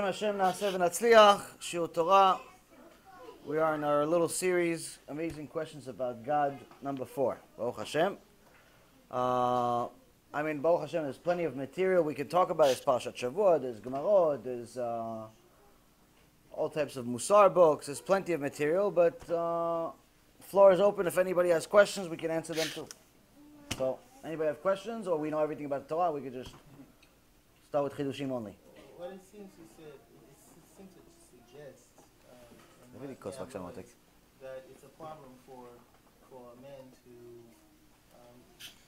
Hashem Na'aseh V'Natzliach, shiur Torah. We are in our little series, Amazing Questions About God, number 4. Baruch Hashem. Baruch Hashem, there's plenty of material we can talk about. There's Parashat Shavua, there's Gemara, there's all types of Mussar books. There's plenty of material, but floor is open. If anybody has questions, we can answer them too. So, anybody have questions, or we know everything about the Torah, we could just start with Chidushim only. What it seems to suggest that it's a problem for a man to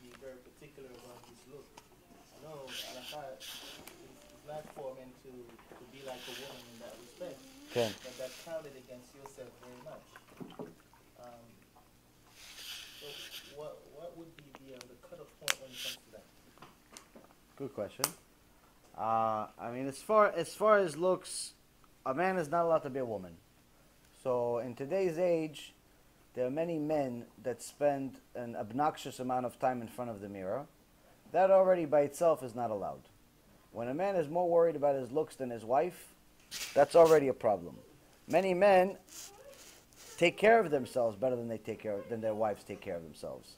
be very particular about his look. I know Halakha it's not for men to be like a woman in that respect, okay. But that counted against yourself very much. So what would be the cutoff point when it comes to that? Good question. As far as looks, a man is not allowed to be a woman. So in today's age, there are many men that spend an obnoxious amount of time in front of the mirror. That already by itself is not allowed. When a man is more worried about his looks than his wife, that's already a problem. Many men take care of themselves better than than their wives take care of themselves,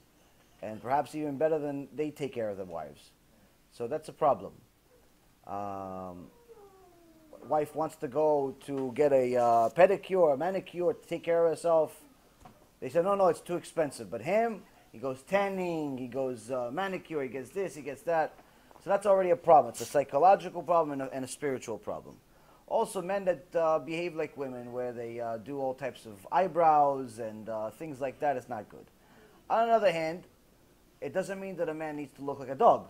and perhaps even better than they take care of their wives. So that's a problem. Wife wants to go to get a pedicure, a manicure, to take care of herself. They say, no, it's too expensive. But him, he goes tanning, he goes manicure, he gets this, he gets that. So that's already a problem. It's a psychological problem and a spiritual problem. Also, men that behave like women, where they do all types of eyebrows and things like that, is not good. On the other hand, it doesn't mean that a man needs to look like a dog.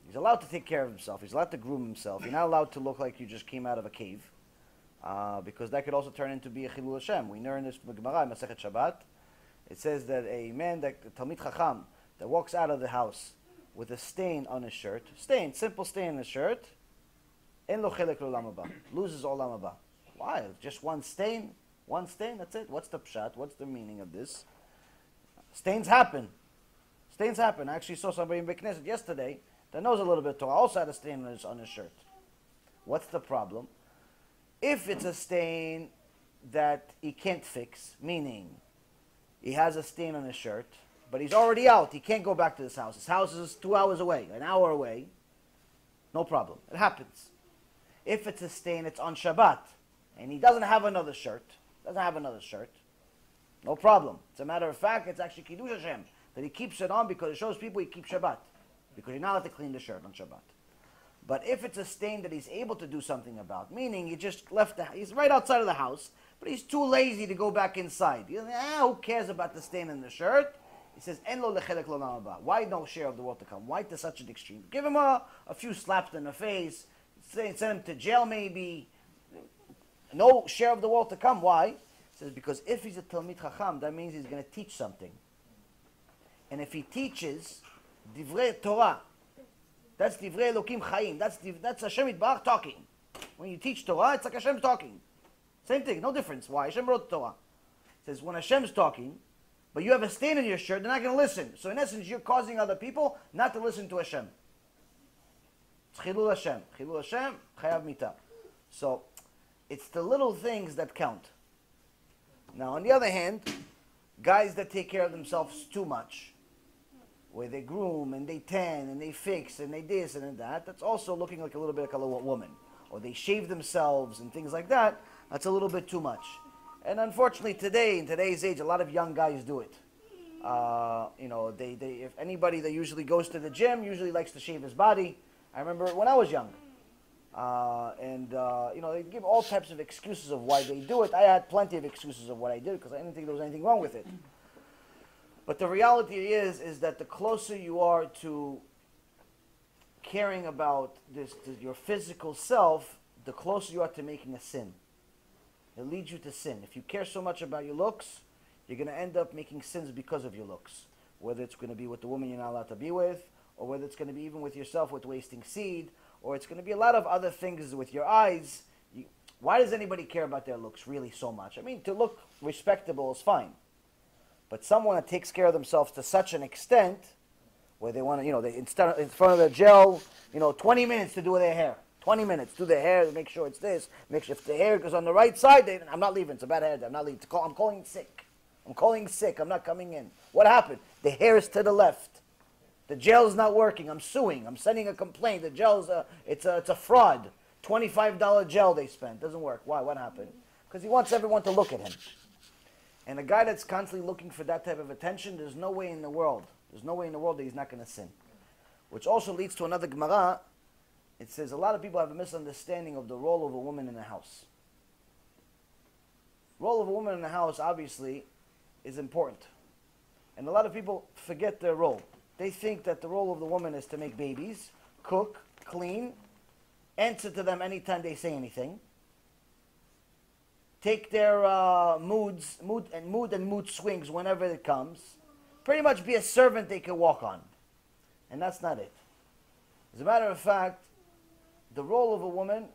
He's allowed to take care of himself. He's allowed to groom himself. You're not allowed to look like you just came out of a cave, because that could also turn into be a chilul Hashem. We learn this from the Gemara in Masechet Shabbat. It says that a man, a Talmid Chacham, that walks out of the house with a stain on his shirt, simple stain on his shirt, en lo chelek l'olam haba, loses olam haba. Why? Just one stain? That's it? What's the pshat? What's the meaning of this? Stains happen. I actually saw somebody in Beit Knesset yesterday that knows a little bit of Torah, also had a stain on his shirt. What's the problem? If it's a stain that he can't fix, meaning he has a stain on his shirt, but he's already out, he can't go back to his house. His house is 2 hours away, an hour away, no problem. It happens. If it's a stain, it's on Shabbat, and he doesn't have another shirt, no problem. As a matter of fact, it's actually Kiddush Hashem, that he keeps it on because it shows people he keeps Shabbat. Because you're not allowed to clean the shirt on Shabbat. But if it's a stain that he's able to do something about, meaning he just he's right outside of the house, but he's too lazy to go back inside. Who cares about the stain in the shirt? He says, En lo lechelek l'olam haba. Why no share of the world to come? Why to such an extreme? Give him a few slaps in the face, send him to jail maybe. No share of the world to come. Why? He says, because if he's a Talmid Chacham, that means he's going to teach something. And if he teaches Divrei Torah, that's Divrei Elokim Chaim. That's Hashem Yitbarach talking. When you teach Torah, it's like Hashem talking. Same thing, no difference. Why? Hashem wrote Torah. It says when Hashem's talking, but you have a stain on your shirt, they're not going to listen. So in essence, you're causing other people not to listen to Hashem. It's Chilul Hashem. Chilul Hashem, Chayav Mita. So it's the little things that count. Now on the other hand, guys that take care of themselves too much, where they groom and they tan and they fix and they this and that, that's also looking like a little bit like a woman. Or they shave themselves and things like that, that's a little bit too much. And unfortunately today, in today's age, a lot of young guys do it. If anybody that usually goes to the gym usually likes to shave his body. I remember when I was young. They give all types of excuses of why they do it. I had plenty of excuses of what I did because I didn't think there was anything wrong with it. But the reality is that the closer you are to caring about your physical self, the closer you are to making a sin. It leads you to sin. If you care so much about your looks, you're going to end up making sins because of your looks. Whether it's going to be with the woman you're not allowed to be with, or whether it's going to be even with yourself with wasting seed, or it's going to be a lot of other things with your eyes. Why does anybody care about their looks really so much? I mean, to look respectable is fine. But someone that takes care of themselves to such an extent, where they want to, they instead in front of the gel, 20 minutes to do their hair. 20 minutes, do the hair, make sure it's this, make sure if the hair goes on the right side, I'm not leaving, it's a bad hair day, I'm not leaving, I'm calling sick. I'm calling sick, I'm not coming in. What happened? The hair is to the left. The gel is not working, I'm suing, I'm sending a complaint, the gel's, it's a fraud. $25 gel they spent, doesn't work. Why, what happened? Because he wants everyone to look at him. And a guy that's constantly looking for that type of attention, there's no way in the world that he's not going to sin. Which also leads to another Gemara. It says a lot of people have a misunderstanding of the role of a woman in the house. Role of a woman in the house, obviously, is important. And a lot of people forget their role. They think that the role of the woman is to make babies, cook, clean, answer to them anytime they say anything, take their mood swings whenever it comes, pretty much be a servant they can walk on. And that's not it. As a matter of fact, the role of a woman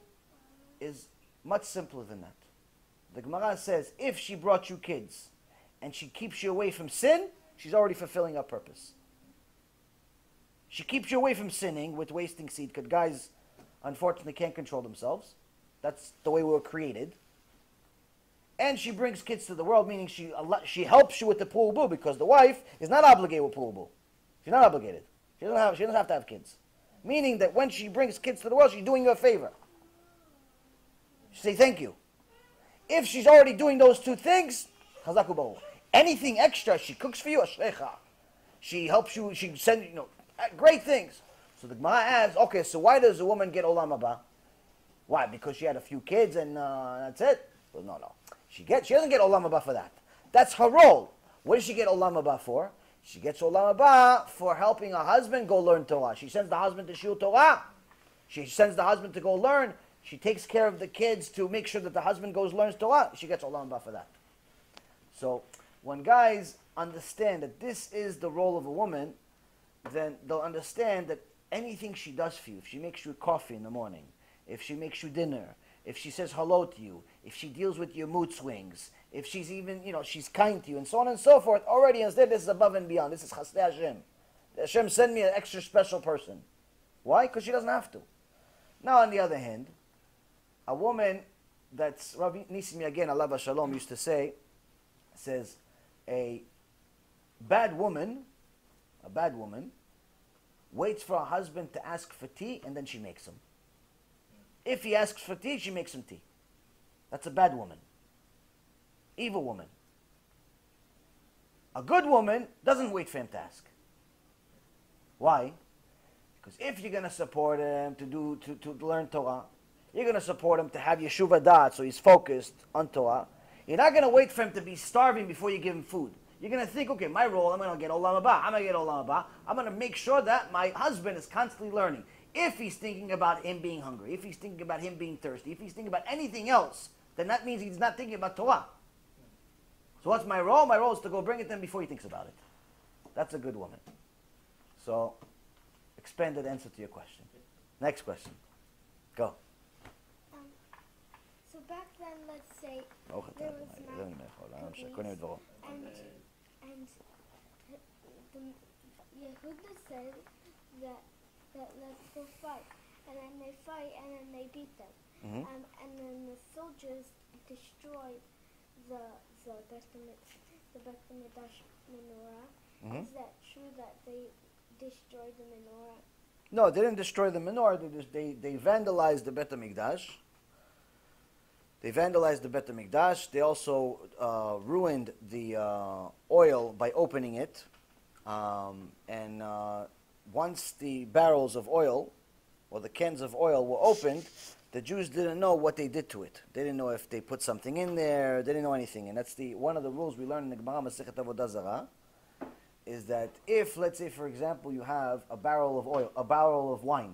is much simpler than that. The Gemara says, if she brought you kids and she keeps you away from sin, she's already fulfilling her purpose. She keeps you away from sinning with wasting seed, because guys, unfortunately, can't control themselves. That's the way we were created. And she brings kids to the world, meaning she helps you with the pulubu, because the wife is not obligated with pulubu. She's not obligated. She doesn't have to have kids. Meaning that when she brings kids to the world, she's doing you a favor. She say thank you. If she's already doing those two things, chazaku baruch. Anything extra, she cooks for you, ashrecha. She helps you, she sends great things. So the Gemara asks, okay, so why does a woman get olam haba? Why? Because she had a few kids and that's it? Well, no. She doesn't get olam haba for that. That's her role. What does she get olam haba for? She gets olam haba for helping her husband go learn Torah. She sends the husband to shiur Torah. She sends the husband to go learn. She takes care of the kids to make sure that the husband learns Torah. She gets olam haba for that. So when guys understand that this is the role of a woman, then they'll understand that anything she does for you, if she makes you coffee in the morning, if she makes you dinner, if she says hello to you, if she deals with your mood swings, if she's even, she's kind to you, and so on and so forth, already instead this is above and beyond. This is chasdei Hashem. Hashem send me an extra special person. Why? Because she doesn't have to. Now, on the other hand, a woman that's, Rabbi Nissim again, Allah Shalom, used to say, says, a bad woman waits for her husband to ask for tea, and then she makes him. If he asks for tea, she makes him tea. That's a bad woman. Evil woman. A good woman doesn't wait for him to ask. Why? Because if you're going to support him to learn Torah, you're going to support him to have yeshuva da'at, so he's focused on Torah, you're not going to wait for him to be starving before you give him food. You're going to think, okay, my role, I'm going to get olam haba. I'm going to make sure that my husband is constantly learning. If he's thinking about him being hungry, if he's thinking about him being thirsty, if he's thinking about anything else, then that means he's not thinking about Torah. So what's my role? My role is to go bring it to him before he thinks about it. That's a good woman. So, expanded answer to your question. Next question. Go. So back then, let's say, there was and the Yehuda said that let's go fight. And then they fight, and then they beat them. Mm-hmm. And then the soldiers destroyed the Beth Mikdash menorah. Mm-hmm. Is that true that they destroyed the menorah? No, they didn't destroy the menorah. They vandalized the Beth Mikdash. They vandalized the Beth Mikdash. They also ruined the oil by opening it. Once the barrels of oil, or the cans of oil, were opened, the Jews didn't know what they did to it. They didn't know if they put something in there. They didn't know anything. And that's one of the rules we learned in the Gemara Masechet Avodah Zarah, is that if, let's say, for example, you have a barrel of oil, a barrel of wine,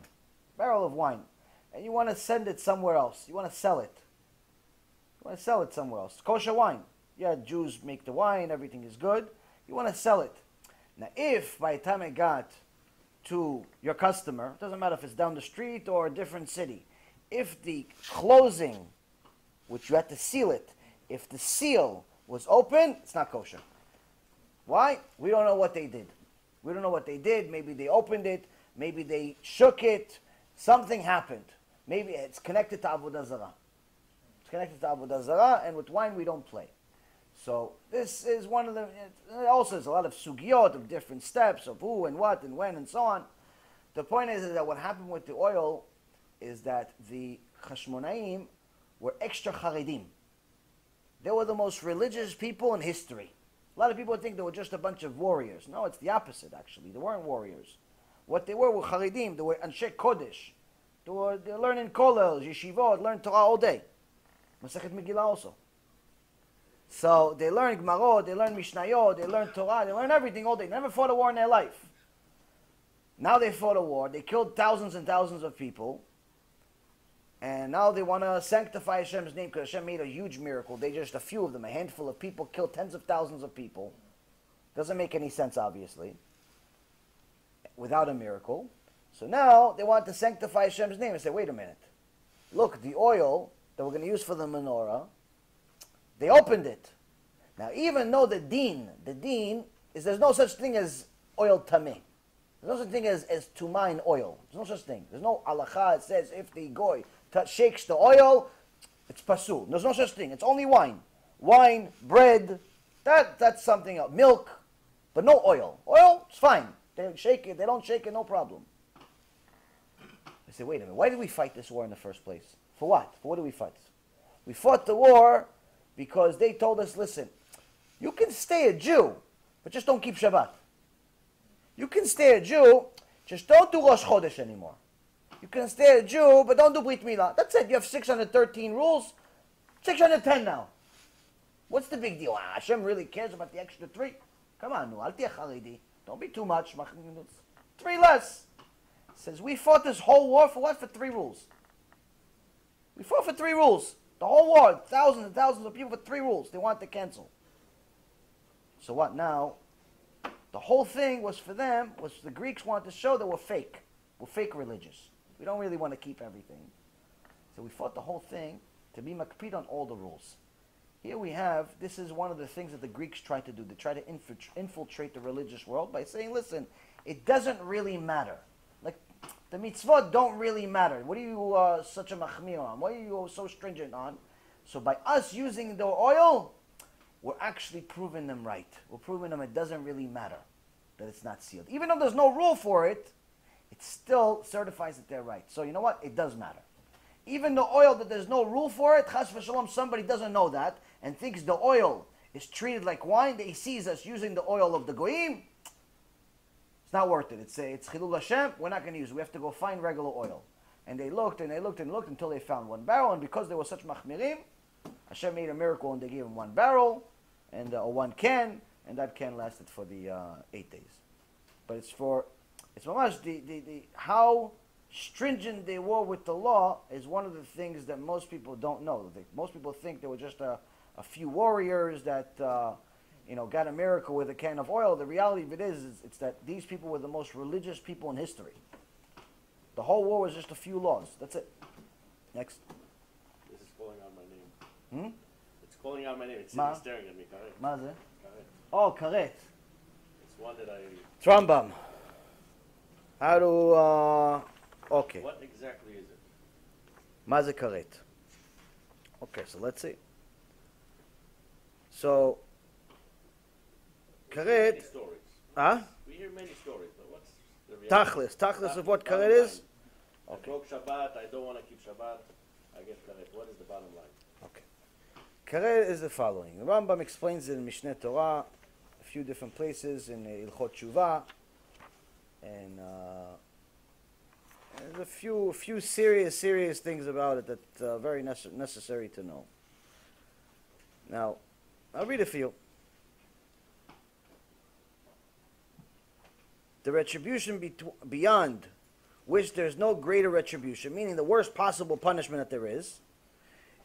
and you want to send it somewhere else, you want to sell it. You want to sell it somewhere else. Kosher wine. Yeah, Jews make the wine, everything is good. You want to sell it. Now, if by the time it got to your customer, it doesn't matter if it's down the street or a different city, if the closing, which you had to seal it, if the seal was open, it's not kosher. Why? We don't know what they did. Maybe they opened it. Maybe they shook it. Something happened. Maybe it's connected to Avodah Zarah. It's connected to Avodah Zarah, and with wine we don't play. So this is one of the, also there's a lot of sugiyot of different steps of who and what and when and so on. The point is that what happened with the oil is that the Chashmonaim were extra Haredim. They were the most religious people in history. A lot of people think they were just a bunch of warriors. No, it's the opposite actually. They weren't warriors. What they were Haredim. They were Anshe Kodesh. They were learning kollel, yeshivot, learn Torah all day. Masechet Megillah also. So they learn Gemarot, they learn Mishnayot, they learn Torah, they learn everything all day. Never fought a war in their life. Now they fought a war. They killed thousands and thousands of people. And now they want to sanctify Hashem's name because Hashem made a huge miracle. They just, a few of them, a handful of people, killed tens of thousands of people. Doesn't make any sense, obviously, without a miracle. So now they want to sanctify Hashem's name and say, wait a minute. Look, the oil that we're going to use for the menorah, they opened it. Now, even though the deen is there's no such thing as oil tameh. There's no such thing as to mine oil. There's no such thing. There's no halacha that says if the goy shakes the oil, it's pasul. There's no such thing. It's only wine. Wine, bread, that's something else. Milk, but no oil. Oil, it's fine. They shake it, they don't shake it, no problem. I say, wait a minute, why did we fight this war in the first place? For what? For what did we fight? We fought the war because they told us, listen, you can stay a Jew, but just don't keep Shabbat. You can stay a Jew, just don't do Rosh Chodesh anymore. You can stay a Jew, but don't do Brit Milah. That's it. You have 613 rules. 610 now. What's the big deal? Hashem really cares about the extra 3? Come on, no, al tiyeh charedi. Don't be too much. 3 less. Says, we fought this whole war for what? For 3 rules. We fought for 3 rules. The whole war, thousands and thousands of people for 3 rules. They want to cancel. So what now? The whole thing was for them, was the Greeks wanted to show that we're fake. We're fake religious. We don't really want to keep everything. So we fought the whole thing to be makpid on all the rules. Here we have, this is one of the things that the Greeks tried to do. They tried to infiltrate the religious world by saying, listen, it doesn't really matter. Like, the mitzvot don't really matter. What are you such a machmir on? What are you so stringent on? So by us using the oil, we're actually proving them right. We're proving them it doesn't really matter that it's not sealed. Even though there's no rule for it, it still certifies that they're right. So you know what? It does matter. Even the oil that there's no rule for it, chas v'shalom, somebody doesn't know that and thinks the oil is treated like wine, that he sees us using the oil of the goyim, it's not worth it. It's chilul Hashem, we're not going to use it. We have to go find regular oil. And they looked and they looked and looked until they found 1 barrel, and because they were such machmirim, Hashem made a miracle and they gave him 1 barrel, and or 1 can, and that can lasted for the 8 days. But it's mamash, the how stringent they were with the law is one of the things that most people don't know. Most people think they were just a few warriors that got a miracle with a can of oil. The reality of it is it's that these people were the most religious people in history. The whole war was just a few laws. That's it. Next. This is calling out my name. It's calling out my name. It's staring at me. Karet. Ma ze? Karet. Oh, karet. It's one that I... It's Rambam. How to... okay. What exactly is it? Ma ze karet. Okay, so let's see. So, karet... Many stories. Huh? We hear many stories, but what's the reality? Tachlis of what karet is? I broke Shabbat, I don't want to keep Shabbat, I get karet. What is the bottom line? Okay. Karet is the following. The Rambam explains it in Mishneh Torah, a few different places, in Ilchot Tshuva, and there's a few serious things about it that are very necessary to know. Now, I'll read it for you. The retribution beyond which there's no greater retribution, meaning the worst possible punishment that there is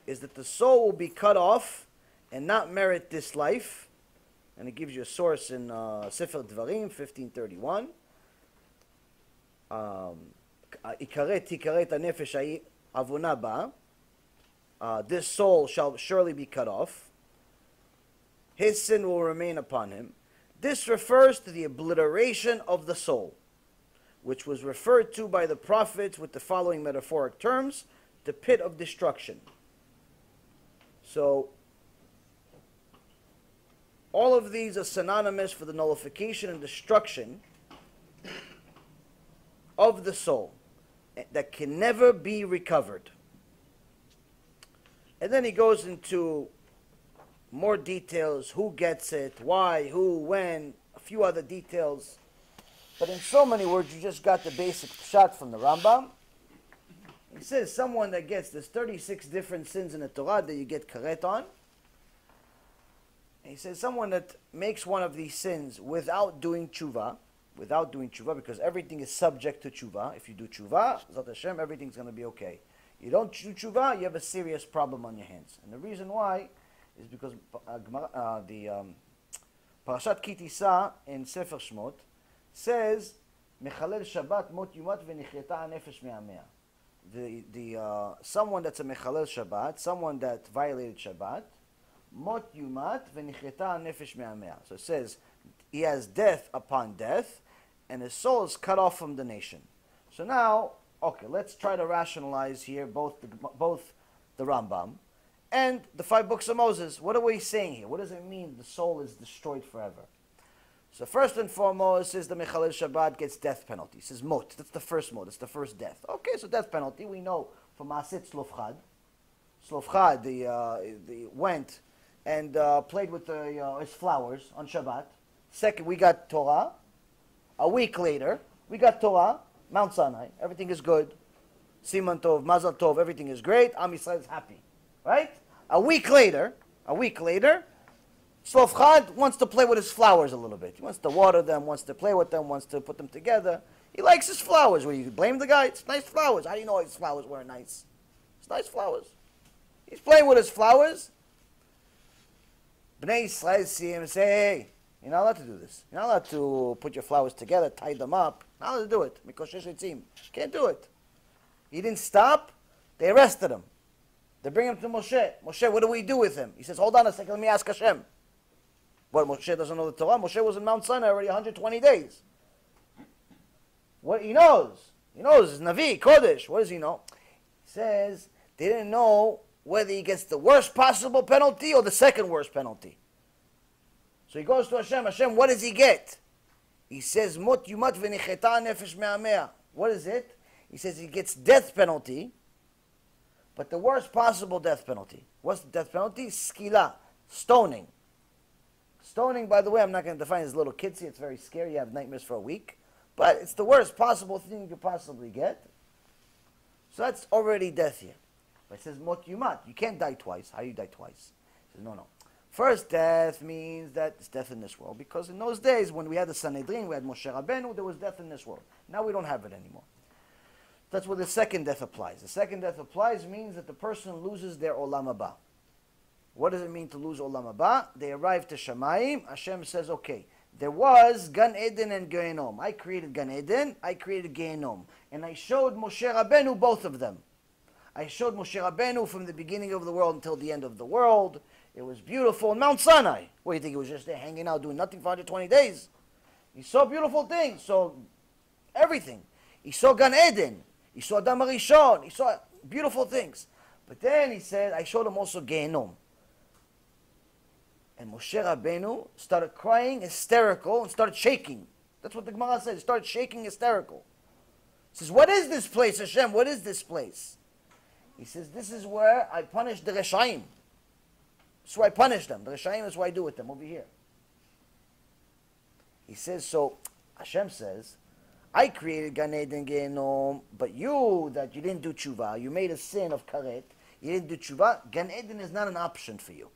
that the soul will be cut off and not merit this life. And it gives you a source in Sefer Dvarim, 1531. This soul shall surely be cut off. His sin will remain upon him. This refers to the obliteration of the soul. which was referred to by the prophets with the following metaphoric terms: the pit of destruction. So, all of these are synonymous for the nullification and destruction of the soul that can never be recovered. And then he goes into more details: who gets it, why, who, when, a few other details. But in so many words, you just got the basic shot from the Rambam. He says someone that gets, there's 36 different sins in the Torah that you get karet on. And he says someone that makes one of these sins without doing tshuva, because everything is subject to tshuva. If you do tshuva, Zat Hashem, everything's going to be okay. You don't do tshuva, you have a serious problem on your hands. And the reason why is because the Parashat Ki Tisa in Sefer Shmot says, Mechalel Shabbat mot yumat v'nichreta hanefesh me'amea. Someone that's a Mechalel Shabbat, someone that violated Shabbat, mot yumat v'nichreta hanefesh me'amea. So it says, he has death upon death, and his soul is cut off from the nation. So now, okay, let's try to rationalize here both the Rambam and the 5 books of Moses. What are we saying here? What does it mean the soul is destroyed forever? So first and foremost, says the Mechalel Shabbat gets death penalty. It says mot. That's the first mot. It's the first death. Okay, so death penalty. We know from Masit Tzlofchad. Tzlofchad, the went and played with his flowers on Shabbat. Second, we got Torah. A week later, we got Torah, Mount Sinai. Everything is good. Siman Tov, Mazal Tov, everything is great. Am Yisrael is happy. Right? A week later, Tzlofchad wants to play with his flowers a little bit. He wants to water them, wants to play with them, wants to put them together. He likes his flowers. Well, you blame the guy. It's nice flowers. How do you know his flowers weren't nice? It's nice flowers. He's playing with his flowers. Bnei Yisrael see him and say, hey, you're not allowed to do this. You're not allowed to put your flowers together, tie them up. Not allowed to do it. Mikoshesh etzim. Can't do it. He didn't stop. They arrested him. They bring him to Moshe. Moshe, what do we do with him? He says, hold on a second, let me ask Hashem. What, Moshe doesn't know the Torah? Moshe was in Mount Sinai already 120 days. What he knows? He knows it's Navi, Kodesh. What does he know? He says they didn't know whether he gets the worst possible penalty or the second worst penalty. So he goes to Hashem. Hashem, what does he get? He says, Mot yumat v'nicheta nefesh me'amea. What is it? He says he gets death penalty, but the worst possible death penalty. What's the death penalty? Skila, stoning. Stoning, by the way, I'm not going to define it as little kids here. It's very scary. You have nightmares for a week. But it's the worst possible thing you could possibly get. So that's already death here. But it says, Mot yumat. You can't die twice. How do you die twice? He says, no. First death means that it's death in this world. Because in those days, when we had the Sanhedrin, we had Moshe Rabbeinu, there was death in this world. Now we don't have it anymore. That's where the second death applies. The second death applies means that the person loses their Olam Haba. What does it mean to lose Olam Haba? They arrive to Shamayim. Hashem says, okay, there was Gan Eden and Gehenom. I created Gan Eden, I created Gehenom. And I showed Moshe Rabbeinu both of them. I showed Moshe Rabbeinu from the beginning of the world until the end of the world. It was beautiful in Mount Sinai. What do you think? He was just there hanging out doing nothing for 120 days? He saw beautiful things. Saw everything. He saw Gan Eden. He saw Adam HaRishon. He saw beautiful things. But then he said, I showed him also Gehenom. And Moshe Rabbeinu started crying, hysterical, and started shaking. That's what the Gemara says. He started shaking, hysterical. He says, what is this place, Hashem? What is this place? He says, this is where I punish the Reshaim. That's where I punish them. The Reshaim is what I do with them over here. He says, so Hashem says, I created Gan Eden Gehenom, but you didn't do tshuva, you made a sin of karet, you didn't do tshuva, Gan Eden is not an option for you.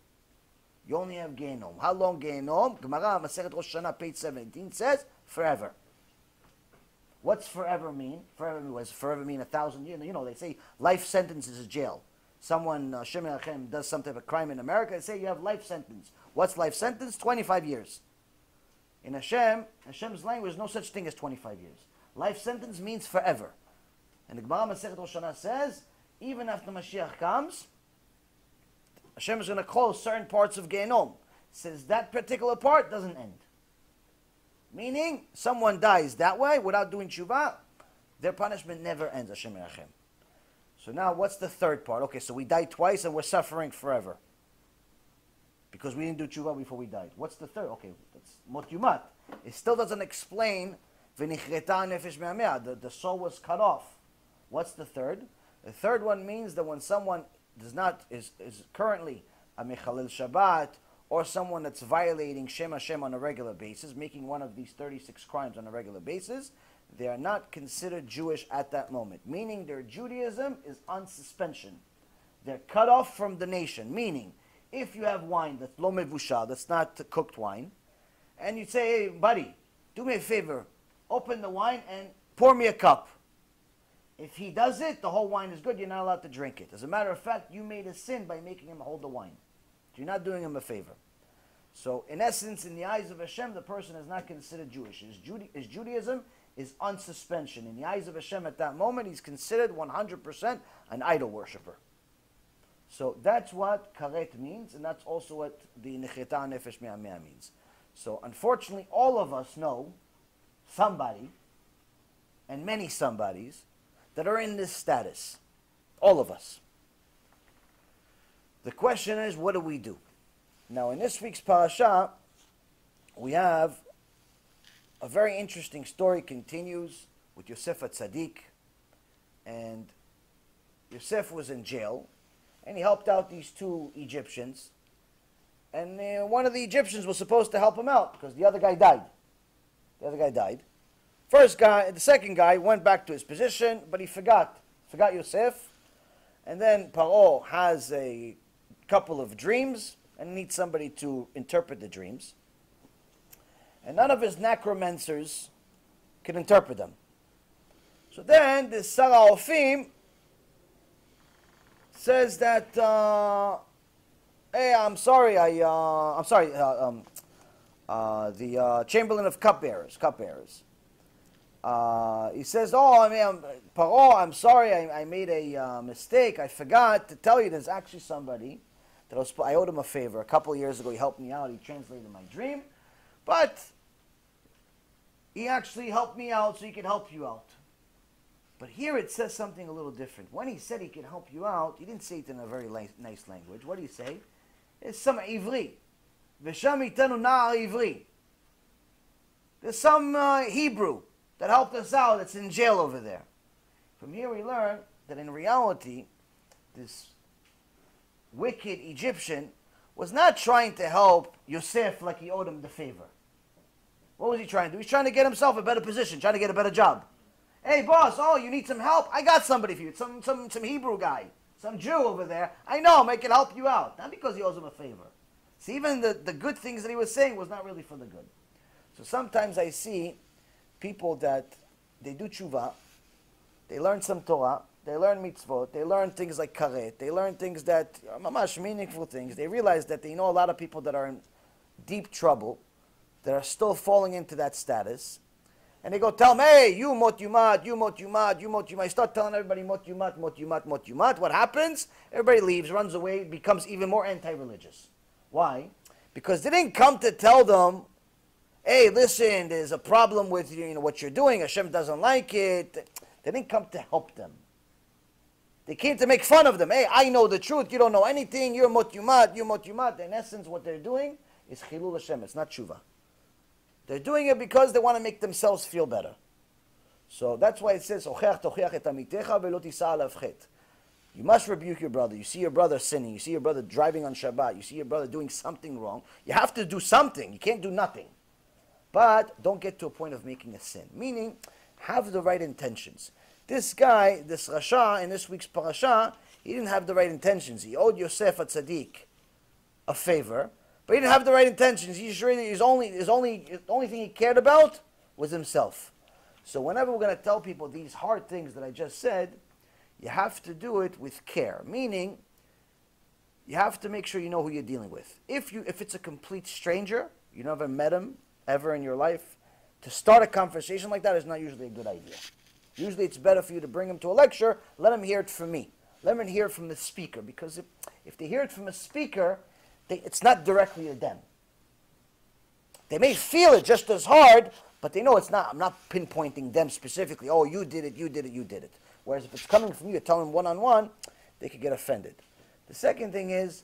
You only have Gehenom. How long Gehenom? Gemara, Masechet Rosh Hashanah, page 17, says, forever. What's forever mean? Forever mean 1,000 years? You know, they say life sentence is a jail. Someone, Shem Elachem, does some type of crime in America, they say you have life sentence. What's life sentence? 25 years. In Hashem's language, no such thing as 25 years. Life sentence means forever. And the Gemara Masechet Rosh Hashanah says, even after Mashiach comes, Hashem is going to close certain parts of Gehenom. Says that particular part doesn't end. Meaning, someone dies that way without doing tshuva, their punishment never ends, Hashem Yerachem. So now, what's the third part? Okay, so we died twice and we're suffering forever. Because we didn't do tshuva before we died. What's the third? Okay, that's mot yumat. It still doesn't explain the soul was cut off. What's the third? The third one means that when someone is currently a mechalel Shabbat, or someone that's violating Shem Hashem on a regular basis, making one of these 36 crimes on a regular basis, they are not considered Jewish at that moment. Meaning their Judaism is on suspension. They're cut off from the nation. Meaning, if you have wine that's lo mevushal, that's not cooked wine, and you say, hey, buddy, do me a favor, open the wine and pour me a cup. If he does it, the whole wine is good, you're not allowed to drink it. As a matter of fact, you made a sin by making him hold the wine. You're not doing him a favor. So, in essence, in the eyes of Hashem, the person is not considered Jewish. His Judaism is on suspension. In the eyes of Hashem at that moment, he's considered 100% an idol worshiper. So, that's what karet means, and that's also what the necheta nefesh me'ameh means. So, unfortunately, all of us know somebody, and many somebodies, that are in this status. All of us. The question is, what do we do? Now, in this week's parasha, we have a very interesting story. Continues with Yosef HaTzadik, and Yosef was in jail, and he helped out these two Egyptians, and one of the Egyptians was supposed to help him out because the other guy died. The second guy went back to his position, but he forgot Yosef, and then Paro has a couple of dreams and needs somebody to interpret the dreams. And none of his necromancers can interpret them. So then the Sarah Ofim says that, hey, the Chamberlain of cupbearers. He says, Paro, I'm sorry, I made a mistake. I forgot to tell you there's actually somebody that I owed him a favor. A couple of years ago, he helped me out. He translated my dream. But he actually helped me out so he could help you out. But here it says something a little different. When he said he could help you out, he didn't say it in a very nice language. What do you say? It's some ivri. V'sham itanu na'ar ivri. There's some Hebrew that helped us out that's in jail over there. From here we learn that in reality, this wicked Egyptian was not trying to help Yosef like he owed him the favor. What was he trying to do? He's trying to get himself a better position, trying to get a better job. Hey boss, you need some help? I got somebody for you. Some Hebrew guy, some Jew over there. I know him, I can help you out. Not because he owes him a favor. See, even the good things that he was saying was not really for the good. So sometimes I see people that they do tshuva, they learn some Torah, they learn mitzvot, they learn things like karet, they learn things that are mamash, meaningful things. They realize that they know a lot of people that are in deep trouble, that are still falling into that status, and they go tell them, hey, you mot yumat, you mot yumat, you mot yumat. You start telling everybody mot yumat, mot yumat, mot yumat. What happens? Everybody leaves, runs away, becomes even more anti-religious. Why? Because they didn't come to tell them, hey, listen, there's a problem with what you're doing. Hashem doesn't like it. They didn't come to help them. They came to make fun of them. Hey, I know the truth. You don't know anything. You're mot yumat. You're mot yumat. In essence, what they're doing is chilul Hashem. It's not tshuva. They're doing it because they want to make themselves feel better. So that's why it says, "Ocheach tocheach et amitecha ve'lo tisa alav chet." You must rebuke your brother. You see your brother sinning. You see your brother driving on Shabbat. You see your brother doing something wrong. You have to do something. You can't do nothing. But don't get to a point of making a sin. Meaning, have the right intentions. This guy, this Rasha, in this week's parasha, he didn't have the right intentions. He owed Yosef HaTzadik a favor, but he didn't have the right intentions. The only thing he cared about was himself. So whenever we're going to tell people these hard things that I just said, you have to do it with care. Meaning, you have to make sure you know who you're dealing with. If it's a complete stranger, you never met him ever in your life, to start a conversation like that is not usually a good idea. Usually it's better for you to bring him to a lecture, let him hear it from me. Let him hear it from the speaker, because if they hear it from a speaker, it's not directly to them. They may feel it just as hard, but they know it's not. I'm not pinpointing them specifically. Oh, you did it, you did it, you did it. Whereas if it's coming from you, you're telling them one-on-one, they could get offended. The second thing is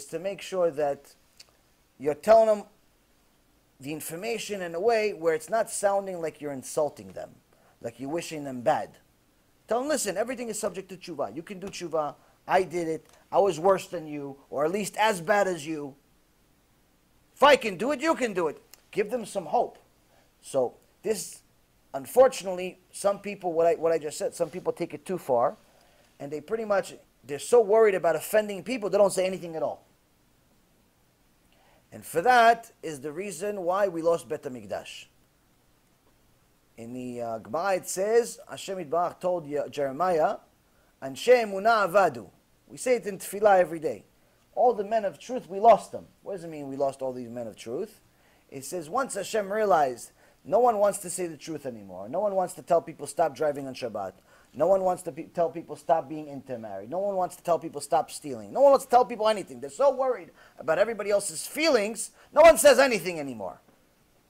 to make sure that you're telling them the information in a way where it's not sounding like you're insulting them, like you're wishing them bad. Tell them, listen, everything is subject to tshuva. You can do tshuva. I did it. I was worse than you, or at least as bad as you. If I can do it, you can do it. Give them some hope. So this, unfortunately, some people, what I just said, some people take it too far, and they pretty much, they're so worried about offending people, they don't say anything at all. And for that is the reason why we lost Bet HaMikdash. In the Gemara it says, Hashem Yitbarach told Jeremiah, Anshe Emunah Avadu. We say it in Tefillah every day. All the men of truth, we lost them. What does it mean we lost all these men of truth? It says once Hashem realized no one wants to say the truth anymore. No one wants to tell people stop driving on Shabbat. No one wants to tell people stop being intermarried. No one wants to tell people stop stealing. No one wants to tell people anything. They're so worried about everybody else's feelings, no one says anything anymore.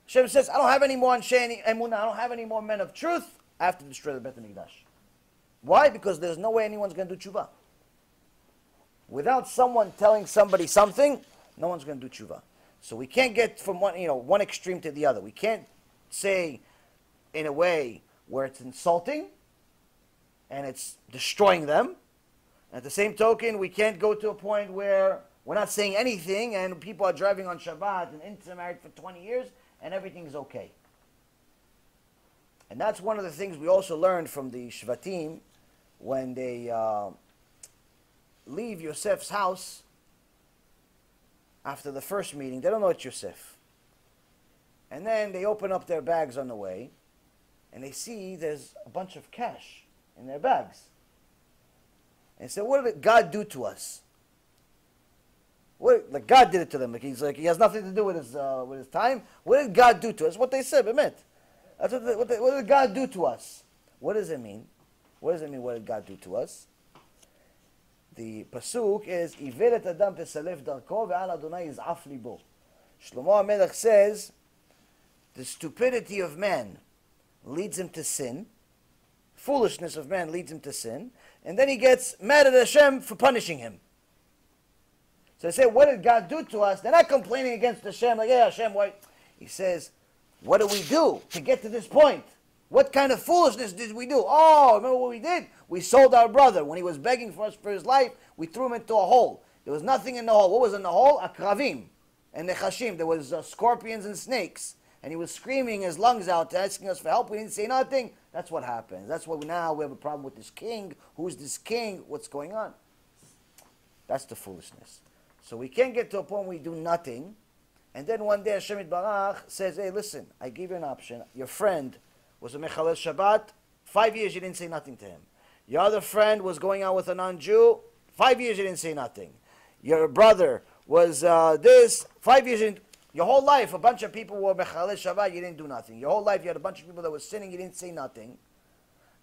Hashem says, I don't have any more Anshe Emunah, I don't have any more men of truth. I have to destroy the Bet HaMikdash. Why? Because there's no way anyone's going to do tshuva. Without someone telling somebody something, no one's going to do tshuva. So we can't get from one extreme to the other. We can't say in a way where it's insulting and it's destroying them. At the same token, we can't go to a point where we're not saying anything and people are driving on Shabbat and intermarried for 20 years and everything's okay. And that's one of the things we also learned from the Shvatim when they leave Yosef's house after the first meeting. They don't know it's Yosef. And then they open up their bags on the way and they see there's a bunch of cash in their bags. And say, what did God do to us? Like God did it to them. Like he has nothing to do with his time. What did God do to us? What they said, Bemet. That's what did God do to us? What does it mean? What does it mean? What did God do to us? The pasuk is Ivelet Adam tesalef darko ve'al Adonai yiz'af libo. Shlomo HaMelech says the stupidity of man leads him to sin. Foolishness of man leads him to sin, and then he gets mad at Hashem for punishing him. So they say, what did God do to us? They're not complaining against Hashem, like, yeah, Hashem, why? He says, what do we do to get to this point? What kind of foolishness did we do? Oh, remember what we did? We sold our brother. When he was begging for us for his life, we threw him into a hole. There was nothing in the hole. What was in the hole? Akravim and nechashim. There was scorpions and snakes. And he was screaming his lungs out, asking us for help. We didn't say nothing. That's what happens. That's why now we have a problem with this king. Who's this king? What's going on? That's the foolishness. So we can't get to a point where we do nothing. And then one day Hashem Yitbarach says, hey, listen, I give you an option. Your friend was a Mechalel Shabbat. 5 years you didn't say nothing to him. Your other friend was going out with a non-Jew. 5 years you didn't say nothing. Your brother was this. 5 years you didn't. Your whole life, a bunch of people were Mechalel Shabbat, you didn't do nothing. Your whole life, you had a bunch of people that were sinning, you didn't say nothing.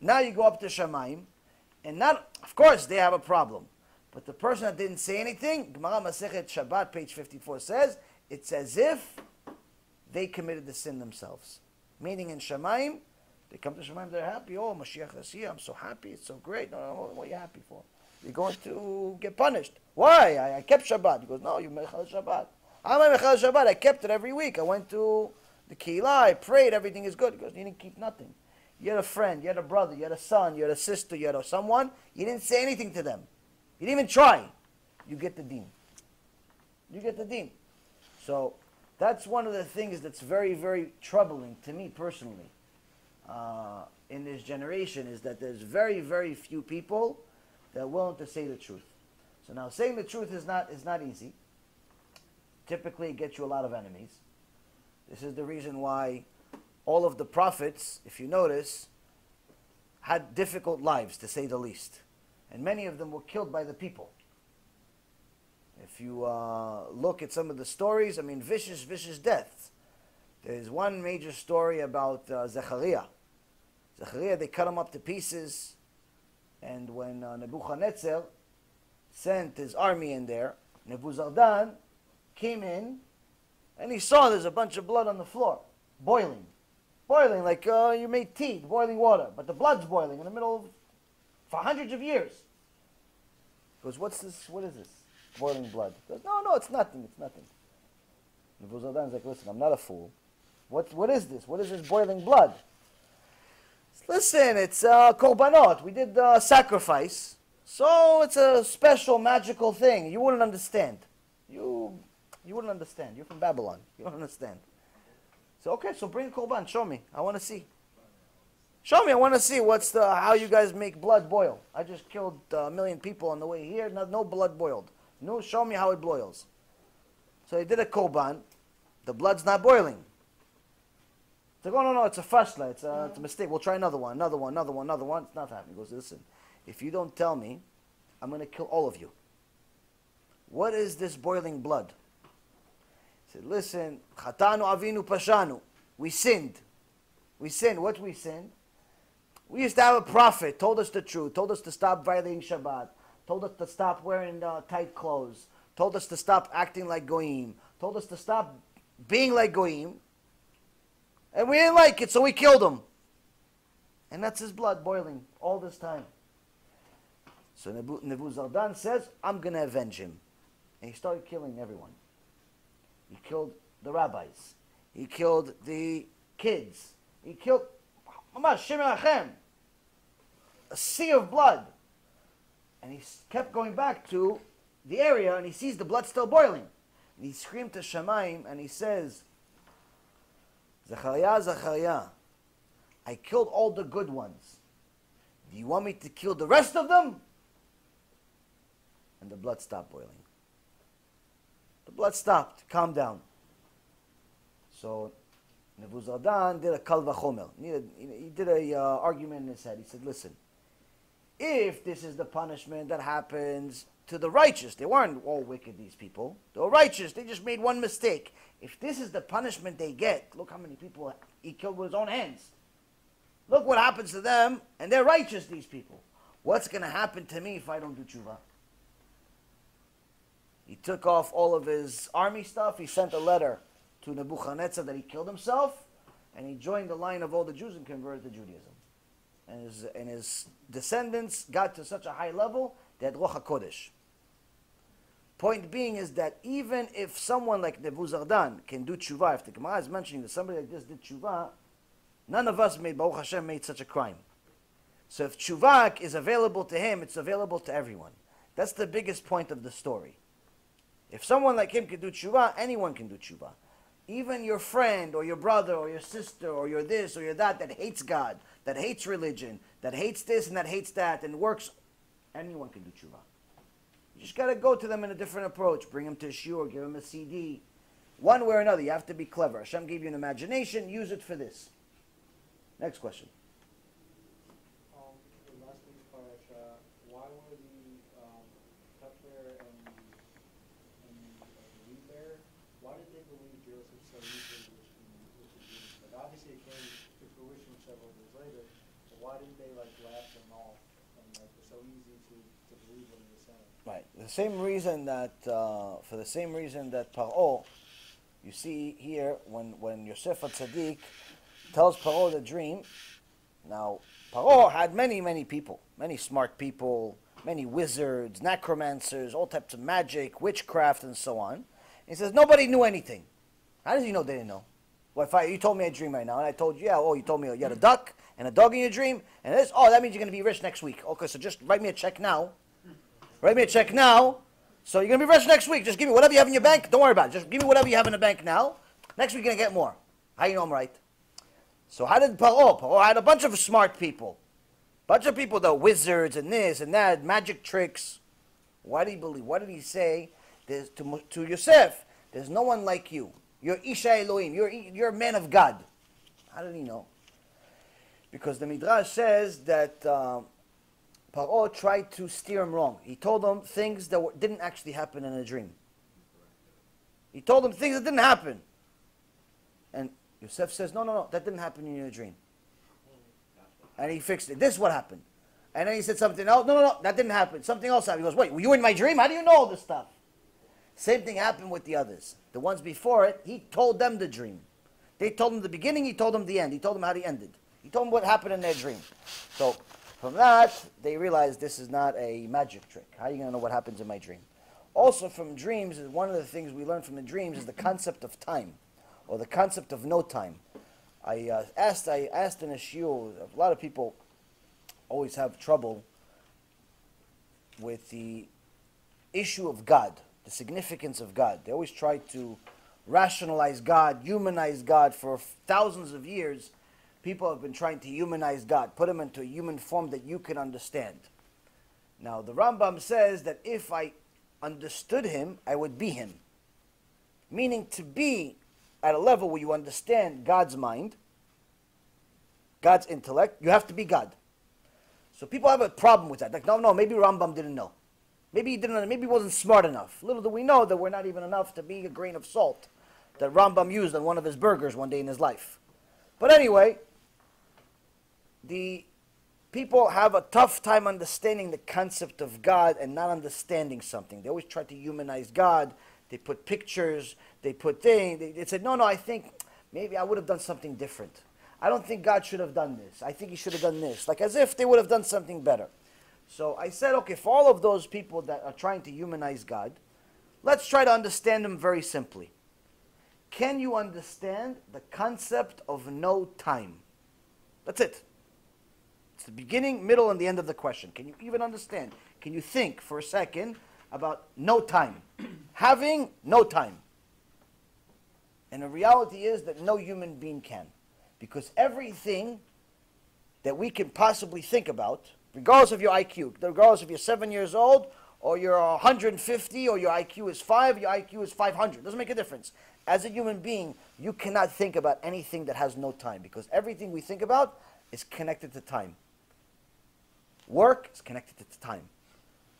Now you go up to Shamayim, and not, of course, they have a problem. But the person that didn't say anything, Gemara Masechet Shabbat, page 54 says, it's as if they committed the sin themselves. Meaning in Shamayim, they come to Shamayim, they're happy. Oh, Mashiach is here, I'm so happy, it's so great. No, what are you happy for? You're going to get punished. Why? I kept Shabbat. He goes, no, you Mechalel Shabbat. I'm a Mechalel Shabbat. I kept it every week. I went to the Keilah. I prayed. Everything is good. He goes, you didn't keep nothing. You had a friend. You had a brother. You had a son. You had a sister. You had someone. You didn't say anything to them. You didn't even try. You get the deen. You get the deen. So that's one of the things that's very, very troubling to me personally in this generation is that there's very, very few people that are willing to say the truth. So now saying the truth is not easy. Typically, it gets you a lot of enemies. This is the reason why all of the prophets, if you notice, had difficult lives, to say the least. And many of them were killed by the people. If you look at some of the stories, I mean, vicious, vicious deaths. There's one major story about Zechariah. Zechariah, they cut him up to pieces. And when Nebuchadnezzar sent his army in there, Nebuzaradan came in And he saw there's a bunch of blood on the floor, boiling. Boiling like you made tea, boiling water. But the blood's boiling in the middle of, for hundreds of years. He goes, what's this? What is this? Boiling blood. He goes, no, it's nothing. It's nothing. Nebuchadnezzar's like, listen, I'm not a fool. What is this? What is this boiling blood? Listen, it's korbanot. We did sacrifice. So it's a special magical thing. You wouldn't understand. You wouldn't understand. You're from Babylon. You don't understand. So okay, so bring korban. Show me. I want to see. Show me. I want to see how you guys make blood boil. I just killed a million people on the way here. No blood boiled. No, show me how it boils. So they did a korban. The blood's not boiling. It's like, oh no, it's a fashla. It's a mistake. We'll try another one. It's not happening. He goes, listen, if you don't tell me, I'm going to kill all of you. What is this boiling blood? He said, listen, chatanu avinu pashanu. We sinned. We sinned. What we sinned? We used to have a prophet, told us the truth, told us to stop violating Shabbat, told us to stop wearing tight clothes, told us to stop acting like goyim, told us to stop being like goyim, and we didn't like it, so we killed him. And that's his blood boiling all this time. So Nebuzaradan says, I'm going to avenge him. And he started killing everyone. He killed the rabbis. He killed the kids. He killed a sea of blood. And he kept going back to the area, and he sees the blood still boiling. And he screamed to Shemaim, and he says, Zachariah, I killed all the good ones. Do you want me to kill the rest of them? And the blood stopped boiling. The blood stopped. Calm down. So Nebuzaradan did a kal vachomer. He did a argument in his head. He said, listen, if this is the punishment that happens to the righteous, they weren't all wicked, these people. They were righteous. They just made one mistake. If this is the punishment they get, look how many people he killed with his own hands. Look what happens to them, and they're righteous, these people. What's going to happen to me if I don't do tshuva? He took off all of his army stuff. He sent a letter to Nebuchadnezzar that he killed himself, and he joined the line of all the Jews and converted to Judaism. And his descendants got to such a high level, they had Ruach HaKodesh. Point being is that even if someone like Nebuzaradan can do tshuva, if the Gemara is mentioning that somebody like this did tshuva, none of us Baruch Hashem, made such a crime. So if tshuva is available to him, it's available to everyone. That's the biggest point of the story. If someone like him can do tshuva, anyone can do tshuva. Even your friend or your brother or your sister or your this or your that hates God, that hates religion, that hates this and that hates that and works, anyone can do tshuva. You just got to go to them in a different approach. Bring them to a shiur, give them a CD. One way or another, you have to be clever. Hashem gave you an imagination, use it for this. Next question. In last week's parasha, why were the cupbearer and the wheat bearer, why did they believe Joseph so easily with the Jews? Like obviously it came to fruition several years later, but why didn't they laugh them off and it's so easy to believe what he was saying? Right. The same reason that for the same reason that Paro, you see here when Yosef HaTzadik tells Paro the dream. Now, Paro had many people, many smart people, many wizards, necromancers, all types of magic, witchcraft, and so on. And he says, nobody knew anything. How does he know they didn't know? Well, you told me a dream right now, and I told you, you told me you had a duck and a dog in your dream, and this, that means you're going to be rich next week. Okay, so just write me a check now. Write me a check now. So you're going to be rich next week. Just give me whatever you have in your bank. Don't worry about it. Just give me whatever you have in the bank now. Next week you're going to get more. How do you know I'm right? So how did Paro? Paro had a bunch of smart people. Bunch of people, the wizards and this and that, magic tricks. Why did he believe? What did he say? To Yosef, there's no one like you. You're Isha Elohim. You're a man of God. How did he know? Because the Midrash says that Paro tried to steer him wrong. He told him things that didn't actually happen in a dream. He told him things that didn't happen. And Yosef says, no, that didn't happen in your dream. And he fixed it. This is what happened. And then he said something else. No, that didn't happen. Something else happened. He goes, wait, were you in my dream? How do you know all this stuff? Same thing happened with the others. The ones before it, he told them the dream. They told him the beginning, he told them the end. He told them how it ended. He told them what happened in their dream. So from that, they realized this is not a magic trick. How are you going to know what happens in my dream? Also from dreams, one of the things we learn from the dreams is the concept of time, or the concept of no time. I asked in a shiur, a lot of people always have trouble with the issue of God, the significance of God. They always try to rationalize God, humanize God. For thousands of years, people have been trying to humanize God, put him into a human form that you can understand. Now, the Rambam says that if I understood him, I would be him. Meaning to be at a level where you understand God's mind, God's intellect, you have to be God. So people have a problem with that. Like, no, maybe Rambam didn't know. Maybe he didn't know, maybe he wasn't smart enough. Little do we know that we're not even enough to be a grain of salt that Rambam used on one of his burgers one day in his life. But anyway, the people have a tough time understanding the concept of God and not understanding something. They always try to humanize God. They put pictures, they put things. They said, no, I think maybe I would have done something different. I don't think God should have done this. I think he should have done this. Like as if they would have done something better. So I said, okay, for all of those people that are trying to humanize God, let's try to understand them very simply. Can you understand the concept of no time? That's it. It's the beginning, middle, and the end of the question. Can you even understand? Can you think for a second about no time? Having no time. And the reality is that no human being can. Because everything that we can possibly think about, regardless of your IQ, regardless if you're 7 years old, or you're 150, or your IQ is 5, your IQ is 500. Doesn't make a difference. As a human being, you cannot think about anything that has no time, because everything we think about is connected to time. Work is connected to time.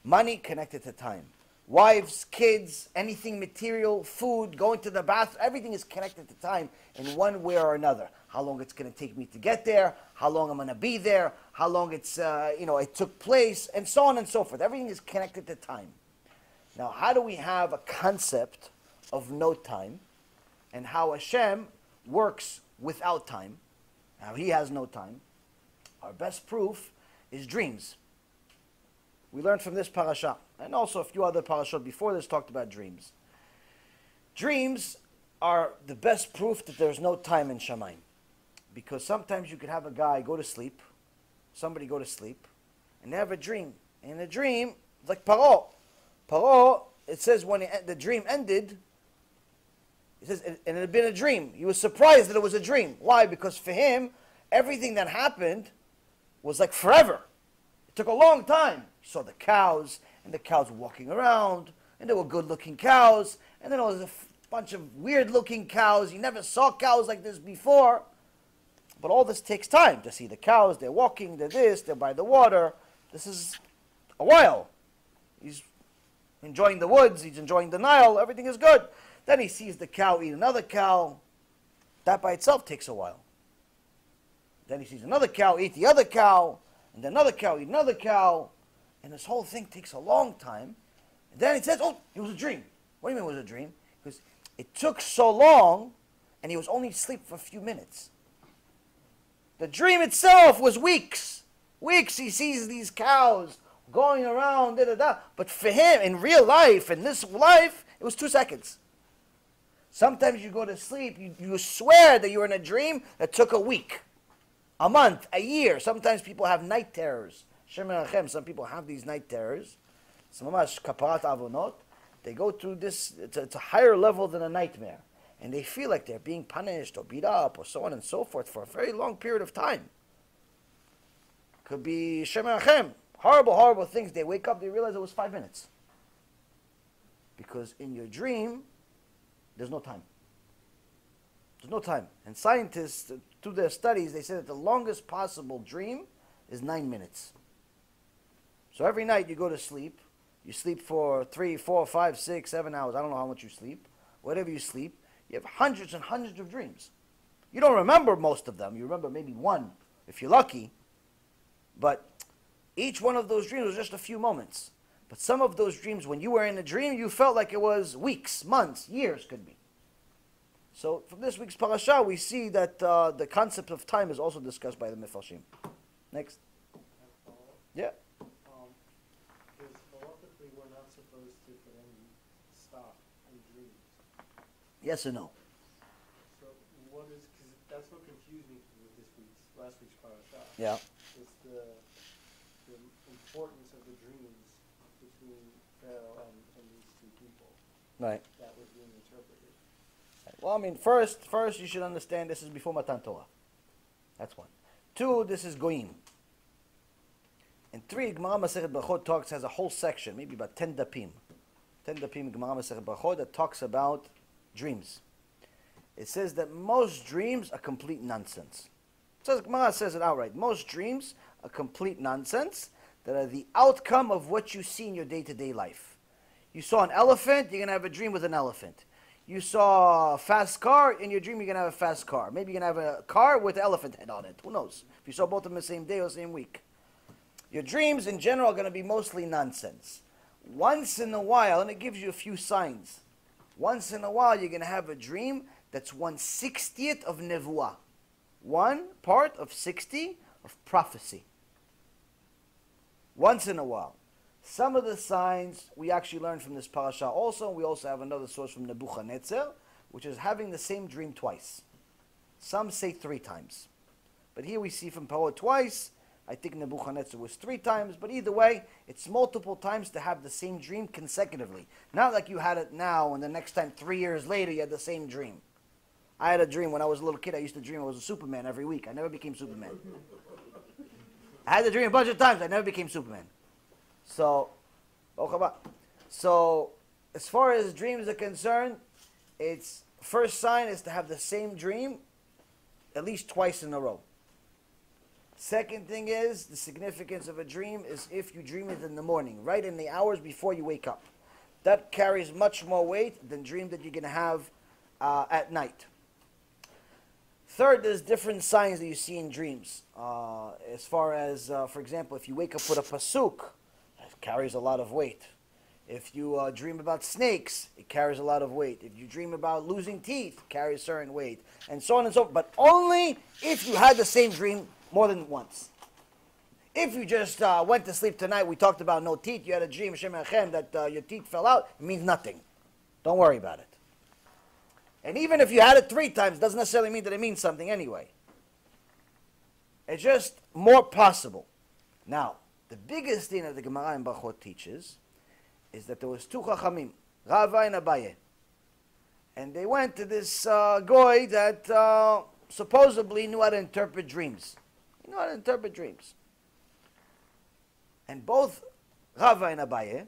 Money connected to time. Wives, kids, anything material, food, going to the bathroom, everything is connected to time in one way or another. How long it's going to take me to get there, how long I'm going to be there, how long it took place, and so on and so forth. Everything is connected to time. Now, how do we have a concept of no time, and how Hashem works without time? Now, he has no time. Our best proof is dreams. We learned from this parasha, and also a few other parashot before this talked about dreams. Dreams are the best proof that there's no time in Shamayim. Because sometimes you could have a guy go to sleep, somebody go to sleep, and they have a dream. And the dream, it's like Paro. Paro, it says when the dream ended, it says, and it had been a dream. He was surprised that it was a dream. Why? Because for him, everything that happened was like forever. It took a long time. He saw the cows, and the cows were walking around, and they were good-looking cows, and then there was a bunch of weird-looking cows. He never saw cows like this before. But all this takes time to see the cows. They're walking, they're this, they're by the water. This is a while. He's enjoying the woods, he's enjoying the Nile, everything is good. Then he sees the cow eat another cow. That by itself takes a while. Then he sees another cow eat the other cow, and then another cow eat another cow. And this whole thing takes a long time. And then he says, oh, it was a dream. What do you mean it was a dream? Because it took so long, and he was only asleep for a few minutes. The dream itself was weeks. Weeks he sees these cows going around, da-da-da. But for him, in real life, in this life, it was 2 seconds. Sometimes you go to sleep, you swear that you're in a dream that took a week, a month, a year. Sometimes people have night terrors. Some people have these night terrors. They go through this, it's a higher level than a nightmare. And they feel like they're being punished or beat up or so on and so forth for a very long period of time. Could be horrible, horrible things. They wake up, they realize it was 5 minutes. Because in your dream, there's no time. There's no time. And scientists, through their studies, they say that the longest possible dream is 9 minutes. So every night you go to sleep, you sleep for 3, 4, 5, 6, 7 hours. I don't know how much you sleep. Whatever you sleep, you have hundreds and hundreds of dreams. You don't remember most of them. You remember maybe one, if you're lucky. But each one of those dreams was just a few moments. But some of those dreams, when you were in a dream, you felt like it was weeks, months, years could be. So from this week's parasha, we see that the concept of time is also discussed by the Mefarshim. Next. Yeah. Because halachically we're not supposed to put any stock in dreams. Yes or no? So what is, because that's what confused me with last week's parasha. Yeah. It's the importance of the dreams between Pharaoh and these two people. Right. That was being interpreted. Well, I mean, first you should understand this is before Matan Torah. That's one. Two, this is Goyim. And three, Gemara Masechet Brachot has a whole section, maybe about 10 dapim. 10 dapim Gemara Masechet Brachot that talks about dreams. It says that most dreams are complete nonsense. Gemara says it outright. Most dreams are complete nonsense that are the outcome of what you see in your day-to-day life. You saw an elephant, you're going to have a dream with an elephant. You saw a fast car, in your dream you're going to have a fast car. Maybe you're going to have a car with an elephant head on it. Who knows? If you saw both of them the same day or the same week. Your dreams in general are going to be mostly nonsense. Once in a while, and it gives you a few signs, once in a while you're going to have a dream that's 1/60th of nevuah. 1 part of 60 of prophecy. Once in a while. Some of the signs we actually learned from this parasha also. We also have another source from Nebuchadnezzar, which is having the same dream twice. Some say 3 times. But here we see from Paro twice. I think Nebuchadnezzar was 3 times. But either way, it's multiple times to have the same dream consecutively. Not like you had it now and the next time 3 years later you had the same dream. I had a dream when I was a little kid. I used to dream I was a Superman every week. I never became Superman. I had the dream a bunch of times. I never became Superman. So, as far as dreams are concerned, its first sign is to have the same dream at least twice in a row. Second thing is, the significance of a dream is if you dream it in the morning, right in the hours before you wake up. That carries much more weight than dream that you're going to have at night. Third, there's different signs that you see in dreams. As far as, for example, if you wake up with a pasuk, it carries a lot of weight. If you dream about snakes, it carries a lot of weight. If you dream about losing teeth, it carries certain weight. And so on and so forth. But only if you had the same dream more than once. If you just went to sleep tonight, we talked about no teeth, you had a dream, Shem Hashem, that your teeth fell out, it means nothing. Don't worry about it. And even if you had it 3 times, it doesn't necessarily mean that it means something anyway. It's just more possible. Now, the biggest thing that the Gemara in Brachot teaches is that there was 2 Chachamim, Rava and Abaye. And they went to this goy that supposedly knew how to interpret dreams. He knew how to interpret dreams. And both Rava and Abaye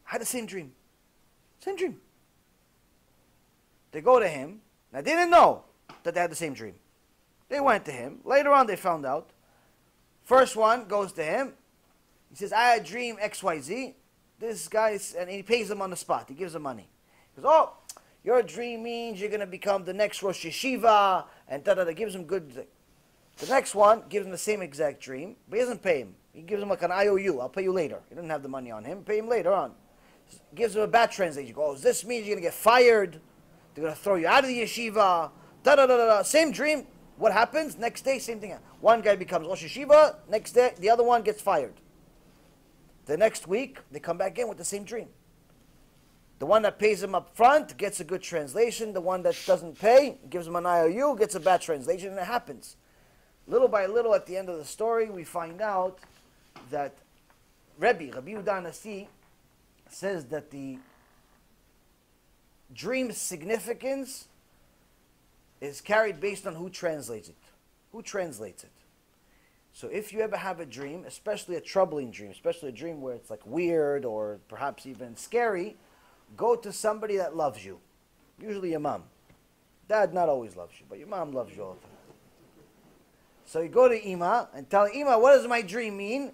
had the same dream. Same dream. They go to him. Now, they didn't know that they had the same dream. They went to him. Later on, they found out. First one goes to him. He says, I had a dream XYZ. This guy, and he pays him on the spot. He gives him money. He goes, oh, your dream means you're going to become the next Rosh Yeshiva. And da-da-da, gives him good thing. The next one gives him the same exact dream, but he doesn't pay him. He gives him like an IOU. I'll pay you later. He doesn't have the money on him. Pay him later on. Gives him a bad translation. He goes, this means you're going to get fired. They're going to throw you out of the yeshiva. Da-da-da-da-da. Same dream. What happens? Next day, same thing. One guy becomes Rosh Yeshiva. Next day, the other one gets fired. The next week, they come back in with the same dream. The one that pays him up front gets a good translation. The one that doesn't pay, gives him an IOU, gets a bad translation, and it happens. Little by little, at the end of the story, we find out that Rabbi Yehuda Nasi says that the dream's significance is carried based on who translates it. Who translates it? So if you ever have a dream, especially a troubling dream, especially a dream where it's like weird or perhaps even scary, go to somebody that loves you. Usually your mom. Dad not always loves you, but your mom loves you all the time. So you go to Ima and tell Ima, what does my dream mean?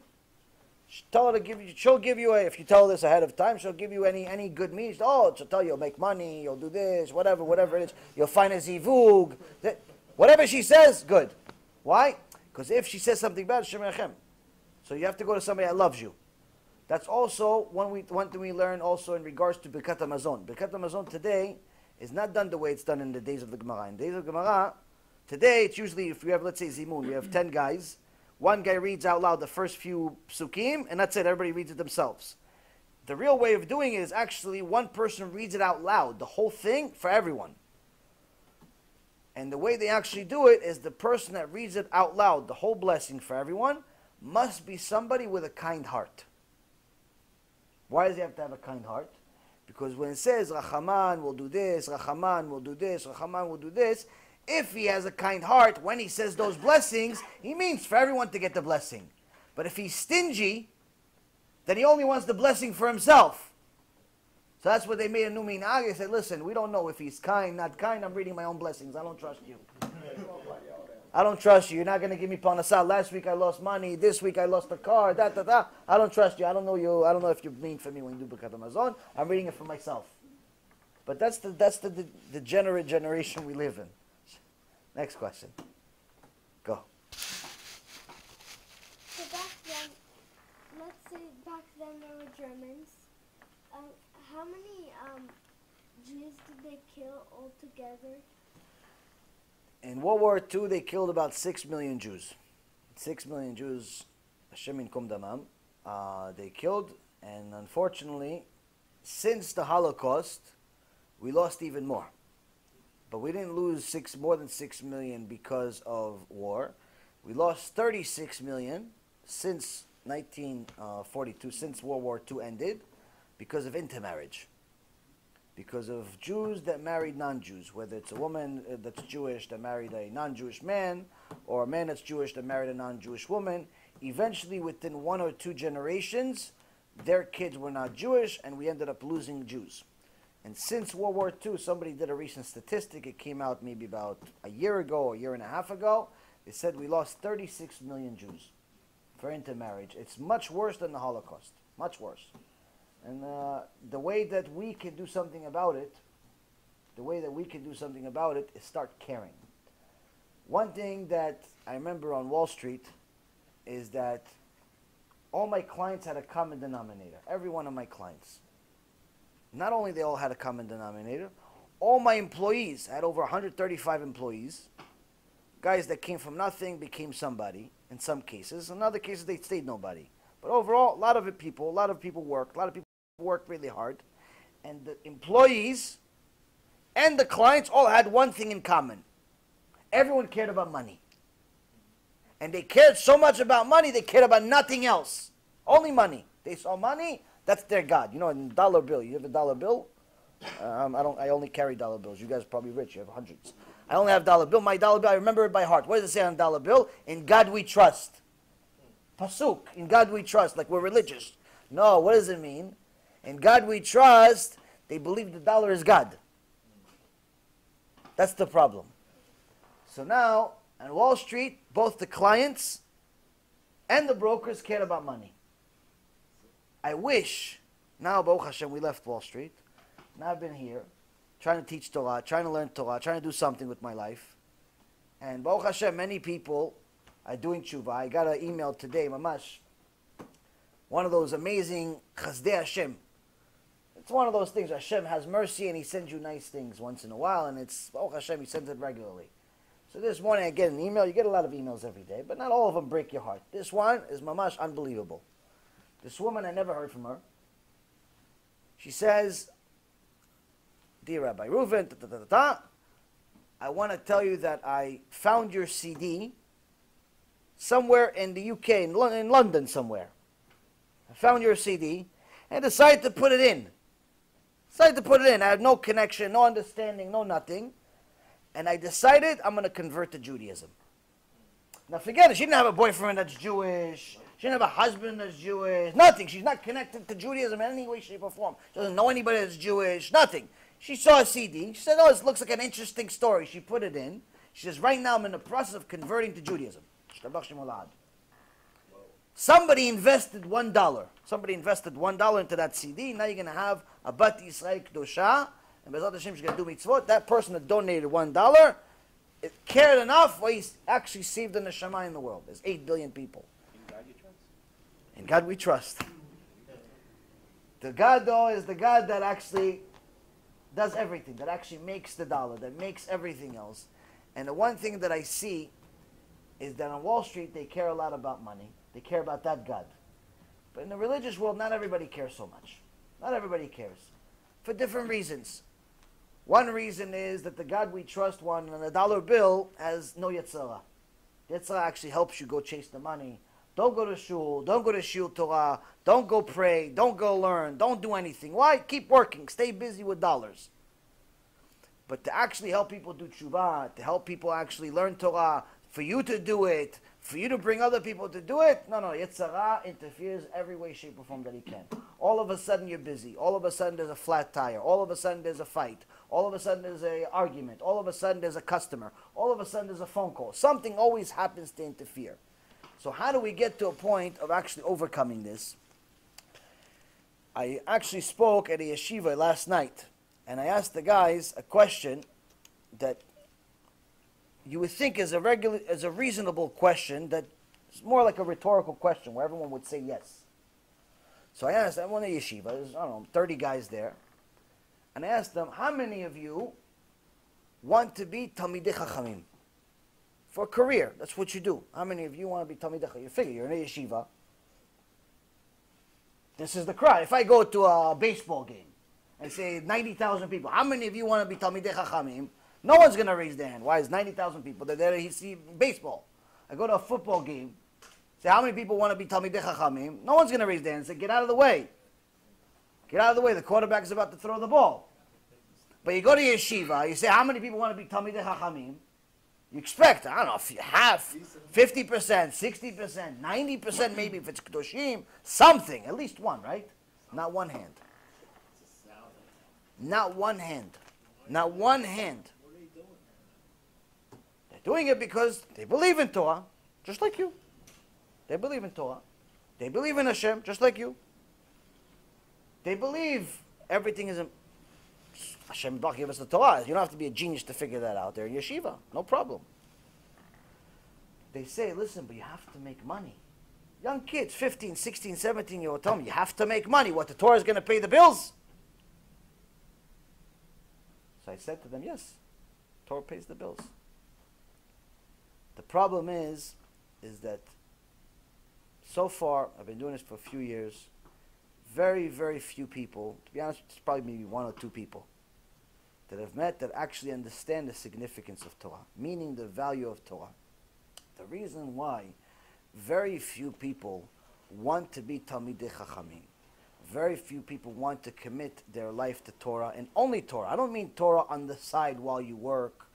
Tell her to give you, she'll give you, if you tell her this ahead of time, she'll give you any good meaning. Oh, she'll tell you you'll make money, you'll do this, whatever it is. You'll find a zivug. Whatever she says, good. Why? Because if she says something bad, Shem Yachem. So you have to go to somebody that loves you. That's also one thing we learn also in regards to Birkat HaMazon. Birkat HaMazon today is not done the way it's done in the days of the Gemara. In the days of the Gemara, today it's usually, if we have, let's say, Zimun, we have 10 guys. One guy reads out loud the first few psukim, and that's it. Everybody reads it themselves. The real way of doing it is actually one person reads it out loud, the whole thing, for everyone. And the way they actually do it is the person that reads it out loud, the whole blessing for everyone, must be somebody with a kind heart. Why does he have to have a kind heart? Because when it says, Rachaman will do this, Rachaman will do this, Rachaman will do this, if he has a kind heart, when he says those blessings, he means for everyone to get the blessing. But if he's stingy, then he only wants the blessing for himself. So that's what they made a new minhag. They said, listen, we don't know if he's kind, not kind. I'm reading my own blessings. I don't trust you. I don't trust you. You're not going to give me parnasah. Last week I lost money. This week I lost a car. I don't trust you. I don't know you. I don't know if you're mean for me when you do Birkat HaMazon. I'm reading it for myself. But that's the degenerate generation we live in. Next question. Go. So back then, let's say back then there were Germans. How many Jews did they kill altogether? In World War II, they killed about 6 million Jews. 6 million Jews, Hashem Yinkum Damam, they killed. And unfortunately, since the Holocaust, we lost even more. But we didn't lose more than 6 million because of war. We lost 36 million since 1942, since World War II ended, because of intermarriage. Because of Jews that married non-Jews, whether it's a woman that's Jewish that married a non-Jewish man, or a man that's Jewish that married a non-Jewish woman. Eventually, within 1 or 2 generations, their kids were not Jewish, and we ended up losing Jews. And since World War II, somebody did a recent statistic. It came out maybe about a year ago, a year and a half ago. They said we lost 36 million Jews for intermarriage. It's much worse than the Holocaust, much worse. And the way that we can do something about it, is start caring. One thing that I remember on Wall Street is that all my clients had a common denominator. Every one of my clients. Not only they all had a common denominator, all my employees, I had over 135 employees, guys that came from nothing became somebody in some cases. In other cases, they stayed nobody. But overall, a lot of people worked. A lot of people worked really hard. And the employees and the clients all had one thing in common. Everyone cared about money. And they cared so much about money, they cared about nothing else. Only money. They saw money, that's their God. You know, in dollar bill, you have a dollar bill? I only carry dollar bills. You guys are probably rich, you have hundreds. I only have dollar bill. My dollar bill, I remember it by heart. What does it say on dollar bill? In God we trust. Pasuk, in God we trust, like we're religious. No, what does it mean? In God we trust, they believe the dollar is God. That's the problem. So now, on Wall Street, both the clients and the brokers cared about money. I wish, now Baruch Hashem, we left Wall Street. Now I've been here, trying to teach Torah, trying to learn Torah, trying to do something with my life. And Baruch Hashem, many people are doing tshuva. I got an email today, mamash, one of those amazing Chazdei Hashem. It's one of those things, Hashem has mercy and He sends you nice things once in a while, and it's, Baruch Hashem, He sends it regularly. So this morning I get an email. You get a lot of emails every day, but not all of them break your heart. This one is mamash unbelievable. This woman, I never heard from her. She says, Dear Rabbi Reuven, I want to tell you that I found your CD somewhere in the UK, in London somewhere. I found your CD and decided to put it in. I had no connection, no understanding, no nothing. And I decided I'm going to convert to Judaism. Now forget it. She didn't have a boyfriend that's Jewish. She didn't have a husband that's Jewish. Nothing. She's not connected to Judaism in any way, shape, or form. She doesn't know anybody that's Jewish. Nothing. She saw a CD. She said, oh, this looks like an interesting story. She put it in. She says, right now I'm in the process of converting to Judaism. Somebody invested $1. Somebody invested $1 into that CD. Now you're going to have a Bat Yisrael Kedosha. And Bezat Hashem is going to do mitzvot. That person that donated $1, it cared enough, well, he's actually saved the neshama in the world. There's 8 billion people. In God we trust. The God, though, is the God that actually does everything, that actually makes the dollar, that makes everything else. And the one thing that I see is that on Wall Street, they care a lot about money. They care about that God. But in the religious world, not everybody cares so much. Not everybody cares. For different reasons. One reason is that the God we trust, one on a dollar bill, has no Yetzirah. Yetzirah actually helps you go chase the money. Don't go to shul. Don't go to shiur Torah. Don't go pray. Don't go learn. Don't do anything. Why? Keep working. Stay busy with dollars. But to actually help people do tshuva, to help people actually learn Torah, for you to do it, for you to bring other people to do it, no, Yetzirah interferes every way, shape, or form that he can. All of a sudden you're busy. All of a sudden there's a flat tire. All of a sudden there's a fight. All of a sudden there's an argument. All of a sudden there's a customer. All of a sudden there's a phone call. Something always happens to interfere. So how do we get to a point of actually overcoming this? I actually spoke at a yeshiva last night, and I asked the guys a question that you would think is a reasonable question, that is more like a rhetorical question where everyone would say yes. So I asked, I'm on a yeshiva, there's, I don't know, 30 guys there, and I asked them, how many of you want to be Talmidei Chachamim? For a career, that's what you do. How many of you want to be Talmidei Chachamim? You figure, you're in a yeshiva. This is the crowd. If I go to a baseball game and say 90,000 people, how many of you want to be Talmidei Chachamim? No one's going to raise their hand. Why? It's 90,000 people. They're there to see baseball. I go to a football game, say how many people want to be Talmidei Chachamim? No one's going to raise their hand. Say, get out of the way. Get out of the way. The quarterback is about to throw the ball. But you go to yeshiva, you say how many people want to be Talmidei Chachamim? You expect, I don't know, if you have 50%, 60%, 90% maybe if it's Kedoshim, something, at least one, right? Not one hand. Not one hand. Not one hand. They're doing it because they believe in Torah, just like you. They believe in Torah. They believe in Hashem, just like you. They believe everything is Hashem gave us the Torah. You don't have to be a genius to figure that out. They're in yeshiva. No problem. They say, listen, but you have to make money. Young kids, 15, 16, 17-year-old, tell me, you have to make money. What, the Torah is going to pay the bills? So I said to them, yes, Torah pays the bills. The problem is that so far, I've been doing this for a few years, very, very few people, to be honest, it's probably maybe one or two people, that I've met that actually understand the significance of Torah, meaning the value of Torah. The reason why very few people want to be Talmidei Chachamim, very few people want to commit their life to Torah, and only Torah. I don't mean Torah on the side while you work.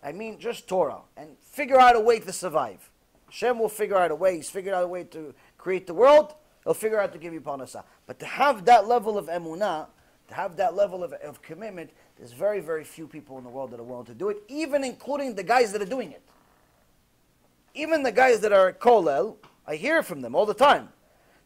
I mean just Torah, and figure out a way to survive. Hashem will figure out a way. He's figured out a way to create the world. He'll figure out to give you parnasah. But to have that level of emunah, to have that level of commitment, there's very, very few people in the world that are willing to do it, even including the guys that are doing it. Even the guys that are at Kollel, I hear from them all the time.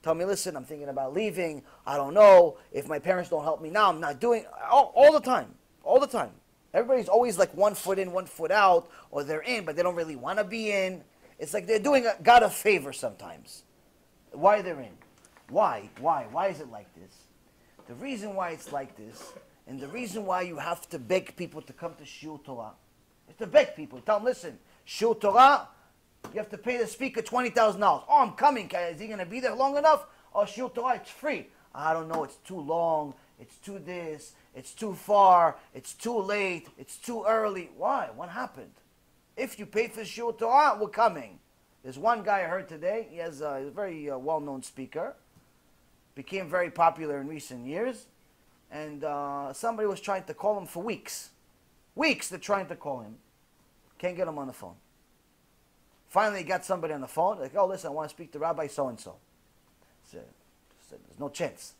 Tell me, listen, I'm thinking about leaving. I don't know. If my parents don't help me now, I'm not doing it. All the time. All the time. Everybody's always like 1 foot in, 1 foot out, or they're in, but they don't really want to be in. It's like they're doing God a favor sometimes. Why they're in. Why? Why is it like this? The reason why it's like this, and the reason why you have to beg people to come to shiur Torah, is to beg people. Tell them, listen, shiur Torah, you have to pay the speaker $20,000. Oh, I'm coming. Is he going to be there long enough? Oh, shiur Torah, it's free. I don't know. It's too long. It's too this. It's too far. It's too late. It's too early. Why? What happened? If you pay for shiur Torah, we're coming. There's one guy I heard today. He has a very well-known speaker. Became very popular in recent years. And somebody was trying to call him for weeks. Weeks they're trying to call him. Can't get him on the phone. Finally, he got somebody on the phone. Like, oh, listen, I want to speak to Rabbi so-and-so. Said, there's no chance.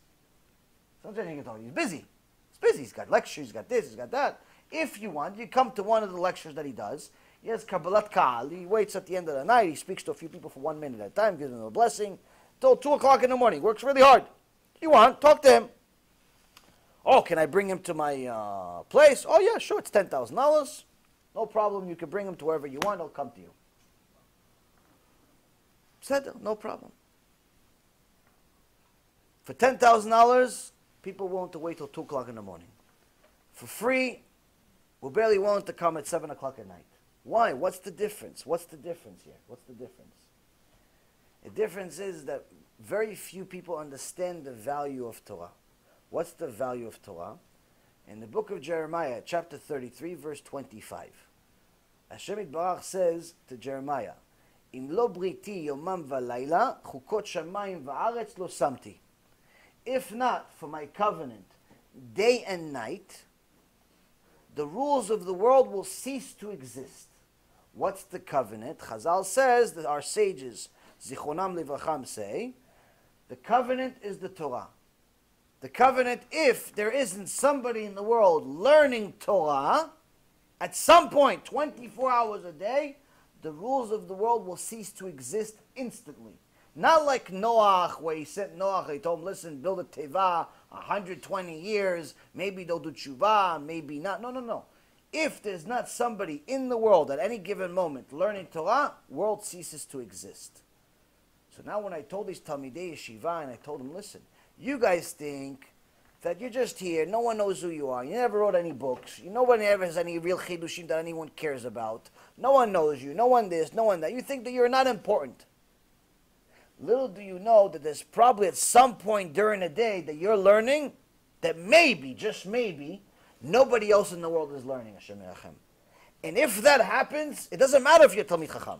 He's busy. He's busy. He's got lectures. He's got this. He's got that. If you want, you come to one of the lectures that he does. He has Kabbalat Ka'al. He waits at the end of the night. He speaks to a few people for 1 minute at a time, gives them a blessing. Till 2 o'clock in the morning. Works really hard. If you want, talk to him. Oh, can I bring him to my place? Oh, yeah, sure. It's $10,000. No problem. You can bring him to wherever you want. He'll come to you. Said no problem. For $10,000, people willing to wait till 2 o'clock in the morning. For free, we're barely willing to come at 7 o'clock at night. Why? What's the difference? What's the difference here? What's the difference? The difference is that very few people understand the value of Torah. What's the value of Torah? In the book of Jeremiah, chapter 33, verse 25, Hashem Yitbarach says to Jeremiah, Im lo briti yomam v'layla, chukot shamayim v'aretz lo samti. If not for my covenant, day and night, the rules of the world will cease to exist. What's the covenant? Chazal says that our sages, Zichronam Livracham, say, the covenant is the Torah. The covenant, if there isn't somebody in the world learning Torah, at some point, 24 hours a day, the rules of the world will cease to exist instantly. Not like Noach, where he sent Noach, he told him, listen, build a teva, 120 years, maybe they'll do tshuva, maybe not. No, no, no. If there's not somebody in the world at any given moment learning Torah, world ceases to exist. So now when I told these Talmidei Yeshiva, and I told them, listen, you guys think that you're just here, no one knows who you are, you never wrote any books, no one ever has any real chidushim that anyone cares about, no one knows you, no one this, no one that, you think that you're not important. Little do you know that there's probably at some point during the day that you're learning that maybe, just maybe, nobody else in the world is learning, Hashem Yerachem. And if that happens, it doesn't matter if you're Talmid Chacham.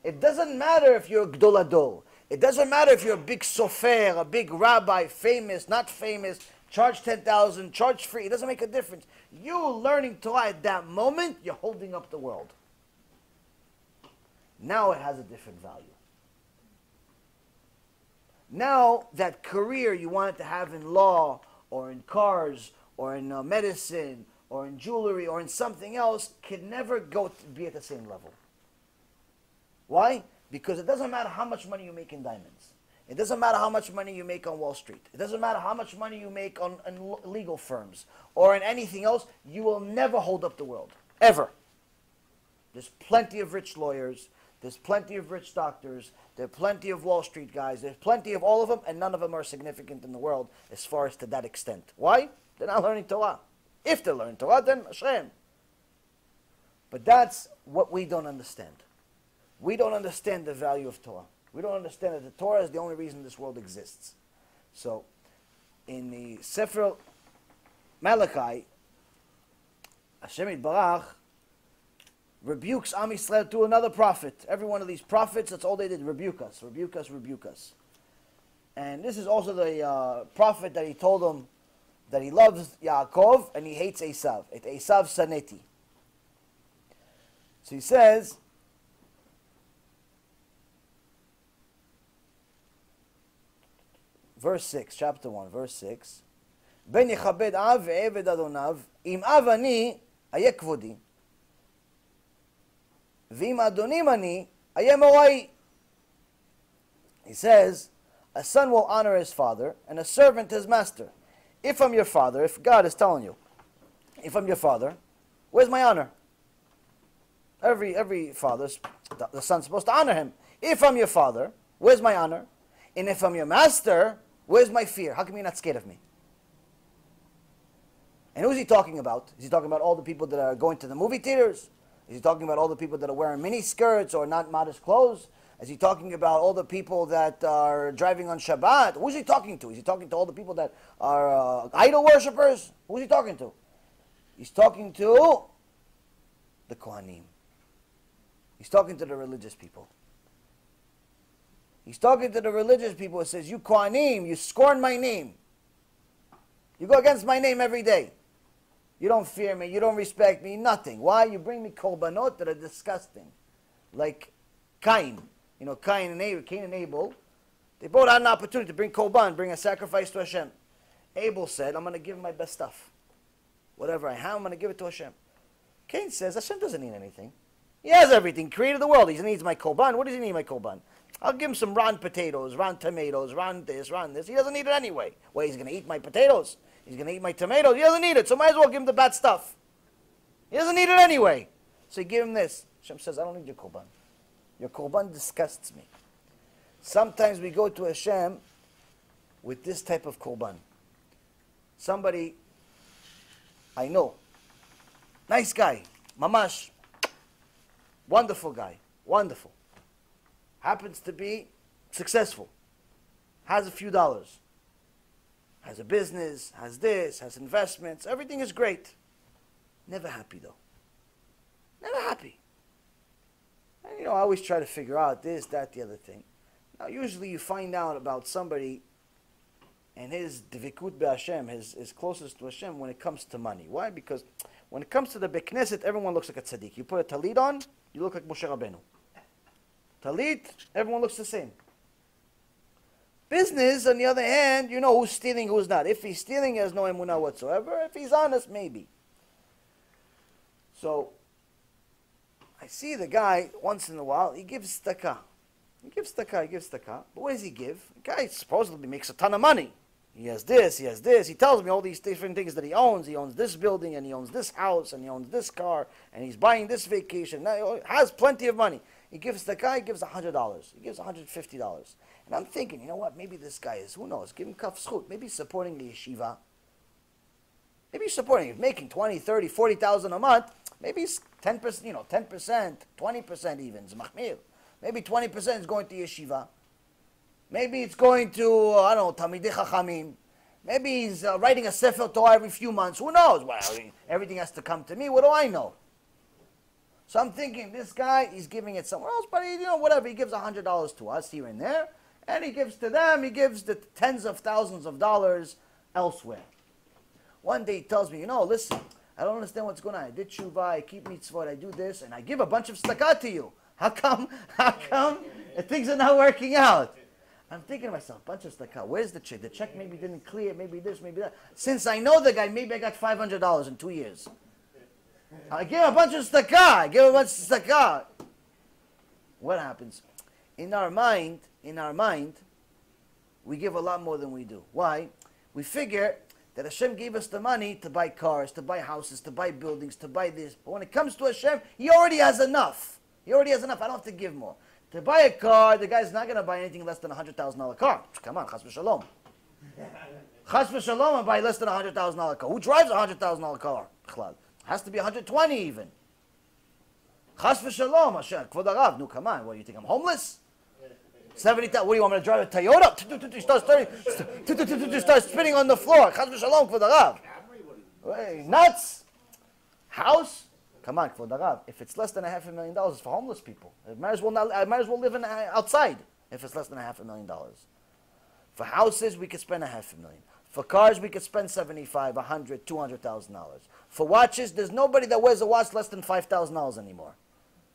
It doesn't matter if you're a Gdol Ador. It doesn't matter if you're a big sofer, a big rabbi, famous, not famous, charge 10,000, charge free. It doesn't make a difference. You learning Torah at that moment, you're holding up the world. Now it has a different value. Now that career you wanted to have in law, or in cars, or in medicine, or in jewelry, or in something else, can never go to be at the same level. Why? Because it doesn't matter how much money you make in diamonds. It doesn't matter how much money you make on Wall Street. It doesn't matter how much money you make on legal firms or in anything else. You will never hold up the world. Ever. There's plenty of rich lawyers. There's plenty of rich doctors. There are plenty of Wall Street guys. There's plenty of all of them, and none of them are significant in the world as far as to that extent. Why? They're not learning Torah. If they're learning Torah, then Hashem. But that's what we don't understand. We don't understand the value of Torah. We don't understand that the Torah is the only reason this world exists. So, in the Sefer Malachi, Hashem Yitbarach rebukes Am Yisrael to another prophet. Every one of these prophets, that's all they did, rebuke us, rebuke us, rebuke us. And this is also the prophet that he told them that he loves Yaakov and he hates Esav. Et Esav saneti. So he says, verse 6, chapter 1, verse 6, Ben yechabed av ve'eved adonav, im av ani, aye kvodi. V'im adonim ani, aye morai. He says, a son will honor his father, and a servant his master. If I'm your father, if God is telling you, if I'm your father, where's my honor? Every father, the son's supposed to honor him. If I'm your father, where's my honor? And if I'm your master, where's my fear? How come you're not scared of me? And who's he talking about? Is he talking about all the people that are going to the movie theaters? Is he talking about all the people that are wearing mini skirts or not modest clothes? Is he talking about all the people that are driving on Shabbat? Who's he talking to? Is he talking to all the people that are idol worshippers? Who's he talking to? He's talking to the Kohanim. He's talking to the religious people. He's talking to the religious people and says, you Kohanim, you scorn my name. You go against my name every day. You don't fear me, you don't respect me, nothing. Why? You bring me korbanot that are disgusting. Like Cain. You know, Cain and Abel, they both had an opportunity to bring korban, bring a sacrifice to Hashem. Abel said, I'm going to give him my best stuff. Whatever I have, I'm going to give it to Hashem. Cain says, Hashem doesn't need anything. He has everything. He created the world. He needs my korban. What does he need my korban? I'll give him some rotten potatoes, rotten tomatoes, rotten this, rotten this. He doesn't need it anyway. Well, he's going to eat my potatoes. He's going to eat my tomatoes. He doesn't need it, so might as well give him the bad stuff. He doesn't need it anyway. So you give him this. Hashem says, I don't need your korban. Your korban disgusts me. Sometimes we go to Hashem with this type of korban. somebody I know, nice guy, mamash, wonderful guy, wonderful, happens to be successful, has a few dollars, has a business, has this, has investments, everything is great. Never happy though. Never happy. And I always try to figure out this, that, the other thing. Now usually you find out about somebody and his dvikut be'Hashem, his closest to Hashem when it comes to money. Why? Because when it comes to the Bekneset, everyone looks like a tzaddik. You put a talit on, you look like Moshe Rabbeinu. Talit, everyone looks the same. Business, on the other hand, you know who's stealing, who's not. If he's stealing, he has no emunah whatsoever. If he's honest, maybe. So, I see the guy, once in a while, he gives tzedakah. He gives tzedakah. But what does he give? The guy supposedly makes a ton of money. He has this. He tells me all these different things that he owns. He owns this building, and he owns this house, and he owns this car, and he's buying this vacation. Now, he has plenty of money. He gives tzedakah, he gives $100. He gives $150. And I'm thinking, you know what, maybe this guy is, who knows, give him kaf zchut. Maybe he's supporting the yeshiva. Maybe he's supporting, he's making 20, 30, 40,000 a month. Maybe it's 10%, 10%, 20% even, it's machmir. Maybe 20% is going to yeshiva. Maybe it's going to, I don't know, Talmidei Chachamim. Maybe he's writing a Sefer Torah every few months. Who knows? Well, everything has to come to me. What do I know? So I'm thinking, this guy, he's giving it somewhere else, but whatever. He gives $100 to us here and there, and he gives to them, he gives the tens of thousands of dollars elsewhere. One day he tells me, listen, I don't understand what's going on. I did tshuva, I keep mitzvot, I do this, and I give a bunch of tzedakah to you. How come things are not working out? I'm thinking to myself, bunch of tzedakah, where's the check? The check maybe didn't clear, maybe this, maybe that. Since I know the guy, maybe I got $500 in 2 years. I give a bunch of tzedakah. What happens? In our mind, we give a lot more than we do. Why? We figure that Hashem gave us the money to buy cars, to buy houses, to buy buildings, to buy this. But when it comes to Hashem, He already has enough. I don't have to give more. To buy a car, the guy's not going to buy anything less than a $100,000 car. Come on, chas v'shalom. Chas v'shalom and buy less than a $100,000 car. Who drives a $100,000 car? Has to be 120 even. Chas v'shalom, Hashem, kvod harav. No, come on. What do you think? I'm homeless? 70,000. What do you want me to drive a Toyota? He starts spinning on the floor. Chas v'shalom, kvod harav. Nuts. House. Come on, kvod harav. If it's less than $500,000, it's for homeless people. I might as well live outside if it's less than $500,000. For houses, we could spend $500,000. For cars, we could spend $75,000, $100,000, $200,000. For watches, there's nobody that wears a watch less than $5,000 anymore.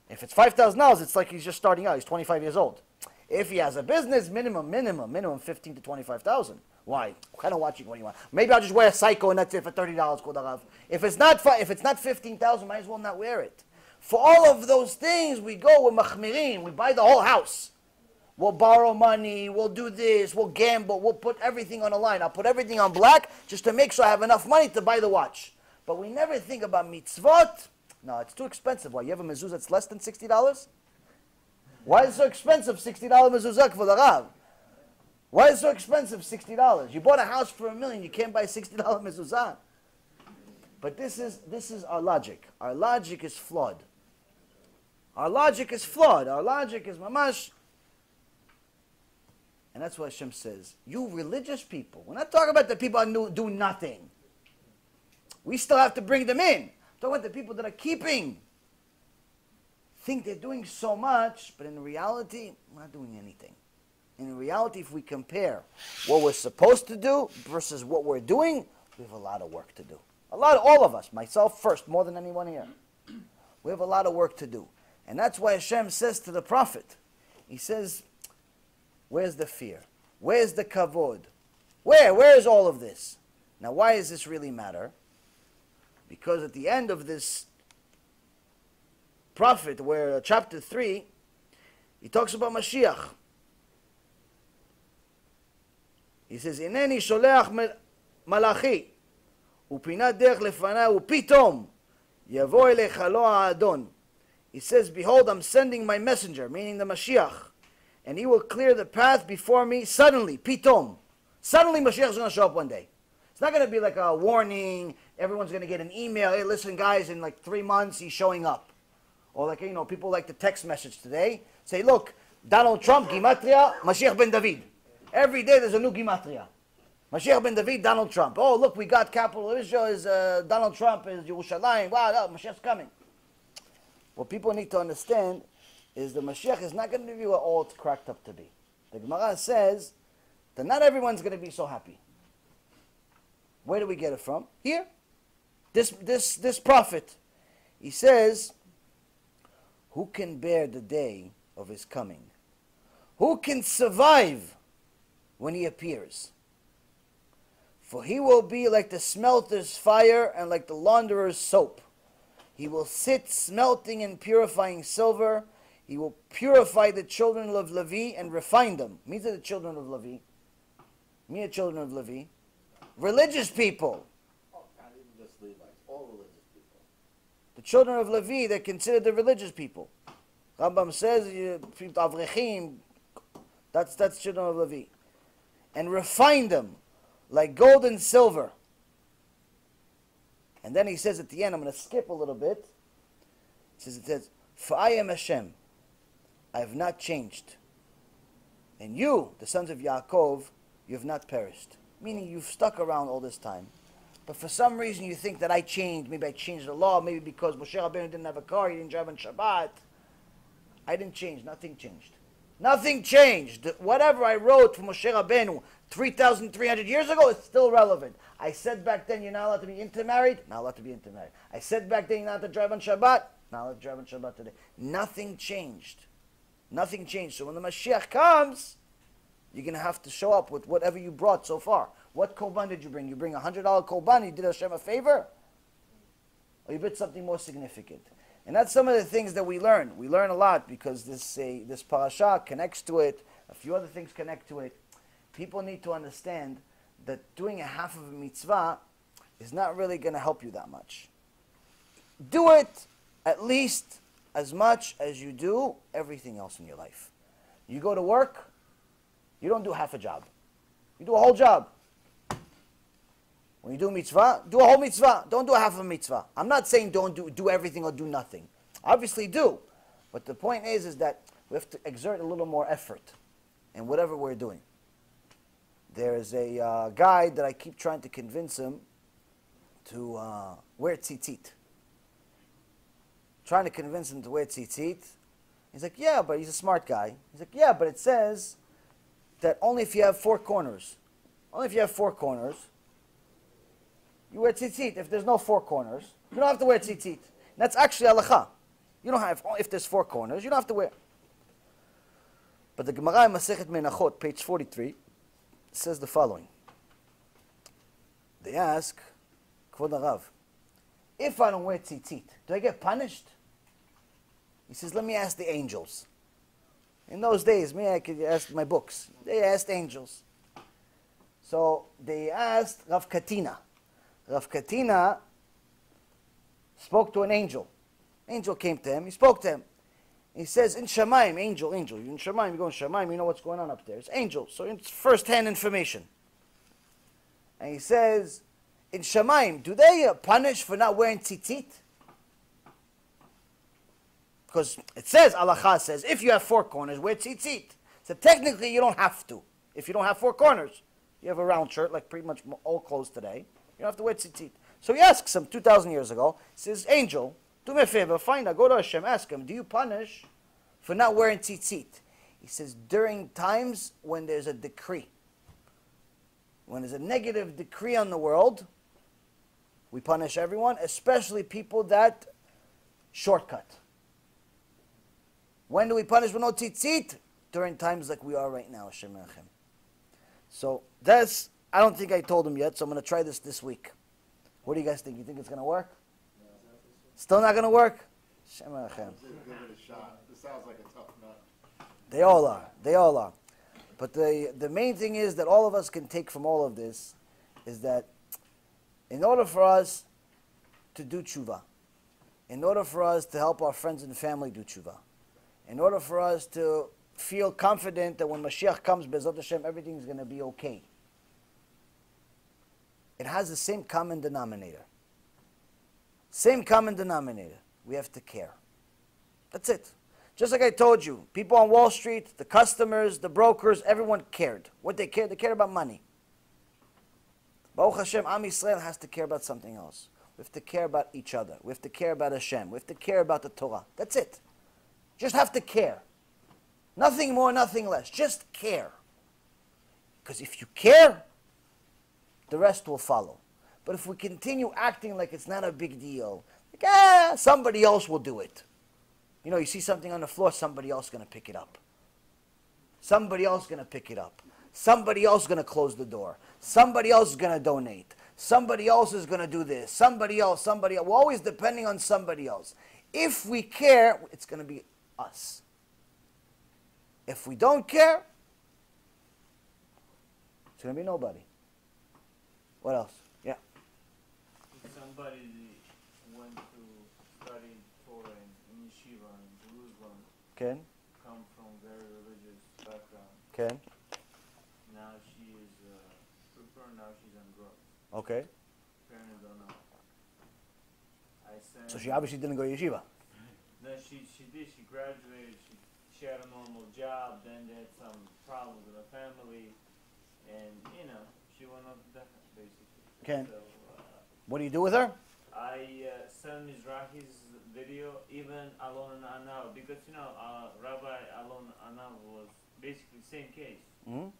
If it's $5,000, it's like he's just starting out. He's 25 years old. If he has a business, minimum, $15,000 to $25,000. Why? What kind of watching? What do you want? Maybe I'll just wear a Psycho and that's it for $30. If it's not $15,000, might as well not wear it. For all of those things, we go with machmirim. We buy the whole house. We'll borrow money. We'll do this. We'll gamble. We'll put everything on the line. I'll put everything on black just to make sure I have enough money to buy the watch. But we never think about mitzvot. No, it's too expensive. Why? You have a mezuzah that's less than $60? Why is it so expensive? $60 mezuzah for the Rav. Why is it so expensive? $60. You bought a house for $1 million. You can't buy $60 mezuzah. But this is our logic. Our logic is flawed. Our logic is mamash. And that's what Hashem says. You religious people. We're not talking about the people who do nothing. We still have to bring them in. We're talking about the people that are keeping. Think they're doing so much, but in reality, we're not doing anything. In reality, if we compare what we're supposed to do versus what we're doing, we have a lot of work to do. All of us, myself first, more than anyone here. We have a lot of work to do. And that's why Hashem says to the prophet, he says, where's the fear? Where's the kavod? Where is all of this? Now, why does this really matter? Because at the end of this prophet, where chapter 3, he talks about Mashiach. He says, Ineni sholeach malachi, upinat derech lefanai, upitom, yavo elecha lo ha'adon. He says, behold, I'm sending my messenger, meaning the Mashiach, and he will clear the path before me suddenly, pitom. Suddenly Mashiach is going to show up one day. It's not going to be like a warning. Everyone's going to get an email. Hey, listen, guys, in like 3 months, he's showing up. Or like, people like the text message today. Say, look, Donald Trump, Gimatria, Mashiach ben David. Every day there's a new Gimatria. Mashiach ben David, Donald Trump. Oh, look, we got capital of Israel is Donald Trump is Yerushalayim. Wow, Mashiach's coming. What people need to understand is the Mashiach is not going to be what all it's cracked up to be. The Gemara says that not everyone's going to be so happy. Where do we get it from? Here. This prophet. He says, who can bear the day of his coming? Who can survive when he appears? For he will be like the smelter's fire and like the launderer's soap. He will sit smelting and purifying silver. He will purify the children of Levi and refine them. Means the children of Levi. Me, the children of Levi. Religious people. Oh, not even just Levites, all religious people. The children of Levi, they're considered the religious people. Rambam says, Avrechim, that's children of Levi. And refine them like gold and silver. And then he says at the end, I'm going to skip a little bit. It says, for I am Hashem, I have not changed. And you, the sons of Yaakov, you have not perished. Meaning you've stuck around all this time. But for some reason you think that I changed. Maybe I changed the law. Maybe because Moshe Rabbeinu didn't have a car, he didn't drive on Shabbat. I didn't change. Nothing changed. Nothing changed. Whatever I wrote for Moshe Rabbeinu 3,300 years ago is still relevant. I said back then you're not allowed to be intermarried. Not allowed to be intermarried. I said back then you're not allowed to drive on Shabbat. Not allowed to drive on Shabbat today. Nothing changed. Nothing changed. So when the Mashiach comes, you're going to have to show up with whatever you brought so far. What korban did you bring? You bring a $100 korban, you did Hashem a favor? Or you did something more significant? And that's some of the things that we learn. We learn a lot because this parasha connects to it. A few other things connect to it. People need to understand that doing a half of a mitzvah is not really going to help you that much. Do it at least as much as you do everything else in your life. You go to work, you don't do half a job. You do a whole job. When you do mitzvah, do a whole mitzvah. Don't do a half of a mitzvah. I'm not saying don't do everything or do nothing. Obviously do. But the point is that we have to exert a little more effort in whatever we're doing. There is a guy that I keep trying to convince him to wear tzitzit. Trying to convince him to wear tzitzit. He's like, yeah, but he's a smart guy. He's like, yeah, but it says that only if you have 4 corners. Only if you have 4 corners. You wear tzitzit. If there's no 4 corners, you don't have to wear tzitzit. That's actually halakha. You don't have, if there's 4 corners, you don't have to wear. But the Gemara in Masechet Menachot, page 43, says the following. They ask, Kvod Harav, if I don't wear tzitzit, do I get punished? He says, let me ask the angels. In those days, I could ask my books. They asked angels. So they asked Rav Katina. Rav Katina spoke to an angel. Angel came to him. He spoke to him. He says, in Shamayim, angel. You're in Shamayim, you go in Shamayim, you know what's going on up there. It's angel. So it's first-hand information. And he says, in Shamayim, do they punish for not wearing tzitzit? Because it says, Halakha says, if you have 4 corners, wear tzitzit. So technically, you don't have to. If you don't have 4 corners, you have a round shirt, like pretty much all clothes today. You don't have to wear tzitzit. So he asks him 2,000 years ago, he says, angel, do me a favor, find out, go to Hashem, ask him, do you punish for not wearing tzitzit? He says, during times when there's a decree, when there's a negative decree on the world, we punish everyone, especially people that shortcut. When do we punish with no tzitzit? During times like we are right now, Hashem Elechem. So that's, I don't think I told him yet, so I'm going to try this week. What do you guys think? You think it's going to work? Still not going to work? Hashem Elechem. Give it a shot. This sounds like a tough nut. They all are. They all are. But the main thing is that all of us can take from all of this is that in order for us to do tshuva, in order for us to help our friends and family do tshuva, in order for us to feel confident that when Mashiach comes, Bezat Hashem, everything's going to be okay. it has the same common denominator. Same common denominator. We have to care. That's it. Just like I told you, people on Wall Street, the customers, the brokers, everyone cared. What they cared about money. Baruch Hashem, Am Yisrael has to care about something else. We have to care about each other. We have to care about Hashem. We have to care about the Torah. That's it. Just have to care. Nothing more, nothing less. Just care. Because if you care, the rest will follow. But if we continue acting like it's not a big deal, like, somebody else will do it. You know, you see something on the floor, somebody else is going to pick it up. Somebody else is going to pick it up. Somebody else is going to close the door. Somebody else is going to donate. Somebody else is going to do this. Somebody else. We're always depending on somebody else. If we care, it's going to be us. If we don't care, it's going to be nobody. What else? Yeah. If somebody went to study Torah in yeshiva in Jerusalem, Ken? come from very religious background. Ken? Now she is prepared, now she's on drugs. Okay. Parents don't know. I sent. So she obviously didn't go to yeshiva. No, she did. She graduated. She had a normal job. Then they had some problems with her family, and she went off the deck basically. Ken? So, What do you do with her? I sent Mizrahi's video, even Alon and Anav, because Rabbi Alon Anav was basically the same case. Mm-hmm.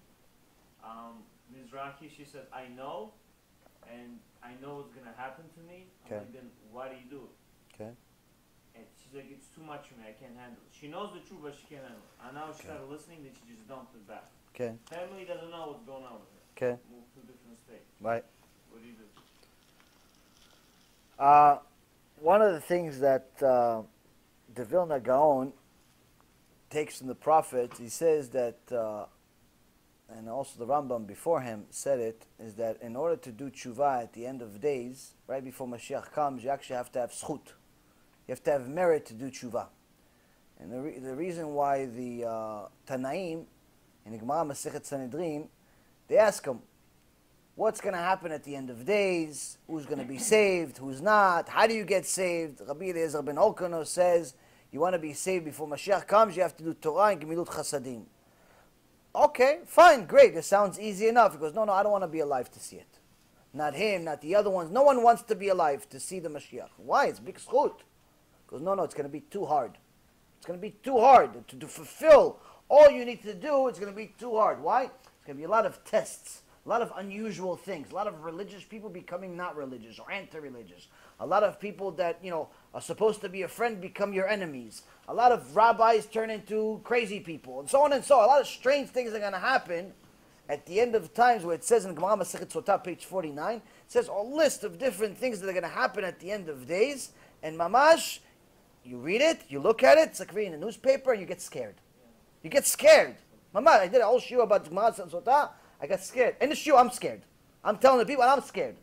Mizrahi, she said, I know, and I know what's gonna happen to me. Okay. I'm like, then why do you do it? Okay. And she's like, it's too much for me. I can't handle it. She knows the truth, but she can't handle it. And now she started listening, then she just dumped it back. Okay. Family doesn't know what's going on with her. Okay. Moved to a different state. Right. What do you do? One of the things that the Vilna Gaon takes from the prophets, he says that, and also the Rambam before him said it, is that in order to do tshuva at the end of days, right before Mashiach comes, you actually have to have zchut. You have to have merit to do tshuva. And the reason why the Tanaim in the Gemara Masechet Sanhedrin, they ask him, what's going to happen at the end of days? Who's going to be saved? Who's not? How do you get saved? Rabbi Eliezer ben Orkano says, you want to be saved before Mashiach comes, you have to do Torah and Gemilut Chasadim. Okay, fine, great. It sounds easy enough. He goes, no, I don't want to be alive to see it. Not him, not the other ones. No one wants to be alive to see the Mashiach. Why? It's big schut. He goes, no, it's going to be too hard. It's going to be too hard to fulfill all you need to do. It's going to be too hard. Why? It's going to be a lot of tests. A lot of unusual things. A lot of religious people becoming not religious or anti-religious. A lot of people that, are supposed to be a friend become your enemies. A lot of rabbis turn into crazy people. And so on and so on. A lot of strange things are going to happen at the end of times, where it says in Gemara Masechet Sotah, page 49, it says a list of different things that are going to happen at the end of days. And mamash, you read it, you look at it, it's like reading a newspaper, and you get scared. You get scared. Mamash, I did a whole shiur about Gemara Masechet Sotah. I got scared. In the shiur, I'm scared. I'm telling the people, and I'm scared.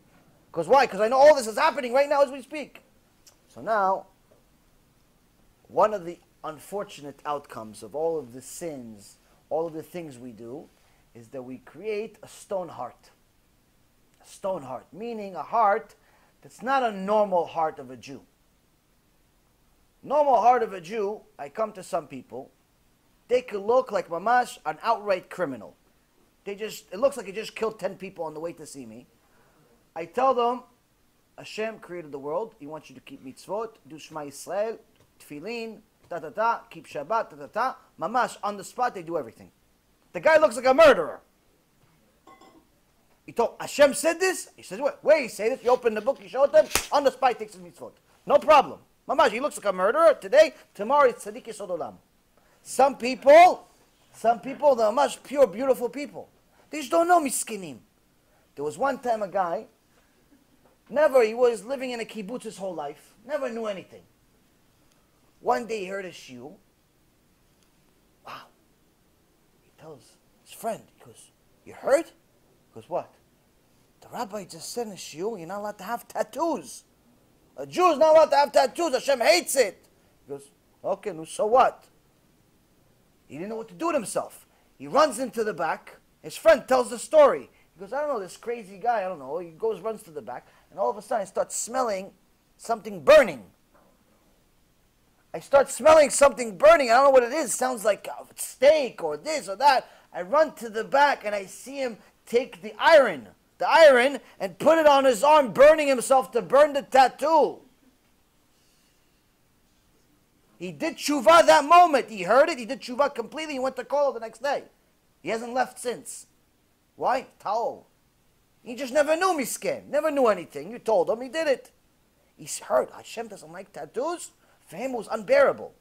Because why? Because I know all this is happening right now as we speak. So now, one of the unfortunate outcomes of all of the sins, all of the things we do, is that we create a stone heart. A stone heart, meaning a heart that's not a normal heart of a Jew. Normal heart of a Jew, I come to some people, they could look like mamash, an outright criminal. It looks like he just killed 10 people on the way to see me. I tell them, Hashem created the world. He wants you to keep mitzvot, do Shema Yisrael, tefillin, keep Shabbat, mamash, on the spot, they do everything. The guy looks like a murderer. He told, Hashem said this? He says, where he say this? You open the book, you show them, on the spot, he takes his mitzvot. No problem. Mamash, he looks like a murderer today, tomorrow it's tzaddik yesod olam. Some people, they're much pure, beautiful people. They just don't know miskinim. There was one time a guy, he was living in a kibbutz his whole life, never knew anything. One day he heard a shiur. Wow. He tells his friend, he goes, you heard? He goes, what? The rabbi just said in a shiur, you're not allowed to have tattoos. A Jew is not allowed to have tattoos. Hashem hates it. He goes, okay, no, so what? He didn't know what to do with himself. He runs into the back. His friend tells the story. He goes, I don't know, this crazy guy, I don't know, he goes, runs to the back, and all of a sudden I start smelling something burning. I start smelling something burning. I don't know what it is. It sounds like steak or this or that. I run to the back and I see him take the iron, and put it on his arm, burning himself to burn the tattoo. He did tshuva that moment. He heard it. He did tshuva completely. He went to Kollel the next day. He hasn't left since. Why? Towel. He just never knew misken. Never knew anything. You told him. He did it. He's heard. Hashem doesn't like tattoos. For him, it was unbearable.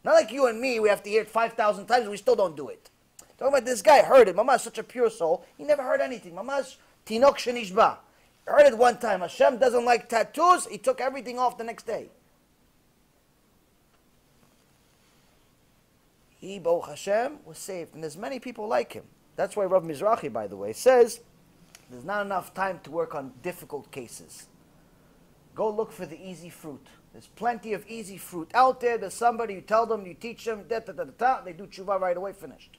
Not like you and me. We have to hear it 5,000 times and we still don't do it. Talking about this guy heard it. Mama is such a pure soul. He never heard anything. Mama is tinok shenishba. Heard it one time. Hashem doesn't like tattoos. He took everything off the next day. He, Baruch Hashem, was saved. And there's many people like him. That's why Rav Mizrahi, by the way, says there's not enough time to work on difficult cases. Go look for the easy fruit. There's plenty of easy fruit out there. There's somebody, you tell them, you teach them, they do tshuva right away, finished.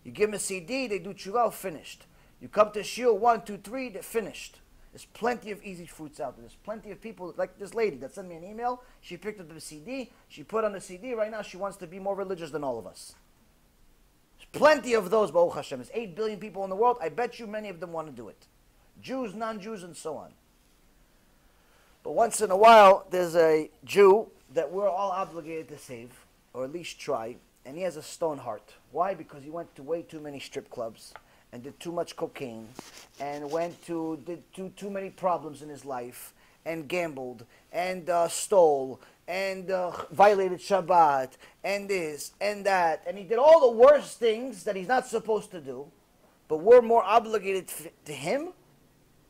You give them a CD, they do tshuva, finished. You come to shiur 1, 2, 3, they're finished. There's plenty of easy fruits out there. There's plenty of people, like this lady that sent me an email. She picked up the CD. She put on the CD. Right now, she wants to be more religious than all of us. There's plenty of those, Baruch Hashem. There's 8 billion people in the world. I bet you many of them want to do it. Jews, non-Jews, and so on. But once in a while, there's a Jew that we're all obligated to save, or at least try, and he has a stone heart. Why? Because he went to way too many strip clubs, and did too much cocaine, and did too many problems in his life, and gambled, and stole, and violated Shabbat, and this, and that, and he did all the worst things that he's not supposed to do, but we're more obligated to him,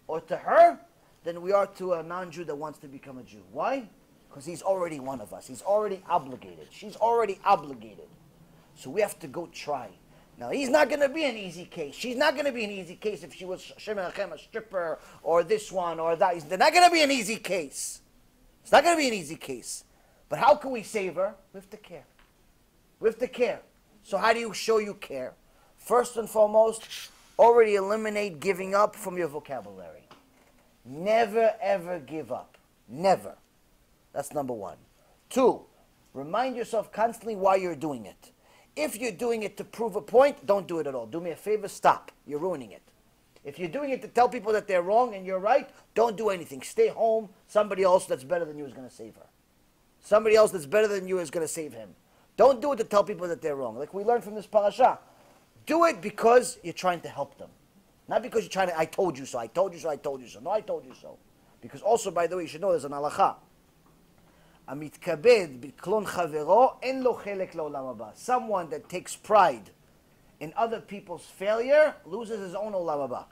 or to her, than we are to a non-Jew that wants to become a Jew. Why? Because he's already one of us. He's already obligated. She's already obligated. So we have to go try. Now, he's not going to be an easy case. She's not going to be an easy case if she was Shem Menachem, a stripper, or this one, or that. They're not going to be an easy case. It's not going to be an easy case. But how can we save her? We have to care. We have to care. So how do you show you care? First and foremost, already eliminate giving up from your vocabulary. Never, ever give up. Never. That's number one. 2, remind yourself constantly why you're doing it. If you're doing it to prove a point, don't do it at all. Do me a favor, stop. You're ruining it. If you're doing it to tell people that they're wrong and you're right, don't do anything. Stay home. Somebody else that's better than you is going to save her. Somebody else that's better than you is going to save him. Don't do it to tell people that they're wrong. Like we learned from this parasha. Do it because you're trying to help them. Not because you're trying to, I told you so, I told you so, I told you so. No, I told you so. Because also, by the way, you should know there's an halacha. המתכבד בקלון חברו, אין לו חלק לעולם הבא. Someone that takes pride in other people's failure loses his own olam haba.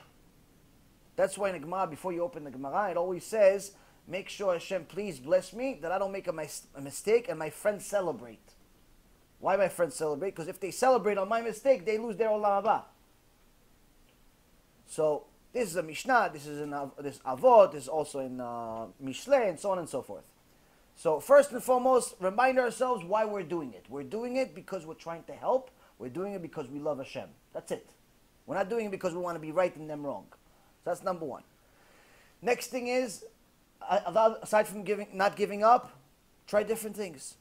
That's why in the Gemara, before you open the Gemara, it always says, make sure Hashem, please bless me, that I don't make a mistake and my friends celebrate. Why my friends celebrate? Because if they celebrate on my mistake, they lose their olam haba. So, this is a Mishnah, this is this Avot, this is also in Mishle, and so on and so forth. So, first and foremost, remind ourselves why we're doing it. We're doing it because we're trying to help. We're doing it because we love Hashem. That's it. We're not doing it because we want to be right and them wrong. So that's number one. Next thing is, aside from not giving up, try different things.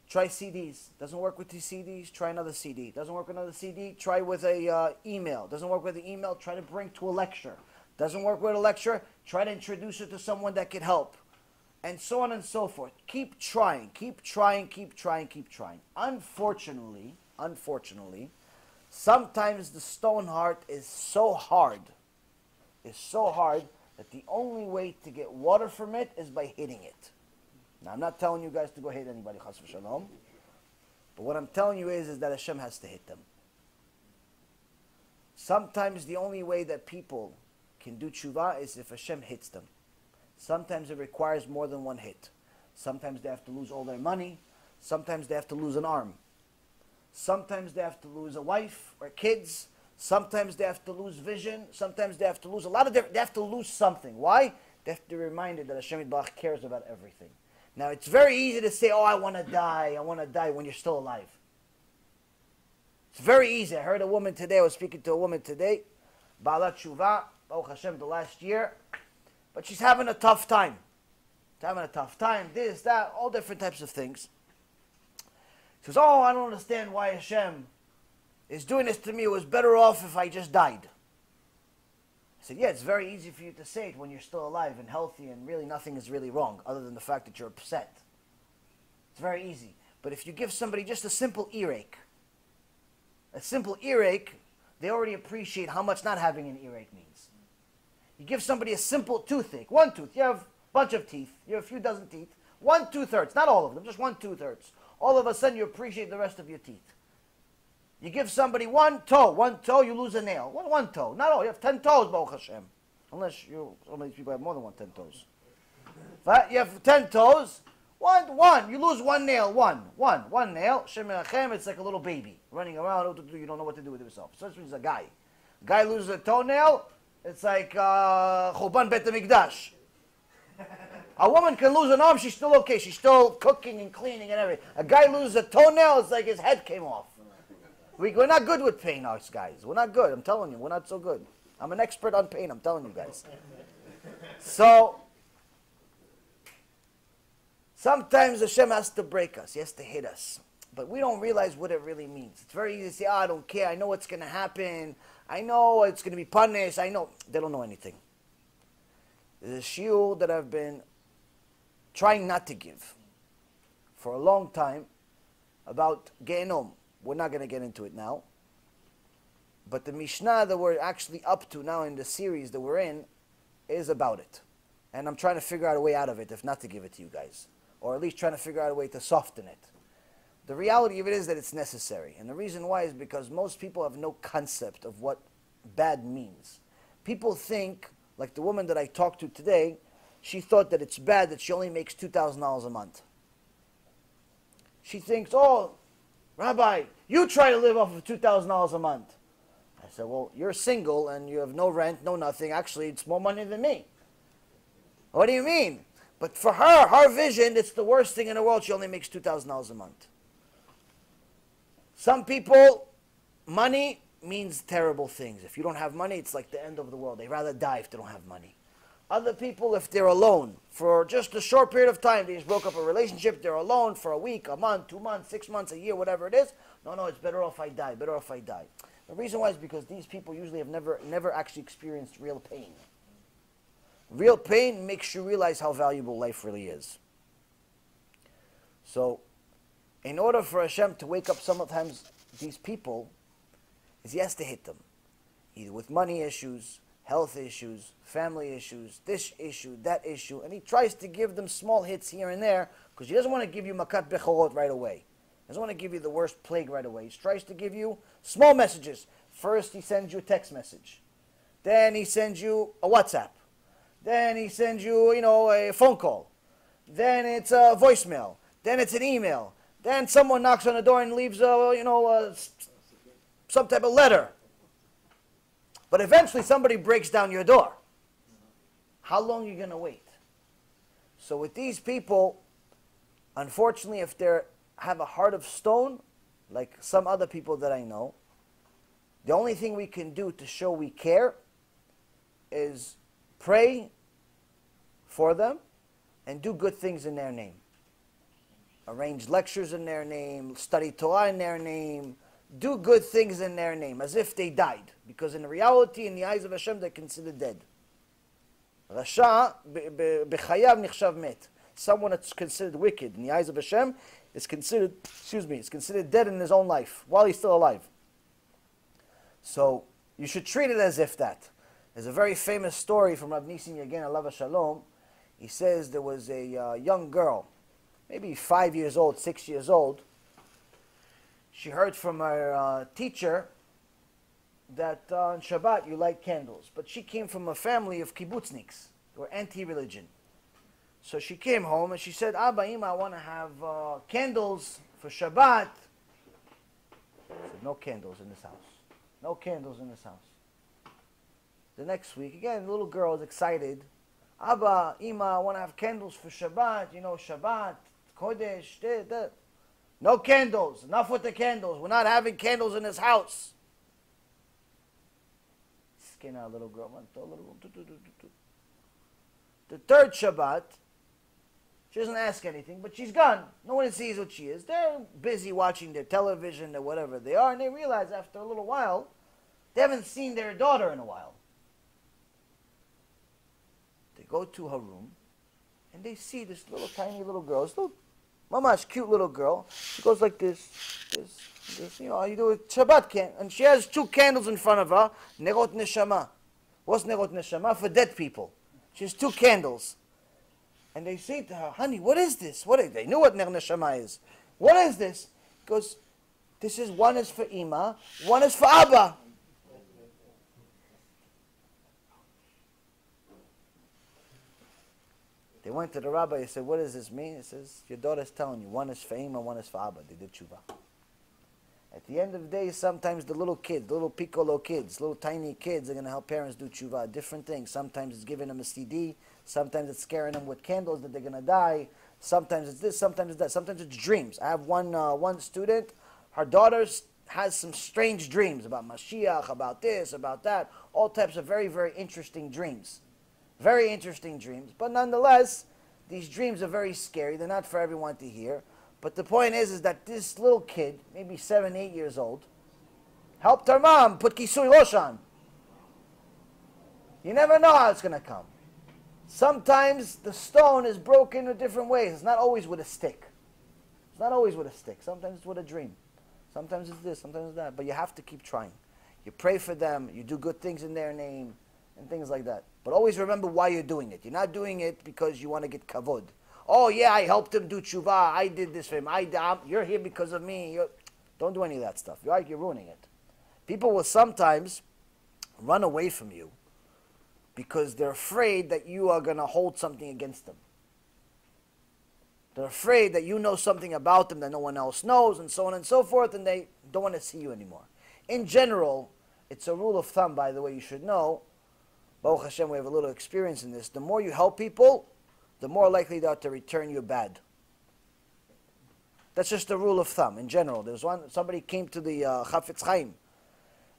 Try CDs. Doesn't work with these CDs, try another CD. Doesn't work with another CD, try with a email. Doesn't work with the email, try to bring to a lecture. Doesn't work with a lecture, try to introduce it to someone that can help. And so on and so forth. Keep trying, keep trying, keep trying, keep trying. Unfortunately, sometimes the stone heart is so hard that the only way to get water from it is by hitting it. Now, I'm not telling you guys to go hit anybody, chas v'shalom. But what I'm telling you is that Hashem has to hit them. Sometimes the only way that people can do tshuva is if Hashem hits them. Sometimes it requires more than one hit. Sometimes they have to lose all their money. Sometimes they have to lose an arm. Sometimes they have to lose a wife or kids. Sometimes they have to lose vision. Sometimes they have to lose a lot of different. They have to lose something. Why? They have to be reminded that Hashem Yitbarach cares about everything. Now, it's very easy to say, oh, I want to die when you're still alive. It's very easy. I heard a woman today, I was speaking to a woman today, Ba'alat Tshuva, Baruch Hashem, the last year. But she's having a tough time. She's having a tough time, this, that, all different types of things. She says, oh, I don't understand why Hashem is doing this to me. It was better off if I just died. I said, yeah, it's very easy for you to say it when you're still alive and healthy and really nothing is really wrong other than the fact that you're upset. It's very easy. But if you give somebody just a simple earache, they already appreciate how much not having an earache means. You give somebody a simple toothache, one tooth, you have a bunch of teeth, you have a few dozen teeth, one tooth hurts, not all of them, just one tooth hurts. All of a sudden you appreciate the rest of your teeth. You give somebody one toe, you lose a nail. One toe. Not all. You have 10 toes, Baruch Hashem. Unless some of these people have more than 10 toes. But you have 10 toes. One. You lose one nail. One nail. Shem Menachem, it's like a little baby running around. You don't know what to do with yourself. So it's a guy. A guy loses a toenail. It's like Choban Bet HaMikdash. A woman can lose an arm. She's still okay. She's still cooking and cleaning and everything. A guy loses a toenail. It's like his head came off. We're not good with pain, us guys. We're not good. I'm telling you, we're not so good. I'm an expert on pain. I'm telling you guys. So sometimes Hashem has to break us. He has to hit us. But we don't realize what it really means. It's very easy to say, I don't care. I know what's going to happen. I know it's going to be punished. I know. They don't know anything. There's a shiur that I've been trying not to give for a long time about Gehenom. We're not going to get into it now. But the Mishnah that we're actually up to now in the series that we're in is about it. And I'm trying to figure out a way out of it, if not to give it to you guys. Or at least trying to figure out a way to soften it. The reality of it is that it's necessary. And the reason why is because most people have no concept of what bad means. People think, like the woman that I talked to today, she thought that it's bad that she only makes $2,000 a month. She thinks, oh, Rabbi, you try to live off of $2,000 a month. I said, well, you're single and you have no rent, no nothing. Actually, it's more money than me. What do you mean? But for her vision, it's the worst thing in the world. She only makes $2,000 a month. Some people, money means terrible things. If you don't have money, it's like the end of the world. They'd rather die if they don't have money. Other people, if they're alone for just a short period of time, they just broke up a relationship, they're alone for a week, a month, 2 months, 6 months, a year, whatever it is. No, it's better off I die, better off I die. The reason why is because these people usually have never actually experienced real pain. Real pain makes you realize how valuable life really is. So, in order for Hashem to wake up sometimes these people, is He has to hit them. Either with money issues, health issues, family issues, this issue, that issue, and He tries to give them small hits here and there because He doesn't want to give you makat bechorot right away. He doesn't want to give you the worst plague right away. He tries to give you small messages. First, He sends you a text message. Then He sends you a WhatsApp. Then He sends you, a phone call. Then it's a voicemail. Then it's an email. Then someone knocks on the door and leaves, some type of letter. But eventually somebody breaks down your door. How long are you going to wait? So with these people, unfortunately, if they have a heart of stone, like some other people that I know, the only thing we can do to show we care is pray for them and do good things in their name. Arrange lectures in their name, study Torah in their name, do good things in their name, as if they died. Because in reality, in the eyes of Hashem, they're considered dead. Rasha, b'chayav nichshav met. Someone that's considered wicked in the eyes of Hashem is considered dead in his own life, while he's still alive. So, you should treat it as if that. There's a very famous story from Rav Nisim Yagen, Alav Shalom. He says there was a young girl, maybe 5 years old, 6 years old. She heard from her teacher that on Shabbat you light candles. But she came from a family of kibbutzniks, who were anti-religion. So she came home and she said, Abba, Ima, I want to have candles for Shabbat. He said, no candles in this house. No candles in this house. The next week, again, the little girl is excited. Abba, Ima, I want to have candles for Shabbat. Shabbat, Kodesh, no candles. Enough with the candles. We're not having candles in this house. Miskina, little girl, went to a little room. The third Shabbat, she doesn't ask anything, but she's gone. No one sees what she is. They're busy watching their television or whatever they are, and they realize after a little while, they haven't seen their daughter in a while. They go to her room, and they see this little tiny little girl, this little, mamash, cute little girl. She goes like this, you know, you do a Shabbat candle, and she has 2 candles in front of her, Nerot Neshama. What's Nerot Neshama? For dead people. She has 2 candles. And they say to her, honey, what is this? They knew what Ner Neshama is. What is this? Because this is, one is for Ima, one is for Abba. They went to the rabbi, he said, what does this mean? He says, your daughter's telling you, one is for Ima, one is for Abba. They did tshuva. At the end of the day, sometimes the little kids, little piccolo kids, little tiny kids are going to help parents do tshuva, different things. Sometimes it's giving them a CD. Sometimes it's scaring them with candles that they're going to die. Sometimes it's this, sometimes it's that. Sometimes it's dreams. I have one student, her daughter has some strange dreams about Mashiach, about this, about that. All types of very, very interesting dreams. Very interesting dreams. But nonetheless, these dreams are very scary. They're not for everyone to hear. But the point is that this little kid, maybe 7, 8 years old, helped her mom put kisui rosh on. You never know how it's going to come. Sometimes the stone is broken in different ways. It's not always with a stick. It's not always with a stick. Sometimes it's with a dream. Sometimes it's this, sometimes it's that. But you have to keep trying. You pray for them. You do good things in their name and things like that. But always remember why you're doing it. You're not doing it because you want to get kavod. Oh, yeah, I helped him do tshuva. I did this for him. You're here because of me. Don't do any of that stuff. You're ruining it. People will sometimes run away from you because they're afraid that you are going to hold something against them. They're afraid that you know something about them that no one else knows, and so on and so forth, and they don't want to see you anymore. In general, it's a rule of thumb, by the way, you should know. Baruch Hashem, we have a little experience in this. The more you help people, the more likely they are to return you bad. That's just a rule of thumb in general. Somebody came to the Chafetz Chaim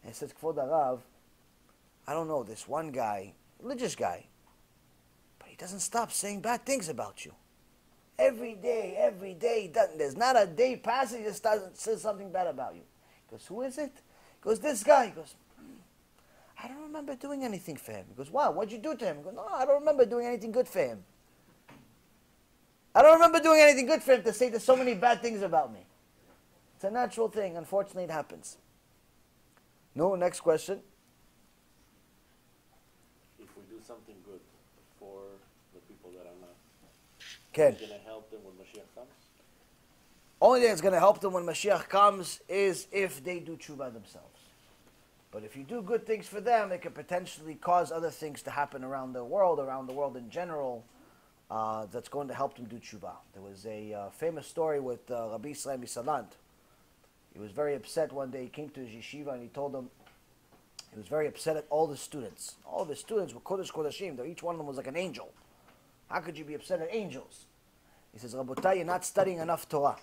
and said, Kvod Harav, I don't know, this one guy, religious guy, but he doesn't stop saying bad things about you. Every day, there's not a day passes he just doesn't say something bad about you. He goes, who is it? He goes, this guy. He goes, I don't remember doing anything for him. He goes, wow, what'd you do to him? He goes, no, I don't remember doing anything good for him. I don't remember doing anything good for him to say there's so many bad things about me. It's a natural thing. Unfortunately, it happens. No, next question. If we do something good for the people that are not, Ken. is it going to help them when Mashiach comes? Only thing that's going to help them when Mashiach comes is if they do tshuva themselves. But if you do good things for them, it could potentially cause other things to happen around the world in general, that's going to help them do tshuva. There was a famous story with Rabbi Yisrael Misalant. He was very upset one day. He came to his yeshiva and he told them he was very upset at all the students. All the students were Kodesh Kodashim. Each one of them was like an angel. How could you be upset at angels? He says, Rabotai, you're not studying enough Torah.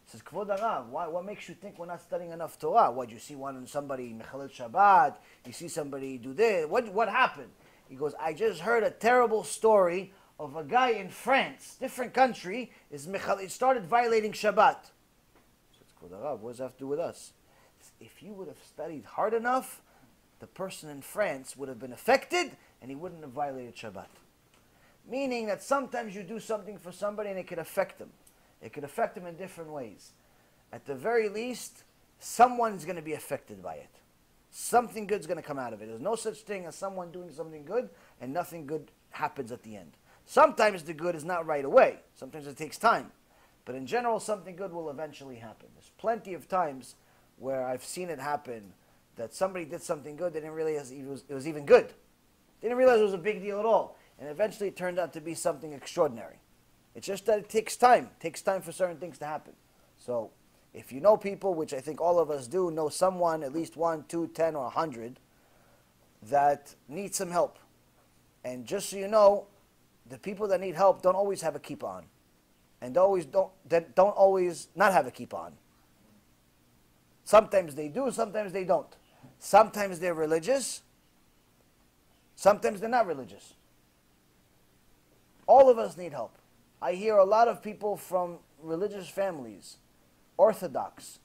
He says, Kvod Harav, what makes you think we're not studying enough Torah? What, you see somebody Mechalel Shabbat, you see somebody do this, what happened? He goes, I just heard a terrible story of a guy in France, different country, he started violating Shabbat. He says, Kvod Harav, what does that have to do with us? He says, if you would have studied hard enough, the person in France would have been affected and he wouldn't have violated Shabbat. Meaning that sometimes you do something for somebody and it could affect them. It could affect them in different ways. At the very least, someone's going to be affected by it. Something good's going to come out of it. There's no such thing as someone doing something good and nothing good happens at the end. Sometimes the good is not right away. Sometimes it takes time. But in general, something good will eventually happen. There's plenty of times where I've seen it happen that somebody did something good, they didn't realize it was even good. They didn't realize it was a big deal at all. And eventually it turned out to be something extraordinary. It's just that it takes time. It takes time for certain things to happen. So if you know people, which I think all of us do, know someone, at least 1, 2, 10, or 100, that need some help. And just so you know, the people that need help don't always have a kippah on. And don't always not have a kippah on. Sometimes they do, sometimes they don't. Sometimes they're religious, Sometimes they're not religious. All of us need help. I hear a lot of people from religious families, Orthodox,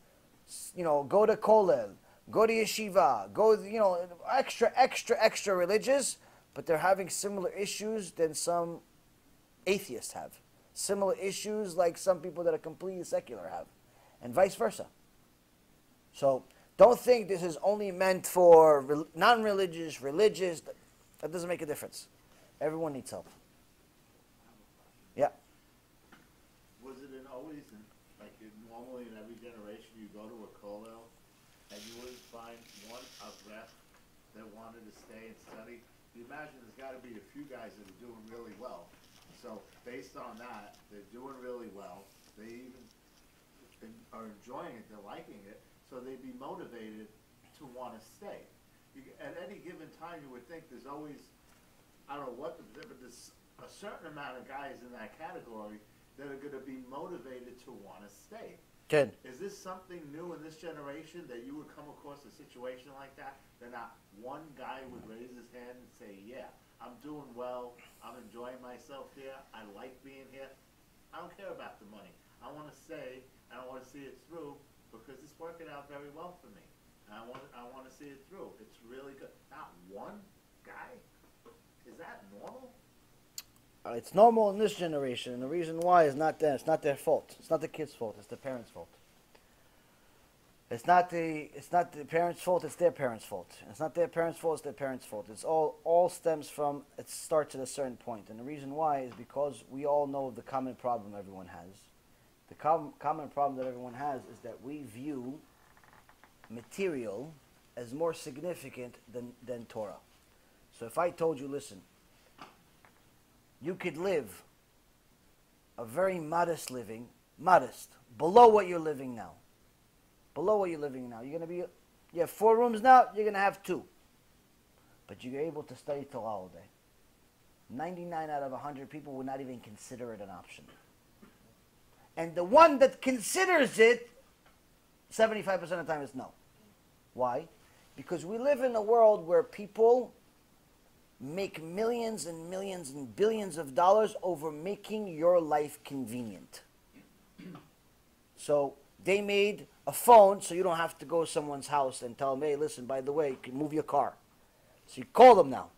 go to Kollel, go to yeshiva, extra religious, but they're having similar issues than some atheists have. Similar issues like some people that are completely secular have, and vice versa. So don't think this is only meant for non-religious, religious. That doesn't make a difference. Everyone needs help. Yeah. Was it normally in every generation you go to a kollel and you wouldn't find one avrech that wanted to stay and study? You imagine there's got to be a few guys that are doing really well. So based on that, they're doing really well. They even are enjoying it. They're liking it. So they'd be motivated to want to stay. At any given time, you would think there's always, I don't know what, but there's a certain amount of guys in that category that are going to be motivated to want to stay. Good. Is this something new in this generation that you would come across a situation like that? That not one guy would raise his hand and say, yeah, I'm doing well, I'm enjoying myself here, I like being here. I don't care about the money. I want to stay, and I want to see it through because it's working out very well for me. And I want to see it through. It's really good. Not one guy? Is that normal? It's normal in this generation, and the reason why is not that. It's not their fault. It's not the kids' fault. It's the parents' fault. It's not the parents' fault. It's their parents' fault. It's not their parents' fault. It's their parents' fault. It's all stems from, it starts at a certain point, and the reason why is because we all know the common problem everyone has. The common problem that everyone has is that we view material as more significant than Torah. So if I told you, listen, you could live a very modest living, below what you're living now. Below what you're living now. You have 4 rooms now, you're going to have 2. But you're able to study Torah all day. 99 out of 100 people would not even consider it an option. And the one that considers it, 75% of the time is no. Why? Because we live in a world where people make millions and millions and billions of dollars over making your life convenient. So they made a phone so you don't have to go to someone's house and tell them, hey, listen, by the way, you can move your car. So you call them now.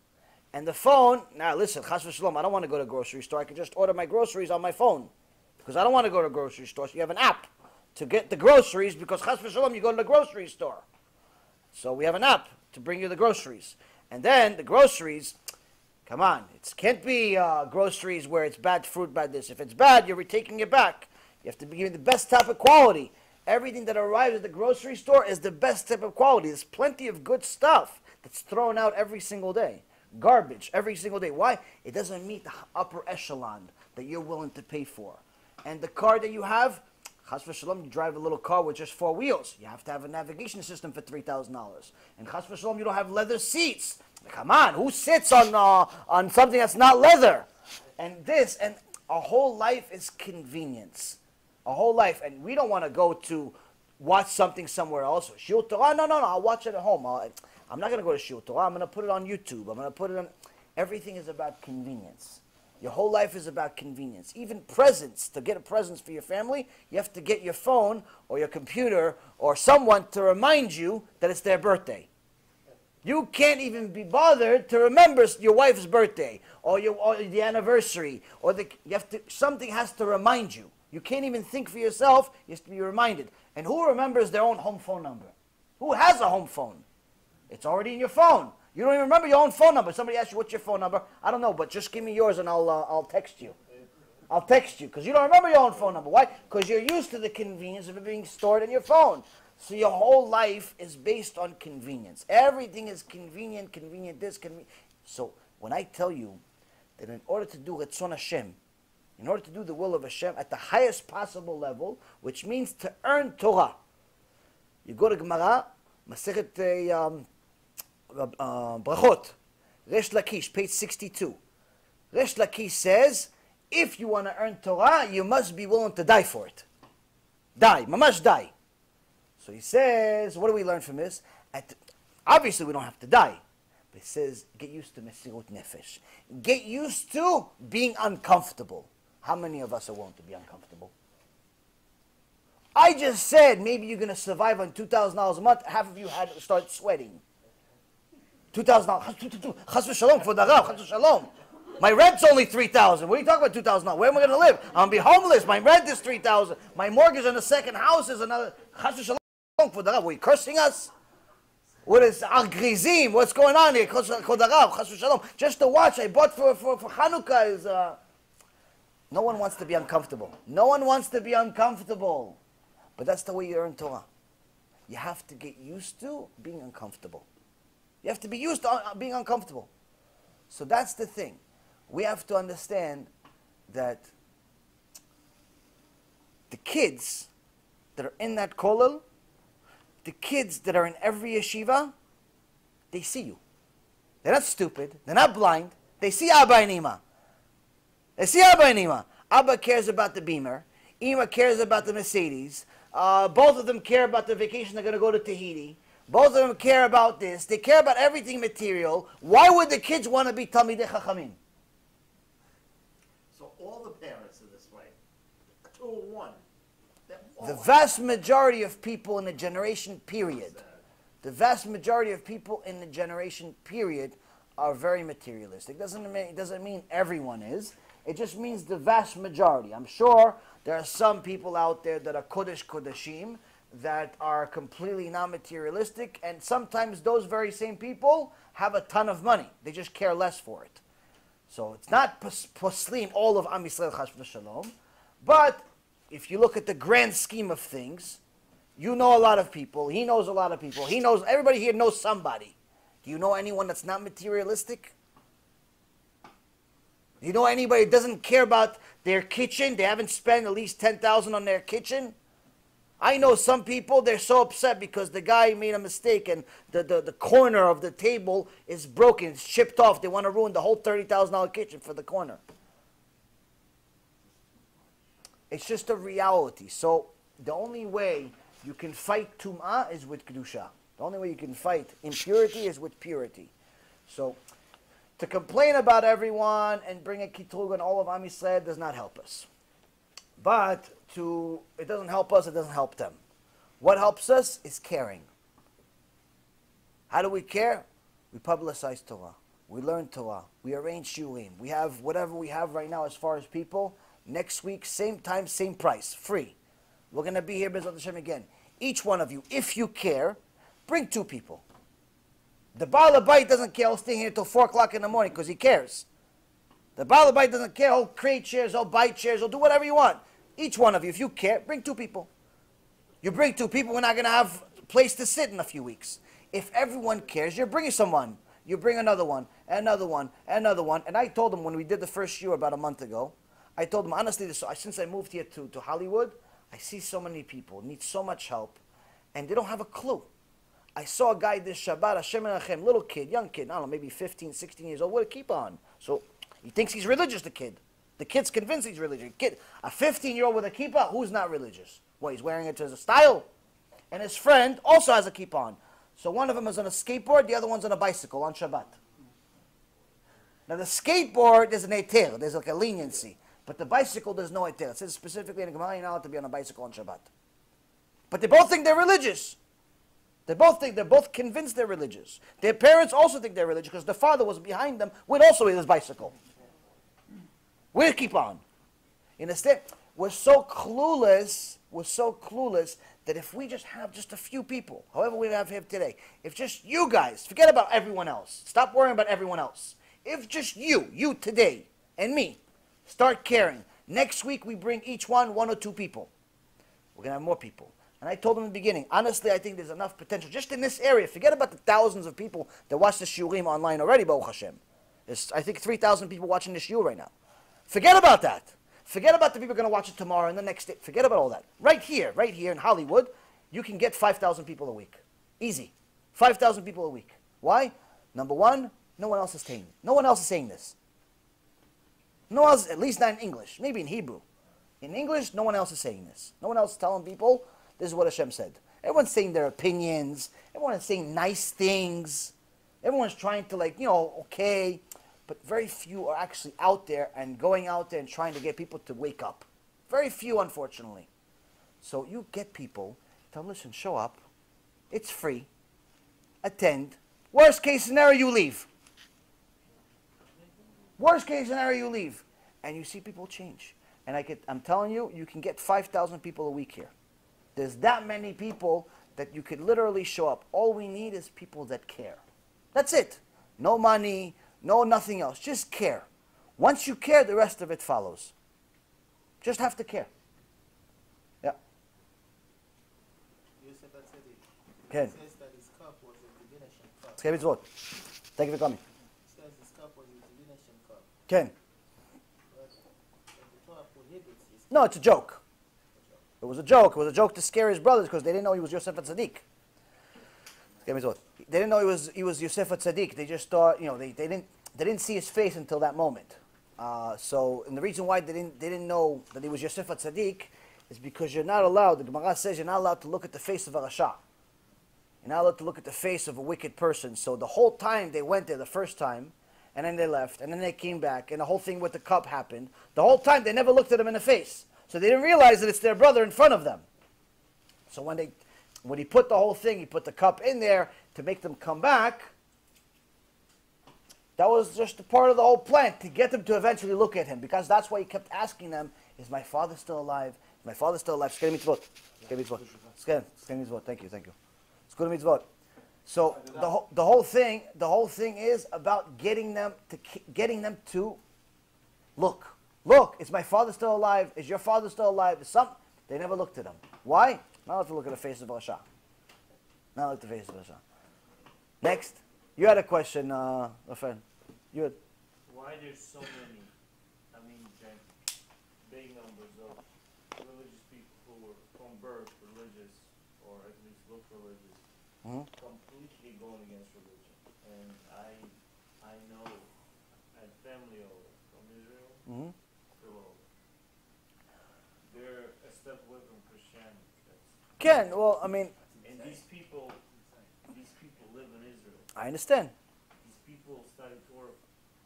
And the phone, now listen, chas v'shalom, I don't want to go to a grocery store. I can just order my groceries on my phone. Because I don't want to go to a grocery store. So you have an app to get the groceries because chas v'shalom, you go to the grocery store. So we have an app to bring you the groceries. And then the groceries, come on, it can't be groceries where it's bad fruit, bad this. If it's bad, you're taking it back. You have to be giving the best type of quality. Everything that arrives at the grocery store is the best type of quality. There's plenty of good stuff that's thrown out every single day. Garbage every single day. Why? It doesn't meet the upper echelon that you're willing to pay for. And the car that you have, chas v'shalom, you drive a little car with just 4 wheels. You have to have a navigation system for $3,000. And chas v'shalom, you don't have leather seats. Come on, who sits on something that's not leather? And our whole life is convenience. Our whole life, and we don't want to go to watch something somewhere else. Shiur Torah, no, I'll watch it at home. I'm not going to go to Shiur Torah. I'm going to put it on YouTube. I'm going to put it on. Everything is about convenience. Your whole life is about convenience. Even presents. To get a present for your family, you have to get your phone or your computer or someone to remind you that it's their birthday. You can't even be bothered to remember your wife's birthday or the anniversary something has to remind you. You can't even think for yourself. You have to be reminded. And who remembers their own home phone number? Who has a home phone? It's already in your phone. You don't even remember your own phone number. Somebody asks you, what's your phone number? I don't know, but just give me yours and I'll text you. I'll text you because you don't remember your own phone number. Why? Because you're used to the convenience of it being stored in your phone. So your whole life is based on convenience. Everything is convenient this, convenient. So when I tell you that in order to do Ratzon Hashem, in order to do the will of Hashem at the highest possible level, which means to earn Torah, you go to Gemara, Masechet Brachot, Resh Lakish, page 62. Resh Lakish says, if you want to earn Torah, you must be willing to die for it. Die, mamash die. So he says, what do we learn from this? Obviously we don't have to die. It says, get used to mesirut nefesh. Get used to being uncomfortable. How many of us are willing to be uncomfortable? I just said maybe you're going to survive on $2,000 a month. Half of you had to start sweating. $2,000. Chas v'shalom, for the Rav, chas v'shalom. My rent's only $3,000. What are you talking about $2,000? Where am I going to live? I'm going to be homeless. My rent is $3,000. My mortgage on the second house is another. Chas v'shalom, for the Rav. Were you cursing us? What is agrizim? What's going on here? Chas v'shalom. Just to watch, I bought for Hanukkah is. No one wants to be uncomfortable. No one wants to be uncomfortable. But that's the way you learn Torah. You have to get used to being uncomfortable. You have to be used to being uncomfortable. So that's the thing. We have to understand that the kids that are in that kollel, the kids that are in every yeshiva, they see you. They're not stupid. They're not blind. They see Abba and Ima. They see Abba and Ima. Abba cares about the Beamer. Ima cares about the Mercedes. Both of them care about the vacation they're going to go to Tahiti. Both of them care about this. They care about everything material. Why would the kids want to be Talmidei Chachamim? So all the parents are this way. 2 or 1. The vast majority of people in the generation period, the vast majority of people in the generation period are very materialistic. It doesn't mean everyone is. It just means the vast majority. I'm sure there are some people out there that are Kodesh Kodashim that are completely non-materialistic, and sometimes those very same people have a ton of money. They just care less for it. So it's not poslim all of Am Yisrael Chas v'Shalom, but if you look at the grand scheme of things, you know a lot of people, he knows a lot of people, everybody here knows somebody. Do you know anyone that's not materialistic? Do you know anybody that doesn't care about their kitchen? They haven't spent at least $10,000 on their kitchen? I know some people, they're so upset because the guy made a mistake and the corner of the table is broken, it's chipped off. They want to ruin the whole $30,000 kitchen for the corner. It's just a reality. So the only way you can fight tum'ah is with kedusha. The only way you can fight impurity is with purity. So to complain about everyone and bring a kitrug on all of Am Yisrael does not help us. But it doesn't help us, it doesn't help them. What helps us is caring. How do we care? We publicize Torah. We learn Torah. We arrange shiurim. We have whatever we have right now as far as people. Next week, same time, same price, free. We're going to be here, B'ezrat Hashem, again. Each one of you, if you care, bring 2 people. The Baal Habayit doesn't care. He'll stay here till 4 o'clock in the morning because he cares. The Baal Habayit doesn't care. He'll create chairs, he'll buy chairs, he'll do whatever you want. Each one of you, if you care, bring 2 people. You bring 2 people, we're not going to have a place to sit in a few weeks. If everyone cares, you're bringing someone. You bring another one, another one, another one. And I told them when we did the first shiur about a month ago, I told them, honestly, since I moved here to Hollywood, I see so many people need so much help, and they don't have a clue. I saw a guy this Shabbat, Hashem Menachem, little kid, young kid, I don't know, maybe 15, 16 years old, with a kippah on. So he thinks he's religious, the kid. The kid's convinced he's religious. A 15-year-old with a kippah, who's not religious? Well, he's wearing it as a style. And his friend also has a kippah on. So one of them is on a skateboard, the other one's on a bicycle on Shabbat. Now the skateboard, there's an eter, there's like a leniency. But the bicycle, there's no eter. It says specifically in the Gemara, you're not allowed to be on a bicycle on Shabbat. But they both think they're religious. They're both convinced they're religious. Their parents also think they're religious because the father was behind them with also his bicycle. With a kippah on. You understand? We're so clueless that if we just have just a few people, however we have here today, if just you guys, forget about everyone else. Stop worrying about everyone else. If just you today, and me, start caring. Next week we bring each one or 2 people. We're going to have more people. And I told them in the beginning, honestly, I think there's enough potential just in this area. Forget about the thousands of people that watch the shiurim online already, Baruch Hashem. There's, I think, 3,000 people watching the shiur right now. Forget about that. Forget about the people going to watch it tomorrow and the next day. Forget about all that. Right here in Hollywood, you can get 5,000 people a week. Easy. 5,000 people a week. Why? Number one, no one else is saying it. No one else is saying this. No one else, at least not in English. Maybe in Hebrew. In English, no one else is saying this. No one else is telling people this is what Hashem said. Everyone's saying their opinions. Everyone is saying nice things. Everyone's trying to, like, you know, okay, but very few are actually out there and going out there and trying to get people to wake up. Very few, unfortunately. So you get people, tell them, listen, show up. It's free. Attend. Worst case scenario, you leave. Worst case scenario, you leave. And you see people change. And I'm telling you, you can get 5,000 people a week here. There's that many people that you could literally show up. All we need is people that care. That's it. No money, no nothing else. Just care. Once you care, the rest of it follows. Just have to care. Yeah. Yosef had said it. Okay. It says that his cup was a divination cup. Thank you for coming. It says his cup was a divination cup. Ken. But the Torah prohibits his No, it's a joke. It was a joke. It was a joke to scare his brothers because they didn't know he was Yosef HaTzadik. They didn't know he was Yosef HaTzadik. They just thought, you know, they didn't see his face until that moment. And the reason why they didn't know that he was Yosef HaTzadik is because you're not allowed. The Gemara says you're not allowed to look at the face of a rasha. You're not allowed to look at the face of a wicked person. So the whole time they went there the first time, and then they left, and then they came back, and the whole thing with the cup happened. The whole time they never looked at him in the face. So they didn't realize that it's their brother in front of them. So when he put the whole thing, he put the cup in there to make them come back. That was just a part of the whole plan, to get them to eventually look at him. Because that's why he kept asking them, is my father still alive? Is my father still alive? Skei mitzvot. Skei mitzvot. Skei mitzvot. Thank you. Skei mitzvot. So the whole thing is about getting them to look. Look, is my father still alive? Is your father still alive? They never looked at him. Why? Not allowed to look at the face of Rasha. Not look at the face of Rasha. Next. You had a question, friend. You had. Why there's so many, big numbers of religious people who were from birth religious, or at least look religious, completely going against religion? And I know I had family over from Israel, still over. They're a step away from Christianity. Ken, well, I mean. And these people live in Israel. I understand. These people studied Torah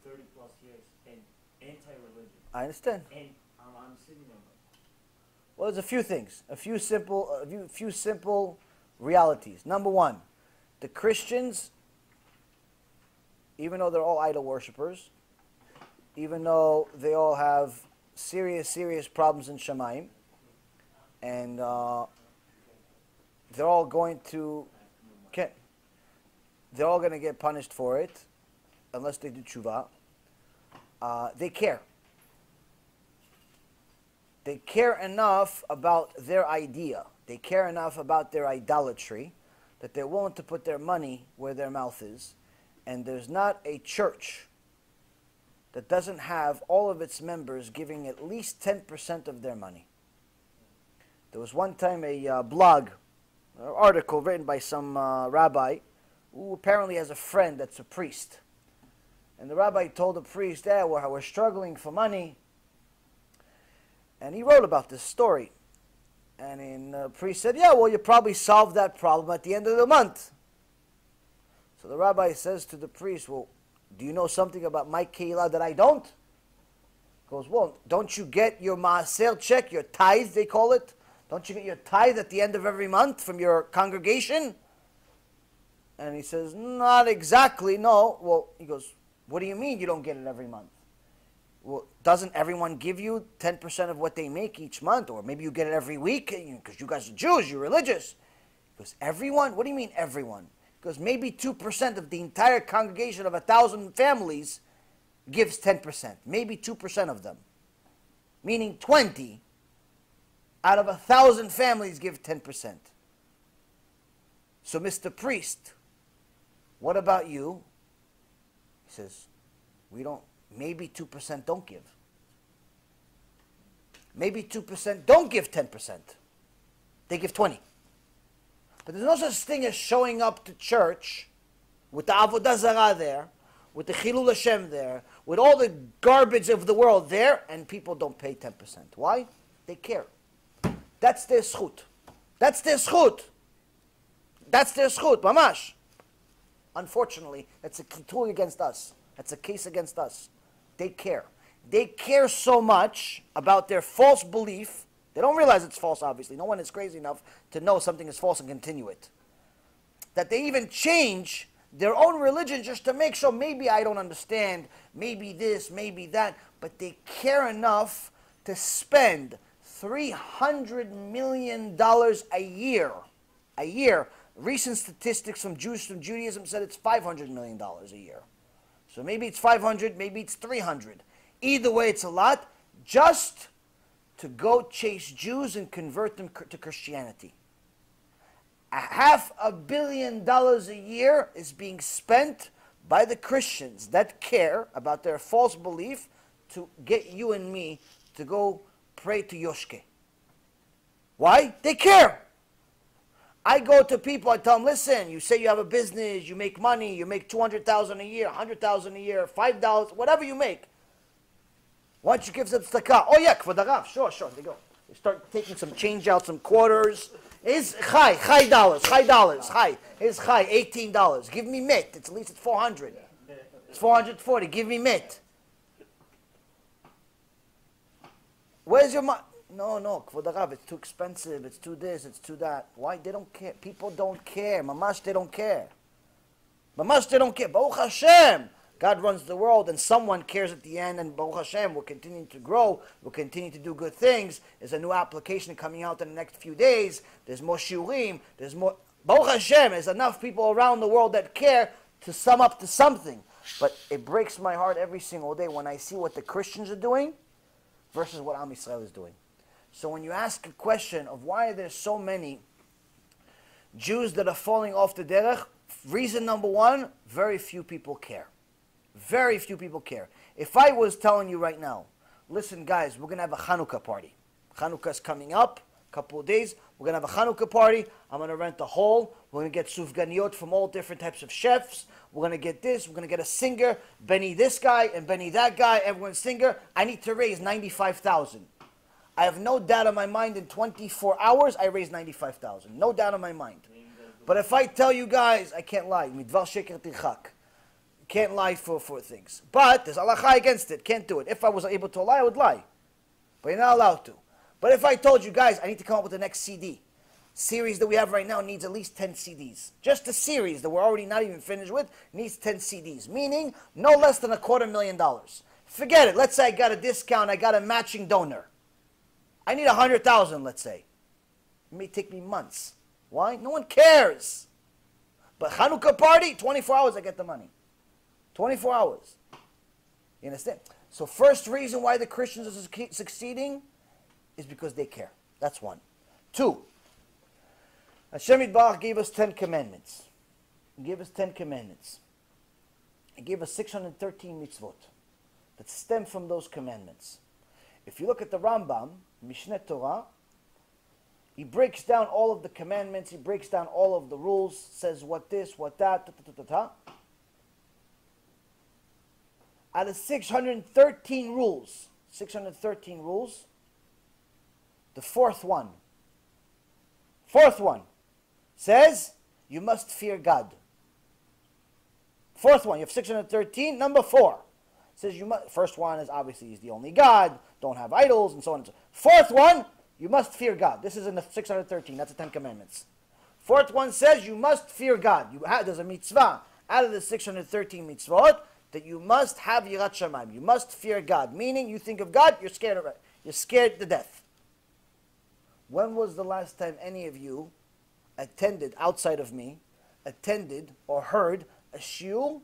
30 plus years and anti-religion. I understand. And I'm sitting there like, Well, there's a few things, a few simple realities. Number one, the Christians, even though they're all idol worshippers, even though they all have serious problems in Shamayim, and they're all going to get punished for it, unless they do tshuva. They care. They care enough about their idea. They care enough about their idolatry that they're willing to put their money where their mouth is. And there's not a church that doesn't have all of its members giving at least 10% of their money. There was one time a blog, an article written by some rabbi who apparently has a friend that's a priest. And the rabbi told the priest, we're struggling for money. And he wrote about this story. And the priest said, you probably solved that problem at the end of the month. So the rabbi says to the priest, well, do you know something about my keilah that I don't? He goes, well, don't you get your maaser check, your tithe, they call it? Don't you get your tithe at the end of every month from your congregation? And he says, not exactly, no. Well, he goes, what do you mean you don't get it every month? Well, doesn't everyone give you 10% of what they make each month? Or maybe you get it every week because you guys are Jews, you're religious. He goes, everyone? What do you mean everyone? Because maybe 2% of the entire congregation of 1,000 families gives 10%. Maybe 2% of them. Meaning 20 out of 1,000 families give 10%. So, Mr. Priest, what about you? He says, maybe 2% don't give. Maybe 2% don't give 10%. They give 20. But there's no such thing as showing up to church with the Avodah Zarah there, with the Chilul Hashem there, with all the garbage of the world there, and people don't pay 10%. Why? They care. That's their schut. That's their schut. That's their schut, mamash. Unfortunately, that's a tool against us. That's a case against us. They care. They care so much about their false belief. They don't realize it's false, obviously. No one is crazy enough to know something is false and continue it. That they even change their own religion just to make sure maybe I don't understand, maybe this, maybe that. But they care enough to spend $300 million a year. A year. Recent statistics from Judaism said it's $500 million a year. So maybe it's 500, maybe it's 300. Either way, it's a lot just to go chase Jews and convert them to Christianity. $500 million a year is being spent by the Christians that care about their false belief to get you and me to go pray to Yoshke. Why? They care. I go to people, I tell them, listen, you say you have a business, you make money, you make $200,000 a year, $100,000 a year, $5, whatever you make. Why don't you give some tzedakah? Oh yeah, for the Rav, sure, they go. They start taking some change out, some quarters. Is chai dollars, is chai, $18. Give me mit, at least it's 400. It's 440, give me mit. Where's your money? No, for the Rav, it's too expensive, it's too this, it's too that. Why? They don't care. People don't care. Mamash, they don't care. Mamash, they don't care. Baruch Hashem. God runs the world and someone cares at the end, and Baruch Hashem, we're continuing to grow, we'll continue to do good things. There's a new application coming out in the next few days. There's more shiurim. There's more. Baruch Hashem, there's enough people around the world that care to sum up to something. But it breaks my heart every single day when I see what the Christians are doing versus what Am Yisrael is doing. So when you ask a question of why are there so many Jews that are falling off the derech, reason number one, very few people care. Very few people care. If I was telling you right now, listen guys, we're going to have a Hanukkah party. Hanukkah's coming up, a couple of days. We're going to have a Hanukkah party. I'm going to rent a hall. We're going to get sufganiyot from all different types of chefs. We're going to get this. We're going to get a singer. Benny this guy and Benny that guy. Everyone's singer. I need to raise $95,000. I have no doubt in my mind in 24 hours I raised $95,000. No doubt in my mind. But if I tell you guys, I can't lie. Midvar sheker tirchak. Can't lie for things. But there's halacha against it. Can't do it. If I was able to lie, I would lie. But you're not allowed to. But if I told you, guys, I need to come up with the next CD. Series that we have right now needs at least 10 CDs. Just the series that we're already not even finished with needs 10 CDs. Meaning, no less than $250,000. Forget it. Let's say I got a discount. I got a matching donor. I need 100,000, let's say. It may take me months. Why? No one cares. But Hanukkah party, 24 hours I get the money. 24 hours. You understand? So first reason why the Christians are succeeding is because they care. That's one. Two, Hashem Yitbarach gave us 10 commandments. He gave us 10 commandments. He gave us 613 mitzvot that stem from those commandments. If you look at the Rambam, Mishneh Torah, he breaks down all of the commandments, he breaks down all of the rules, says what this, what that, Out of 613 rules, the fourth one says, you must fear God. Fourth one, you have 613, number 4. Says you must, first one is obviously he's the only God, don't have idols, and so on and so on. Fourth one, you must fear God. This is in the 613, that's the 10 commandments. Fourth one says you must fear God. There's a mitzvah out of the 613 mitzvot that you must have yirat shamayim. You must fear God. Meaning you think of God, you're scared of it. You're scared to death. When was the last time any of you attended, outside of me, attended or heard a shiur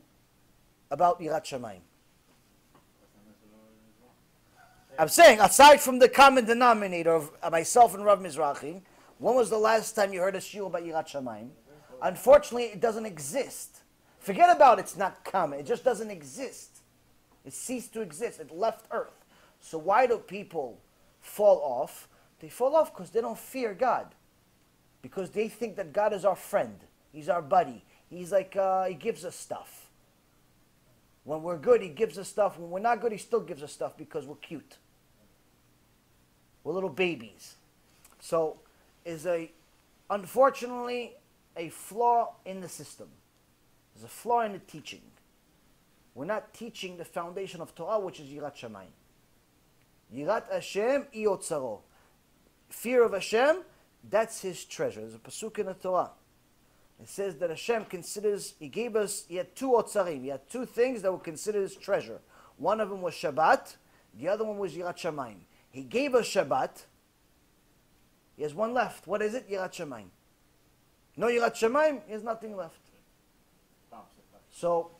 about yirat shamayim? I'm saying, aside from the common denominator of myself and Rav Mizrahi, when was the last time you heard a shiur about yirat shamayim? Unfortunately, it doesn't exist. Forget about it's not common. It just doesn't exist. It ceased to exist. It left Earth. So why do people fall off? They fall off because they don't fear God. Because they think that God is our friend. He's our buddy. He's like, he gives us stuff. When we're good, he gives us stuff. When we're not good, he still gives us stuff because we're cute. We're little babies. So, is unfortunately, a flaw in the system. There's a flaw in the teaching. We're not teaching the foundation of Torah, which is Yirat Shamayim. Yirat Hashem iyotzaro. Fear of Hashem, that's his treasure. There's a pasuk in the Torah. It says that Hashem considers, he had two otzarim. He had two things that were considered his treasure. One of them was Shabbat. The other one was Yirat Shamayim. He gave us Shabbat. He has one left. What is it? Yirat Shamayim. No Yirat Shamayim, he has nothing left. So,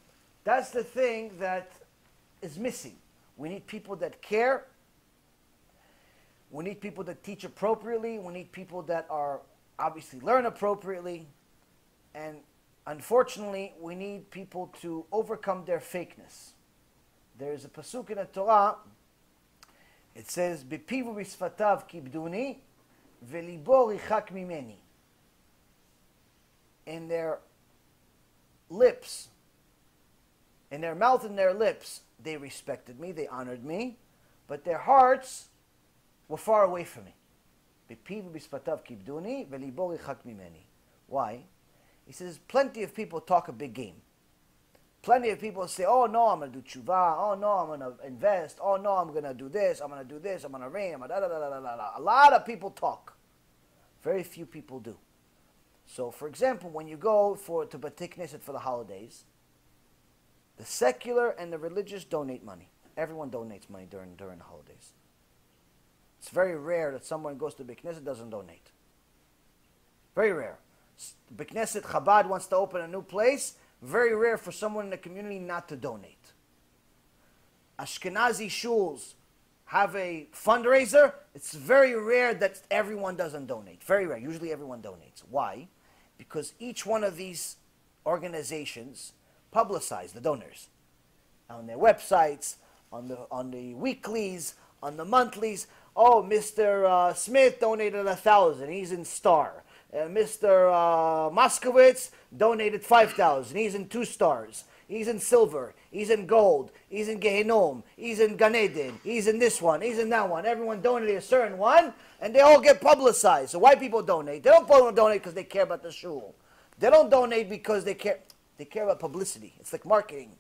that's the thing that is missing. We need people that care. We need people that teach appropriately. We need people that are obviously learn appropriately. And unfortunately, we need people to overcome their fakeness. There is a pasuk in the Torah. It says, "Bepivu b'sfatav kibduni, velibo richak mimeni." In their lips, in their mouth and their lips, they respected me, they honored me, but their hearts were far away from me. Bepivu b'sfatav kibduni, velibo richak mimeni. Why? He says, plenty of people talk a big game. Plenty of people say, oh no, I'm going to do tshuva. Oh no, I'm going to invest. Oh no, I'm going to do this. I'm going to do this. I'm going to reign. A lot of people talk. Very few people do. So, for example, when you go to Bati Knesset for the holidays, the secular and the religious donate money. Everyone donates money during the holidays. It's very rare that someone goes to Bati Knesset and doesn't donate. Very rare. Bati Knesset Chabad wants to open a new place. Very rare for someone in the community not to donate. Ashkenazi shuls have a fundraiser. It's very rare that everyone doesn't donate. Very rare. Usually everyone donates. Why? Because each one of these organizations publicize the donors on their websites, on the weeklies, on the monthlies. Oh, Mr. Smith donated 1,000. He's in Star. Mr. Moskowitz donated 5,000. He's in 2 stars. He's in silver. He's in gold. He's in Gehenom. He's in Gan Eden. He's in this one. He's in that one. Everyone donated a certain one, and they all get publicized. So why people donate? They don't donate because they care about the shul. They don't donate because they care. They care about publicity. It's like marketing.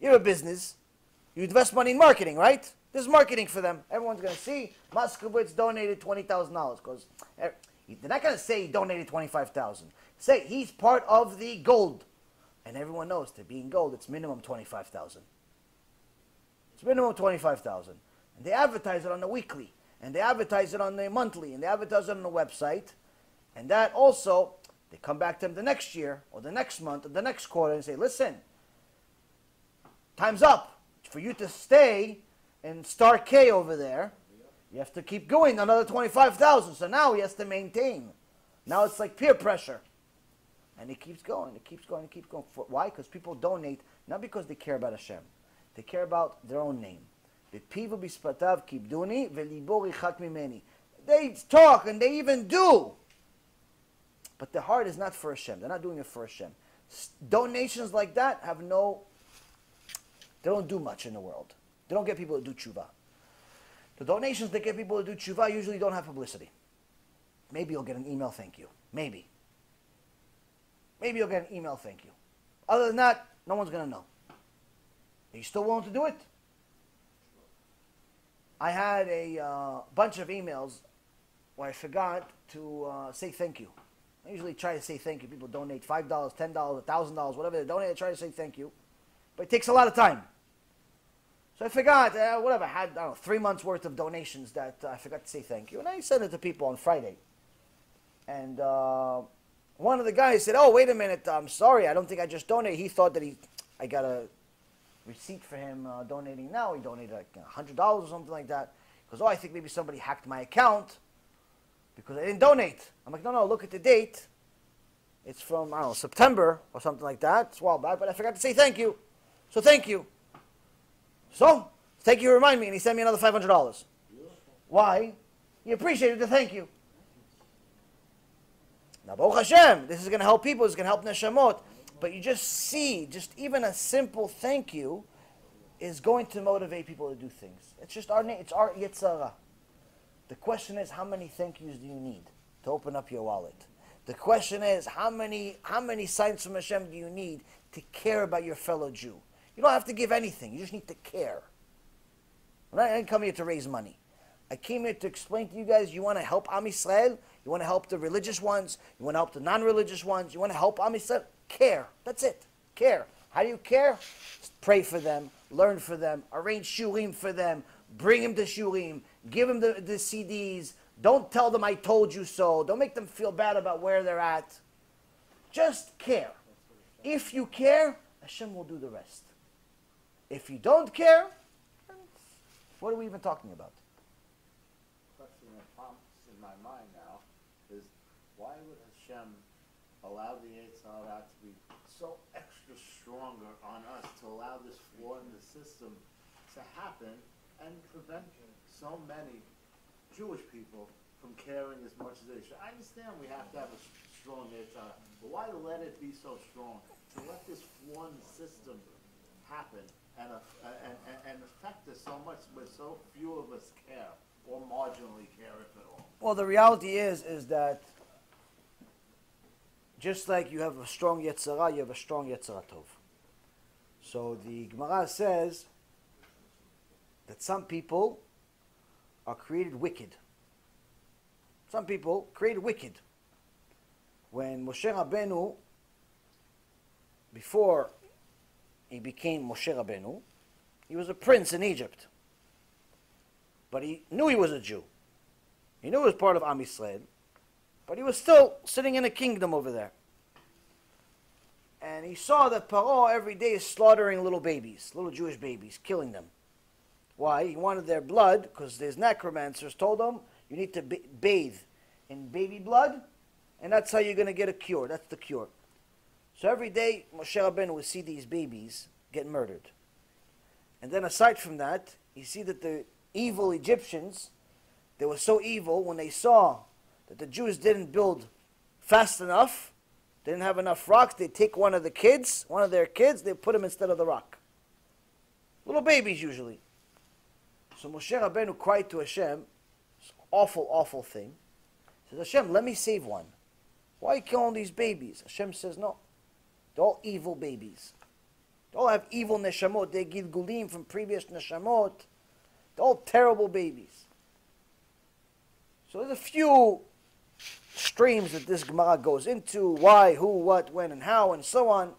You have a business. You invest money in marketing, right? This is marketing for them. Everyone's going to see Moskowitz donated $20,000 because they're not going to say he donated $25,000. Say he's part of the gold. And everyone knows to be in gold, it's minimum $25,000. It's minimum $25,000. And they advertise it on the weekly. And they advertise it on the monthly. And they advertise it on the website. And that also, they come back to them the next year, or the next month, or the next quarter, and say, listen, time's up. For you to stay in Star K over there, you have to keep going another 25,000. So now he has to maintain. Now it's like peer pressure. And it keeps going, it keeps going, it keeps going. Why? Because people donate, not because they care about Hashem. They care about their own name. Bepivu b'spatav kibduni v'libo richak mimeni. They talk and they even do. But the heart is not for Hashem. They're not doing it for Hashem. Donations like that have they don't do much in the world. They don't get people to do tshuva. The donations that get people to do tshuva usually don't have publicity. Maybe you'll get an email thank you. Maybe. Maybe you'll get an email thank you. Other than that, no one's going to know. Are you still willing to do it? I had a bunch of emails where I forgot to say thank you. I usually try to say thank you. People donate $5, $10, $1,000, whatever they donate, I try to say thank you. But it takes a lot of time. So I forgot, whatever, I had, 3 months worth of donations that I forgot to say thank you. And I sent it to people on Friday. And one of the guys said, oh, wait a minute, I'm sorry, I don't think I just donated. He thought that I got a receipt for him donating now. He donated like $100 or something like that. He goes, oh, I think maybe somebody hacked my account because I didn't donate. I'm like, no, look at the date. It's from, I don't know, September or something like that. It's a while back, but I forgot to say thank you. So thank you. So, thank you, remind me. And he sent me another $500. Why? He appreciated the thank you. Now, Baruch Hashem, this is going to help people. It's going to help neshamot. But you just see, just even a simple thank you is going to motivate people to do things. It's just our name. It's our Yetzirah. The question is, how many thank yous do you need to open up your wallet? The question is, how many signs from Hashem do you need to care about your fellow Jew? You don't have to give anything. You just need to care. I didn't come here to raise money. I came here to explain to you guys, you want to help Am Yisrael, you want to help the religious ones, you want to help the non-religious ones, you want to help Am Yisrael, care. That's it. Care. How do you care? Just pray for them, learn for them, arrange shiurim for them, bring them to shiurim, give them the CDs. Don't tell them I told you so. Don't make them feel bad about where they're at. Just care. If you care, Hashem will do the rest. If you don't care, what are we even talking about? The question that prompts in my mind now is, why would Hashem allow the Yetzer Hara to be so extra stronger on us, to allow this flaw in the system to happen and prevent so many Jewish people from caring as much as they should? I understand we have to have a strong Yetzer Hara, but why let it be so strong? To let this flaw in the system happen and affect us so much, but so few of us care, or marginally care, if at all. Well, the reality is that just like you have a strong Yetzer Hara, you have a strong Yetzer Hara Tov. So the Gemara says that some people are created wicked. Some people created wicked. When Moshe Rabbeinu, before he became Moshe Rabbeinu, he was a prince in Egypt. But he knew he was a Jew. He knew he was part of Am Yisrael, but he was still sitting in a kingdom over there. And he saw that Paro every day is slaughtering little babies, little Jewish babies, killing them. Why? He wanted their blood, because his necromancers told him, you need to bathe in baby blood, and that's how you're going to get a cure. That's the cure. So every day, Moshe Rabbeinu would see these babies get murdered. And then aside from that, you see that the evil Egyptians, they were so evil when they saw that the Jews didn't build fast enough, they didn't have enough rocks, they'd take one of their kids, they put him instead of the rock. Little babies usually. So Moshe Rabbeinu cried to Hashem, this awful, awful thing. He says, Hashem, let me save one. Why are you killing these babies? Hashem says, no. They're all evil babies. They all have evil neshamot. They're gilgulim from previous neshamot. They're all terrible babies. So there's a few streams that this Gemara goes into. Why, who, what, when, and how, and so on.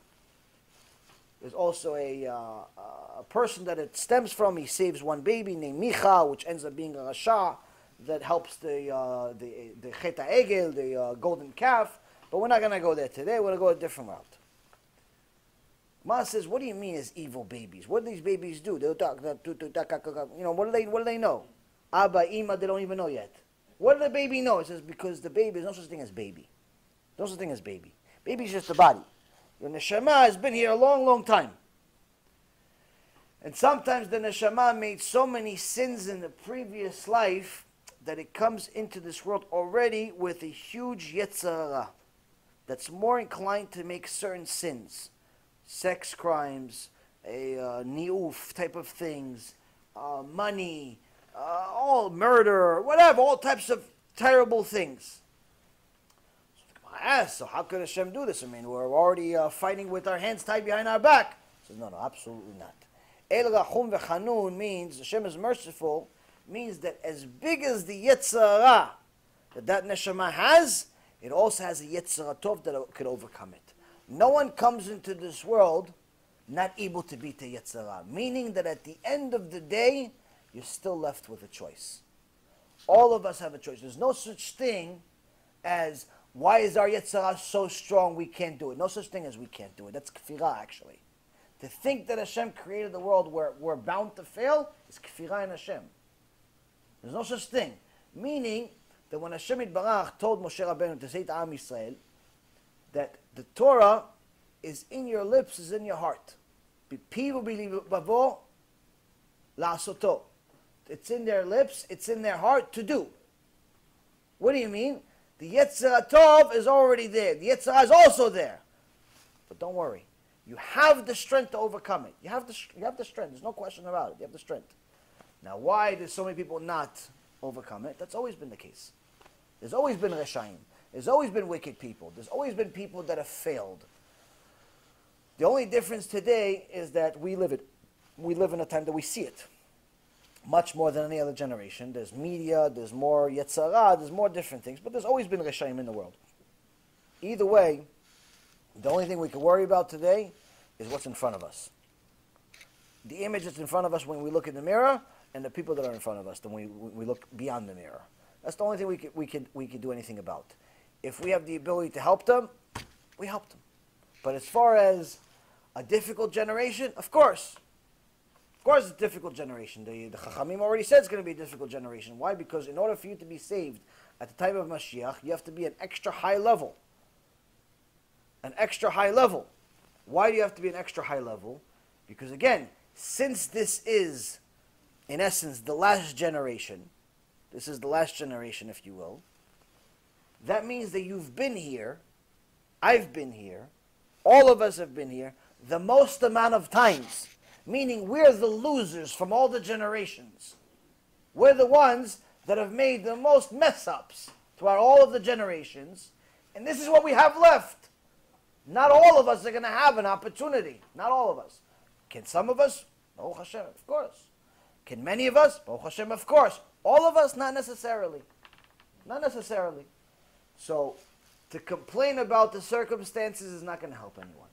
There's also a person that it stems from. He saves one baby named Micha, which ends up being a Rasha that helps the Chet HaEgel, the golden calf. But we're not going to go there today. We're going to go a different route. Ma says, what do you mean as evil babies? What do these babies do? They'll talk, you know, what do they know? Abba, Ima, they don't even know yet. What does the baby know? It says, because the baby, there's no such thing as baby. No such thing as baby. Baby's just a body. Your neshama has been here a long, long time. And sometimes the neshama made so many sins in the previous life that it comes into this world already with a huge Yetzer Hara that's more inclined to make certain sins. Sex crimes, niuf type of things, money, all murder, whatever, all types of terrible things. So how could Hashem do this? I mean, we're already fighting with our hands tied behind our back. He says, no, absolutely not. El Rachum V'Chanun means, Hashem is merciful, means that as big as the Yetzer Hara that neshama has, it also has a Yetzer Hara Tov that could overcome it. No one comes into this world not able to beat the Yetzer Hara, meaning that at the end of the day, you're still left with a choice. All of us have a choice. There's no such thing as, why is our Yetzer Hara so strong we can't do it? No such thing as we can't do it. That's kfirah, actually. To think that Hashem created the world where we're bound to fail is kfirah in Hashem. There's no such thing. Meaning that when Hashem Yitbarach told Moshe Rabbeinu to say to Am Yisrael that the Torah is in your lips, is in your heart. It's in their lips, it's in their heart to do. What do you mean? The Yetzer Hara Tov is already there. The Yetzer Hara is also there. But don't worry. You have the strength to overcome it. You have the strength. There's no question about it. You have the strength. Now, why do so many people not overcome it? That's always been the case. There's always been Reshaim. There's always been wicked people. There's always been people that have failed. The only difference today is that we live in a time that we see it. Much more than any other generation. There's media, there's more Yetzirah, there's more different things, but there's always been Reshaim in the world. Either way, the only thing we can worry about today is what's in front of us. The image that's in front of us when we look in the mirror, and the people that are in front of us when we look beyond the mirror. That's the only thing we can do anything about. If we have the ability to help them, we help them. But as far as a difficult generation, of course. Of course it's a difficult generation. The Chachamim already said it's going to be a difficult generation. Why? Because in order for you to be saved at the time of Mashiach, you have to be an extra high level. An extra high level. Why do you have to be an extra high level? Because again, since this is, in essence, the last generation, this is the last generation, if you will, that means that you've been here, I've been here, all of us have been here, the most amount of times. Meaning we're the losers from all the generations. We're the ones that have made the most mess-ups throughout all of the generations. And this is what we have left. Not all of us are going to have an opportunity. Not all of us. Can some of us? Baruch Hashem, of course. Can many of us? Baruch Hashem, of course. All of us? Not necessarily. Not necessarily. So, to complain about the circumstances is not going to help anyone.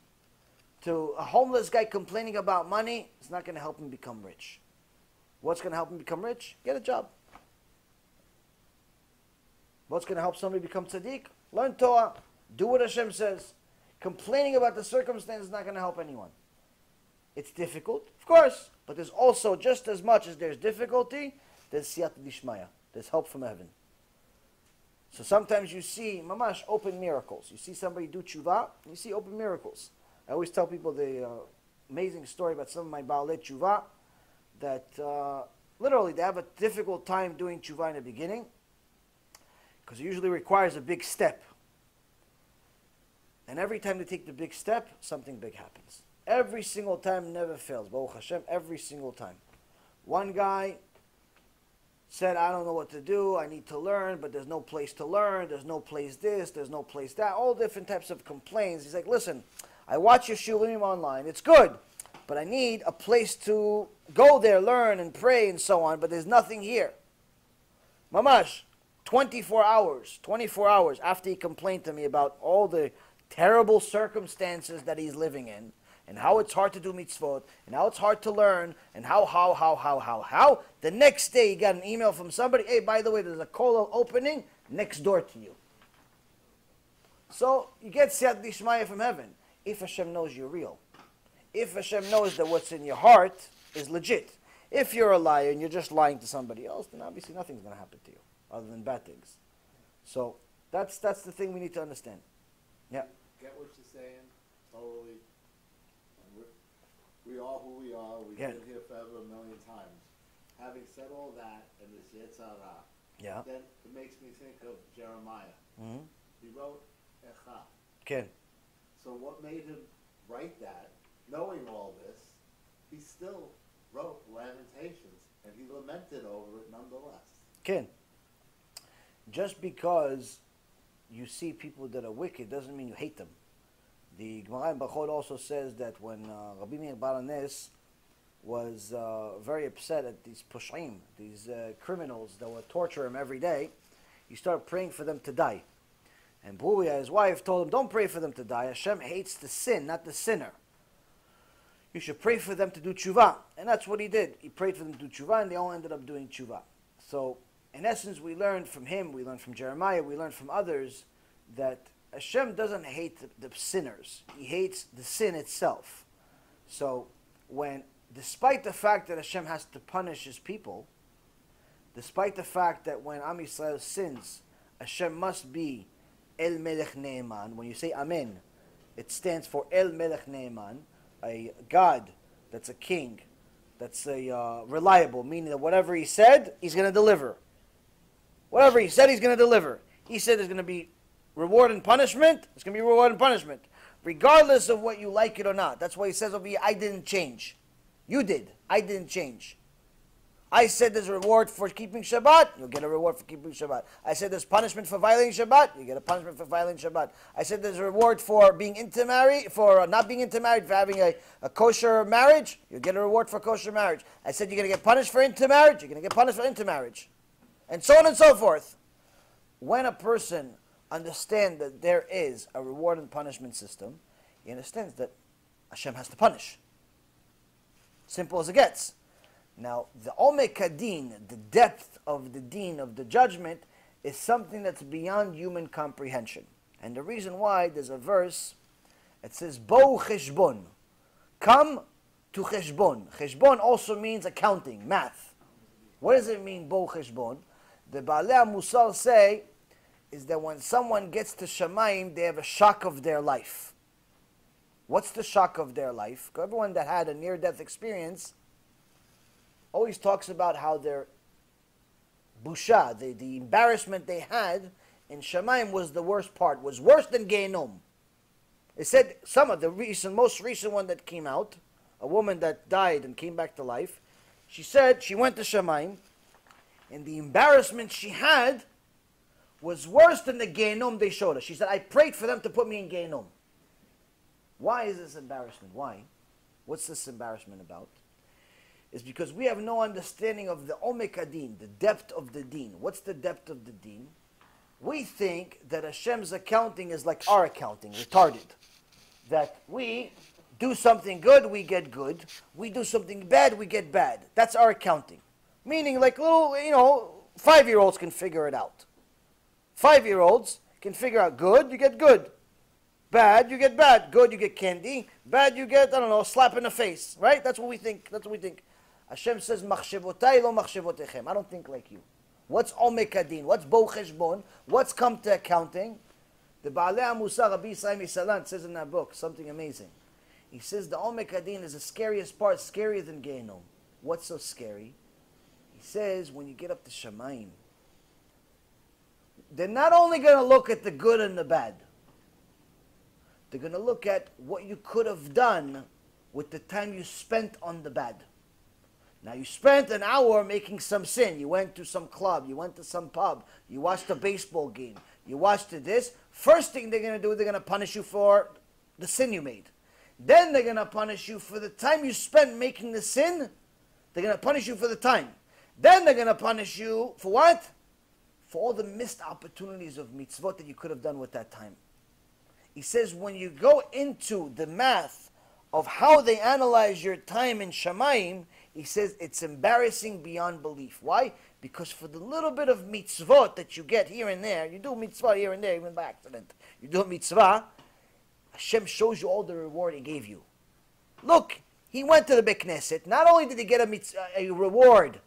To a homeless guy complaining about money, it's not going to help him become rich. What's going to help him become rich? Get a job. What's going to help somebody become tzaddik? Learn Torah. Do what Hashem says. Complaining about the circumstances is not going to help anyone. It's difficult, of course, but there's also, just as much as there's difficulty, there's siyata dishmaya. There's help from heaven. So sometimes you see, mamash, open miracles. You see somebody do tshuva, you see open miracles. I always tell people the amazing story about some of my Baalei Tshuva that literally they have a difficult time doing Tshuva in the beginning because it usually requires a big step. And every time they take the big step, something big happens. Every single time, never fails. Baruch Hashem, every single time. One guy said, I don't know what to do, I need to learn, but there's no place to learn, there's no place this, there's no place that, all different types of complaints. He's like, listen, I watch your shiurim online. It's good, but I need a place to go there, learn and pray and so on, but there's nothing here. Mamash, 24 hours after he complained to me about all the terrible circumstances that he's living in, and how it's hard to do mitzvot, and how it's hard to learn, and how, the next day he got an email from somebody, hey, by the way, there's a kollel opening next door to you. So, you get siyat dishmaya from heaven. If Hashem knows you're real. If Hashem knows that what's in your heart is legit. If you're a liar and you're just lying to somebody else, then obviously nothing's going to happen to you, other than bad things. So, that's the thing we need to understand. Yeah. Get what you're saying, totally. And we are who we are. We've been here forever a million times. Having said all that, and this Yetzirah, then it makes me think of Jeremiah. Mm-hmm. He wrote Echa. Okay. So what made him write that, knowing all this, he still wrote Lamentations, and he lamented over it nonetheless. Okay. Just because you see people that are wicked doesn't mean you hate them. The Gemara in Bachot also says that when Rabbi Meir Baranes was very upset at these pushim, these criminals that would torture him every day, he started praying for them to die. And Bruria, his wife, told him, don't pray for them to die. Hashem hates the sin, not the sinner. You should pray for them to do tshuva. And that's what he did. He prayed for them to do tshuva, and they all ended up doing tshuva. So, in essence, we learned from him, we learned from Jeremiah, we learned from others, that Hashem doesn't hate the sinners. He hates the sin itself. So, despite the fact that Hashem has to punish his people, despite the fact that when Am Yisrael sins, Hashem must be El Melech Ne'eman. When you say Amen, it stands for El Melech Ne'eman, a God that's a king, that's reliable, meaning that whatever he said, he's going to deliver. Whatever he said, he's going to deliver. He said there's going to be reward and punishment, there's going to be reward and punishment, regardless of what you like it or not. That's why he says over here, I didn't change. You did. I didn't change. I said there's a reward for keeping Shabbat, you'll get a reward for keeping Shabbat. I said there's punishment for violating Shabbat, you get a punishment for violating Shabbat. I said there's a reward for being intermarried, for not being intermarried, for having a kosher marriage, you'll get a reward for kosher marriage. I said you're going to get punished for intermarriage, you're going to get punished for intermarriage. And so on and so forth. When a person understands that there is a reward and punishment system, he understands that Hashem has to punish. Simple as it gets. Now, the Omek Hadin, the depth of the deen, of the judgment, is something that's beyond human comprehension. And the reason why, there's a verse, it says, Bo Cheshbon. Come to Cheshbon. Cheshbon also means accounting, math. What does it mean, Bo Cheshbon? The Baalei Mussar say, is that when someone gets to Shamayim, they have a shock of their life. What's the shock of their life? Everyone that had a near-death experience always talks about how their busha, the embarrassment they had in Shamayim was the worst part, was worse than Gehenom. It said some of the most recent one that came out, a woman that died and came back to life, she said she went to Shamayim, and the embarrassment she had was worse than the Gehenom they showed her. She said, I prayed for them to put me in Gehenom. Why is this embarrassment? Why? What's this embarrassment about? Is because we have no understanding of the Omek Hadin, the depth of the deen. What's the depth of the deen? We think that Hashem's accounting is like our accounting, retarded. That we do something good, we get good. We do something bad, we get bad. That's our accounting. Meaning like little, 5-year-olds can figure it out. 5-year-olds can figure out good, you get good. Bad, you get bad. Good, you get candy. Bad, you get, slap in the face. Right? That's what we think. That's what we think. Hashem says, Machshevotai lo machshevotechem. I don't think like you. What's Omek Hadin? What's Bo Cheshbon? What's come to accounting? The Baalei Mussar, Rabbi Yisrael Misalant, says in that book something amazing. He says the Omek Hadin is the scariest part, scarier than Gehenom. What's so scary? He says when you get up to Shamayim, they're not only going to look at the good and the bad. They're going to look at what you could have done with the time you spent on the bad. Now you spent an hour making some sin. You went to some club. You went to some pub. You watched a baseball game. You watched this. First thing they're going to do, they're going to punish you for the sin you made. Then they're going to punish you for the time you spent making the sin. They're going to punish you for the time. Then they're going to punish you for what? For all the missed opportunities of mitzvot that you could have done with that time. He says when you go into the math of how they analyze your time in Shamayim, he says it's embarrassing beyond belief. Why? Because for the little bit of mitzvot that you get here and there, you do mitzvah here and there, even by accident, you do a mitzvah, Hashem shows you all the reward He gave you. Look, he went to the Beit Knesset. Not only did he get a reward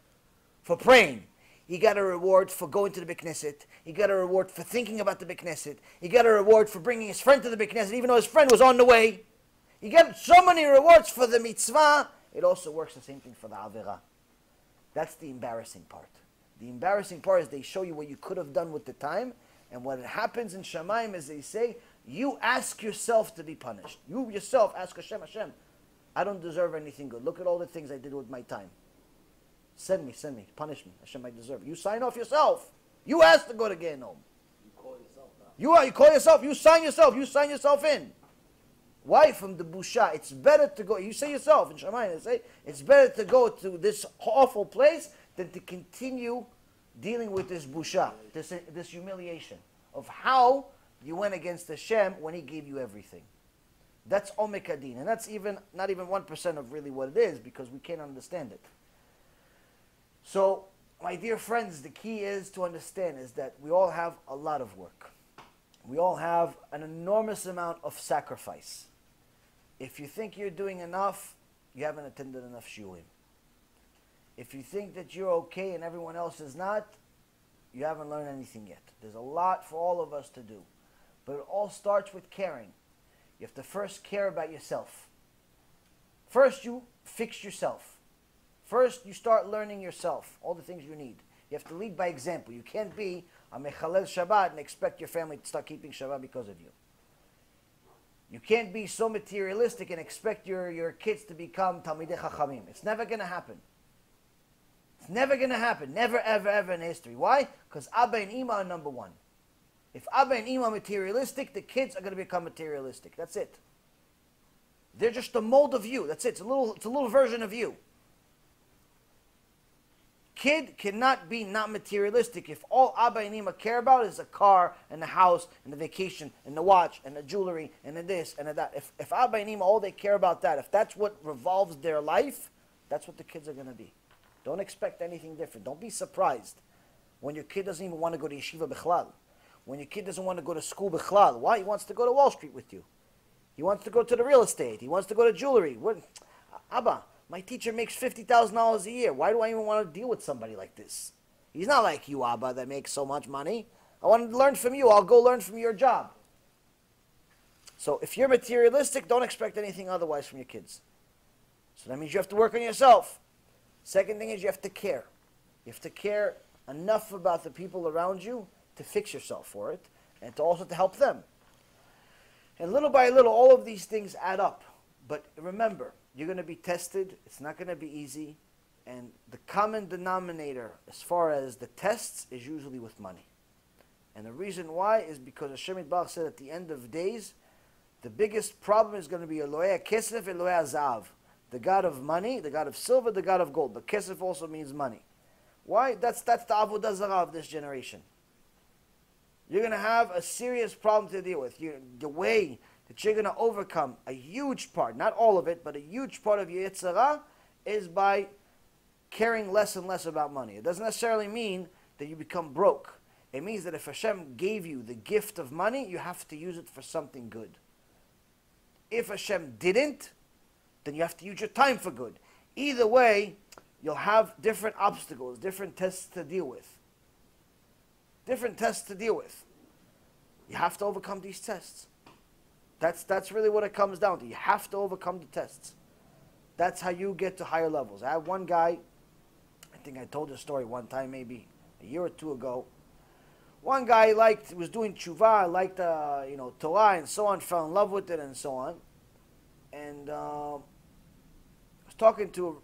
for praying, he got a reward for going to the Beit Knesset. He got a reward for thinking about the Beit Knesset. He got a reward for bringing his friend to the Beit Knesset, even though his friend was on the way. He got so many rewards for the mitzvah. It also works the same thing for the Avirah. That's the embarrassing part. The embarrassing part is they show you what you could have done with the time, and what happens in Shamayim is they say, you ask yourself to be punished. You yourself ask Hashem, I don't deserve anything good. Look at all the things I did with my time. Send me, punish me. Hashem, I deserve it. You sign off yourself. You asked to go to Gehenom. You call yourself now. You call yourself. You sign yourself in. Why? From the busha. It's better to go, you say yourself, in Shamayim, they say, it's better to go to this awful place than to continue dealing with this busha, this humiliation of how you went against Hashem when He gave you everything. That's Omek Hadin. And that's not even 1% of really what it is, because we can't understand it. So, my dear friends, the key is to understand is that we all have a lot of work. We all have an enormous amount of sacrifice. If you think you're doing enough, you haven't attended enough shiurim. If you think that you're okay and everyone else is not, you haven't learned anything yet. There's a lot for all of us to do. But it all starts with caring. You have to first care about yourself. First you fix yourself. First you start learning yourself, all the things you need. You have to lead by example. You can't be a mechalel Shabbat and expect your family to start keeping Shabbat because of you. You can't be so materialistic and expect your kids to become Talmidei Chachamim. It's never going to happen. It's never going to happen. Never, ever, ever in history. Why? Because Abba and Ima are number one. If Abba and Ima are materialistic, the kids are going to become materialistic. That's it. They're just a mold of you. That's it. It's a little version of you. Kid cannot be not materialistic if all Abba and Ima care about is a car and the house and the vacation and the watch and the jewelry and the this and the that. If Abba and Ima, all they care about that, if that's what revolves their life, that's what the kids are going to be. Don't expect anything different. Don't be surprised when your kid doesn't even want to go to yeshiva bichlal. When your kid doesn't want to go to school bichlal. Why? He wants to go to Wall Street with you. He wants to go to the real estate. He wants to go to jewelry. What? Abba, my teacher makes $50,000 a year. Why do I even want to deal with somebody like this? He's not like you, Abba, that makes so much money. I want to learn from you. I'll go learn from your job. So if you're materialistic, don't expect anything otherwise from your kids. So that means you have to work on yourself. Second thing is you have to care. You have to care enough about the people around you to fix yourself for it and to also to help them. And little by little, all of these things add up. But remember, you're going to be tested. It's not going to be easy. And the common denominator as far as the tests is usually with money. And the reason why is because Hashem Yitbarach said at the end of days, the biggest problem is going to be Elohei Kesef, Elohei Zav. The God of money, the God of silver, the God of gold. But Kesef also means money. Why? That's the Avodah Zarah of this generation. You're going to have a serious problem to deal with. The way that you're going to overcome a huge part, not all of it, but a huge part of your Yetzer Hara is by caring less and less about money. It doesn't necessarily mean that you become broke. It means that if Hashem gave you the gift of money, you have to use it for something good. If Hashem didn't, then you have to use your time for good. Either way, you'll have different obstacles, different tests to deal with. Different tests to deal with. You have to overcome these tests. That's really what it comes down to. You have to overcome the tests. That's how you get to higher levels. I have one guy, I think I told this story one time, maybe a year or two ago. One guy was doing tshuva, liked Torah and so on, fell in love with it and so on. And I was talking to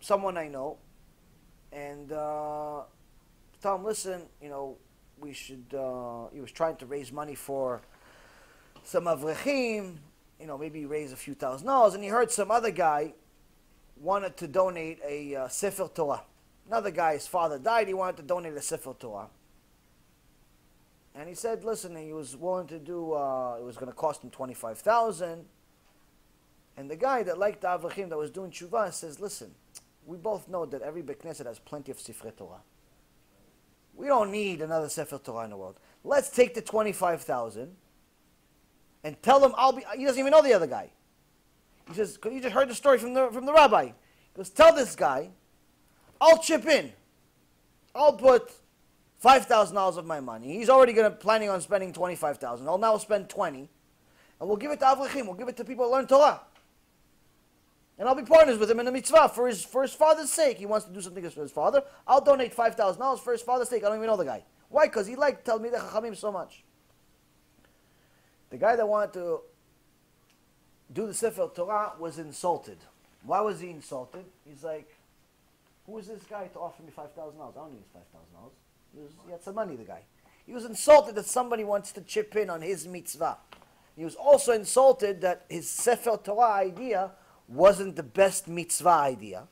someone I know, and tell him, listen, we should. He was trying to raise money for some avrechim, maybe raise a few $1,000s, and he heard some other guy wanted to donate a Sefer Torah. Another guy, his father died, he wanted to donate a Sefer Torah. And he said, listen, he was willing to do, it was going to cost him $25,000. And the guy that liked the avrechim, that was doing tshuva, says, listen, we both know that every Beit Knesset has plenty of Sifrei Torah. We don't need another Sefer Torah in the world. Let's take the $25,000 and tell him he doesn't even know the other guy. He says, you just heard the story from the rabbi. He goes, tell this guy, I'll chip in. I'll put $5,000 of my money. He's already planning on spending $25,000. I'll now spend $20,000. And we'll give it to avrechim. We'll give it to people who learn Torah. And I'll be partners with him in the mitzvah for his father's sake. He wants to do something for his father. I'll donate $5,000 for his father's sake. I don't even know the guy. Why? Because he liked Talmidei Chachamim so much. The guy that wanted to do the Sefer Torah was insulted. Why was he insulted? He's like, who is this guy to offer me $5,000? I don't need his $5,000. He had some money, the guy. He was insulted that somebody wants to chip in on his mitzvah. He was also insulted that his Sefer Torah idea wasn't the best mitzvah idea.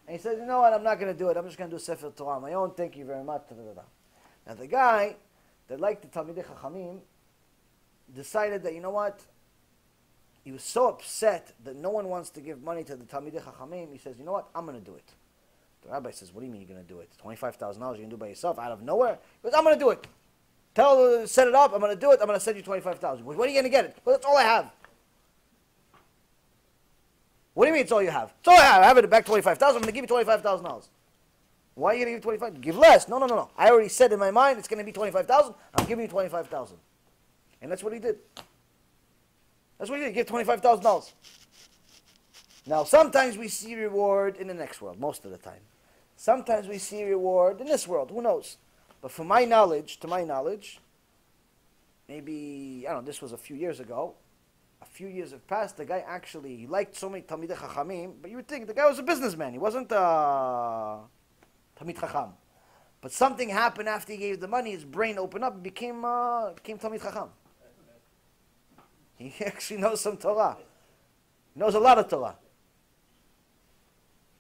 And he said, you know what, I'm not going to do it. I'm just going to do Sefer Torah on my own. Thank you very much. Now the guy that liked the Talmidei Chachamim decided that, you know what, he was so upset that no one wants to give money to the Talmidei Chachamim. He says, you know what, I'm going to do it. The rabbi says, what do you mean you're going to do it? $25,000 you're going to do by yourself out of nowhere? He goes, I'm going to do it. Set it up. I'm going to do it. I'm going to send you $25,000. When are you going to get it? Well, that's all I have. What do you mean it's all you have? It's all I have. I have it back $25,000. I'm going to give you $25,000. Why are you going to give $25,000? Give less. No. I already said in my mind it's going to be $25,000. I'm giving you $25,000. And that's what he did. That's what he did. Give $25,000. Now, sometimes we see reward in the next world, most of the time. Sometimes we see reward in this world. Who knows? But to my knowledge, maybe, I don't know, this was a few years ago, a few years have passed. The guy actually, he liked so many Talmidei Chachamim, but you would think the guy was a businessman. He wasn't Talmid Chacham. But something happened after he gave the money. His brain opened up and became Talmid Chacham. He actually knows some Torah. He knows a lot of Torah.